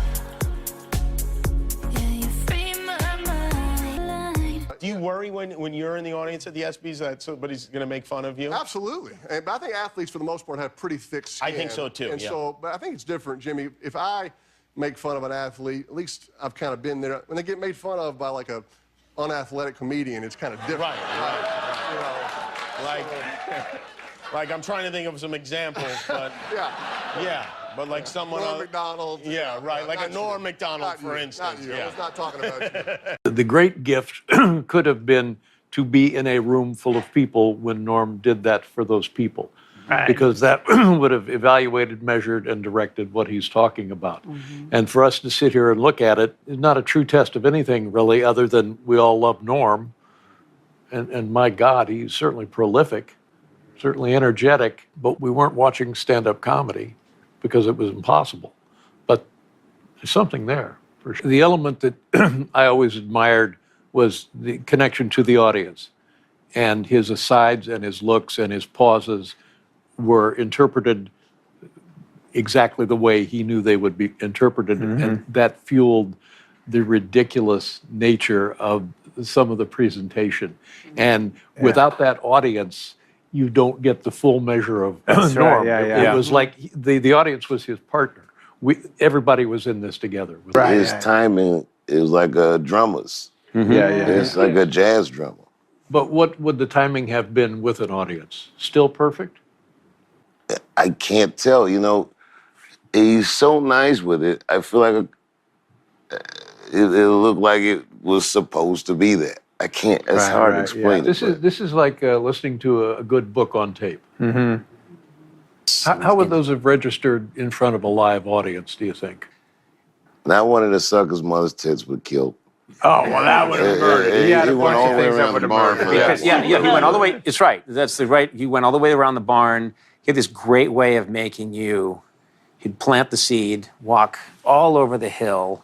Yeah, you free my mind. Do you worry when you're in the audience at the ESPYs that somebody's going to make fun of you? Absolutely. But I think athletes, for the most part, have pretty thick skin. I think so, too, And so, but I think it's different, Jimmy. If I make fun of an athlete, at least I've kind of been there. When they get made fun of by, like, a unathletic comedian, it's kind of different. Right. You know, like I'm trying to think of some examples, but but like someone Norm Macdonald. Yeah, right. Like a Norm Macdonald, for instance. Not you. I was not talking about you. The great gift could have been to be in a room full of people when Norm did that for those people. Right. Because that would have evaluated, measured, and directed what he's talking about. Mm-hmm. And for us to sit here and look at it is not a true test of anything, really, other than we all love Norm. And my God, he's certainly prolific, certainly energetic, but we weren't watching stand-up comedy because it was impossible. But there's something there, for sure. The element that I always admired was the connection to the audience. And his asides and his looks and his pauses were interpreted exactly the way he knew they would be interpreted, and that fueled the ridiculous nature of some of the presentation. And without that audience, you don't get the full measure of That's right, Norm. yeah, It- yeah. It was like the audience was his partner. Everybody was in this together. His timing is like a drummer's. Mhm. Yeah, yeah. It's like a jazz drummer. But what would the timing have been with an audience? Still perfect? I can't tell. You know, he's so nice with it. I feel like it looked like it was supposed to be there. I can't. It's hard to explain it. This is like listening to a good book on tape. Mm-hmm. How would those have registered in front of a live audience, do you think? Not one of the suckers' mother's tits would kill. Oh, well, that would have murdered. He had a went bunch all of the way things that around would the have barn murdered. for that. Because, yeah, he went all the way. It's right. That's the right. He went all the way around the barn. He had this great way of making you. He'd plant the seed, walk all over the hill,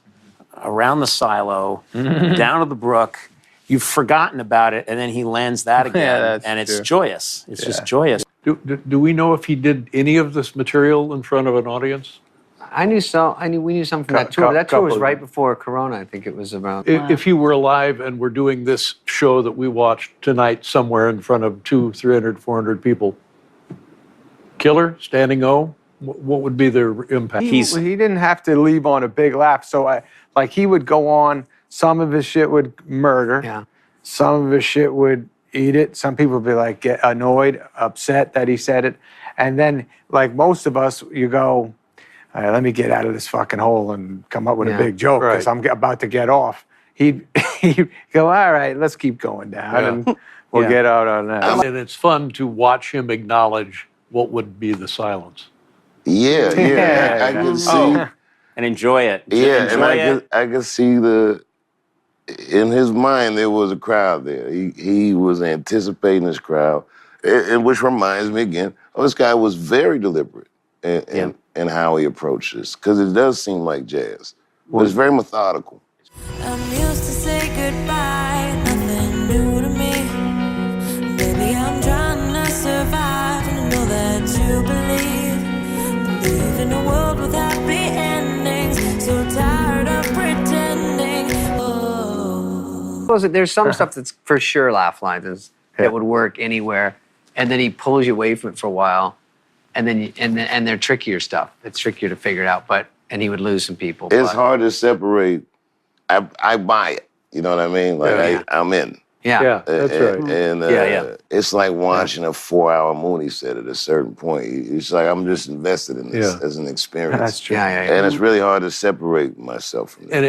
around the silo, down to the brook. You've forgotten about it, and then he lands that again, that's and it's true. joyous. It's just joyous. Do we know if he did any of this material in front of an audience? We knew some from that tour. But that tour was right before Corona. I think it was around. If he were alive and we're doing this show that we watched tonight somewhere in front of 200, 300, 400 people, killer, standing O, what would be their impact? He didn't have to leave on a big laugh. So he would go on. Some of his shit would murder. Yeah. Some of his shit would eat it. Some people would be like get annoyed, upset that he said it. And then, like most of us, you go, all right, let me get out of this fucking hole and come up with a big joke because I'm about to get off. He'd go, all right, let's keep going down and we'll get out on that. And it's fun to watch him acknowledge what would be the silence. Yeah. I can see. And enjoy it. Yeah, Enjoy and it. I could see in his mind there was a crowd there. He was anticipating this crowd, and which reminds me again, this guy was very deliberate in how he approached this, because it does seem like jazz, but it's very methodical. I'm used to say goodbye, nothing new to me. Baby, I'm trying to survive, and I know that you believe in a world with happy endings. So tired of pretending. There's some stuff that's for sure laugh lines that would work anywhere, and then he pulls you away from it for a while, and then and they're trickier stuff. It's trickier to figure it out, and he would lose some people. It's hard to separate. I buy it. You know what I mean? Like I'm in. Yeah, that's right. And it's like watching a 4-hour movie set at a certain point. It's like I'm just invested in this as an experience. That's true. Yeah. And it's really hard to separate myself from that. And